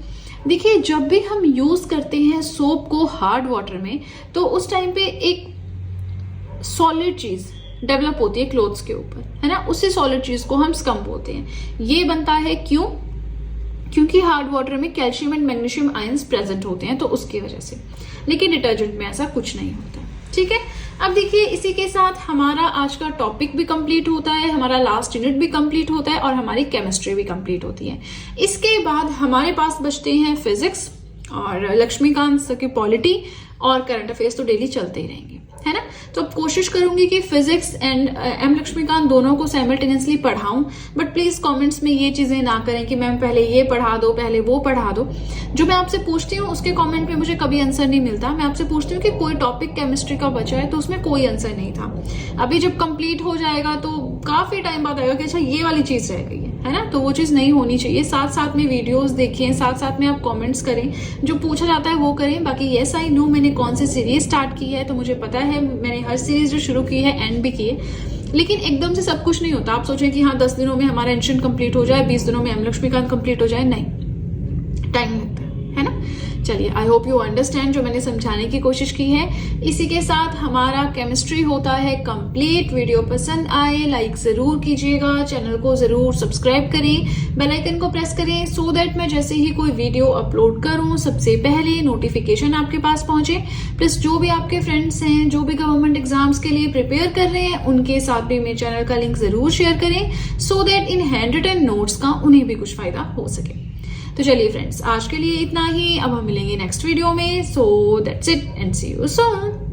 देखिए जब भी हम यूज करते हैं सोप को हार्ड वाटर में तो उस टाइम पे एक सॉलिड चीज डेवलप होती है क्लोथ्स के ऊपर, है ना, उसी सॉलिड चीज को हम स्कम बोलते हैं। ये बनता है क्यों, क्योंकि हार्ड वाटर में calcium and magnesium ions present होते हैं तो उसकी वजह से। लेकिन डिटर्जेंट में ऐसा कुछ नहीं होता। ठीक है, अब देखिए इसी के साथ हमारा आज का टॉपिक भी कंप्लीट होता है, हमारा लास्ट यूनिट भी कंप्लीट होता है और हमारी केमिस्ट्री भी कंप्लीट होती है। इसके बाद हमारे पास बचते हैं फिजिक्स और लक्ष्मीकांत सर की पॉलिटी और करंट अफेयर्स तो डेली चलते ही रहेंगे, है ना। तो अब कोशिश करूंगी कि फिजिक्स एंड एम लक्ष्मीकांत दोनों को साइमल्टेनियसली पढ़ाऊं, बट प्लीज कमेंट्स में ये चीजें ना करें कि मैम पहले ये पढ़ा दो, पहले वो पढ़ा दो। जो मैं आपसे पूछती हूँ उसके कमेंट में मुझे कभी आंसर नहीं मिलता। मैं आपसे पूछती हूँ कि कोई टॉपिक केमिस्ट्री का बचा है तो उसमें कोई आंसर नहीं था। अभी जब कंप्लीट हो जाएगा तो काफी टाइम बाद आएगा कि अच्छा ये वाली चीज रह गई है ना, तो वो चीज नहीं होनी चाहिए। साथ साथ में वीडियोस देखिए, साथ साथ में आप कमेंट्स करें, जो पूछा जाता है वो करें। बाकी यस आई नो मैंने कौन सी सीरीज स्टार्ट की है तो मुझे पता है, मैंने हर सीरीज जो शुरू की है एंड भी की है, लेकिन एकदम से सब कुछ नहीं होता। आप सोचें कि हाँ 10 दिनों में हमारा एंशिएंट कंप्लीट हो जाए, 20 दिनों में एम लक्ष्मीकांत कंप्लीट हो जाए, नहीं, टाइम लगता है ना। चलिए, आई होप यू अंडरस्टैंड जो मैंने समझाने की कोशिश की है। इसी के साथ हमारा केमिस्ट्री होता है कंप्लीट। वीडियो पसंद आए लाइक जरूर कीजिएगा, चैनल को जरूर सब्सक्राइब करें, बेल आइकन को प्रेस करें सो दैट मैं जैसे ही कोई वीडियो अपलोड करूं सबसे पहले नोटिफिकेशन आपके पास पहुंचे। प्लस जो भी आपके फ्रेंड्स हैं जो भी गवर्नमेंट एग्जाम्स के लिए प्रिपेयर कर रहे हैं उनके साथ भी मेरे चैनल का लिंक जरूर शेयर करें so that in hand written notes का उन्हें भी कुछ फायदा हो सके। तो चलिए फ्रेंड्स, आज के लिए इतना ही। अब हम मिलेंगे नेक्स्ट वीडियो में। So that's it and see you soon.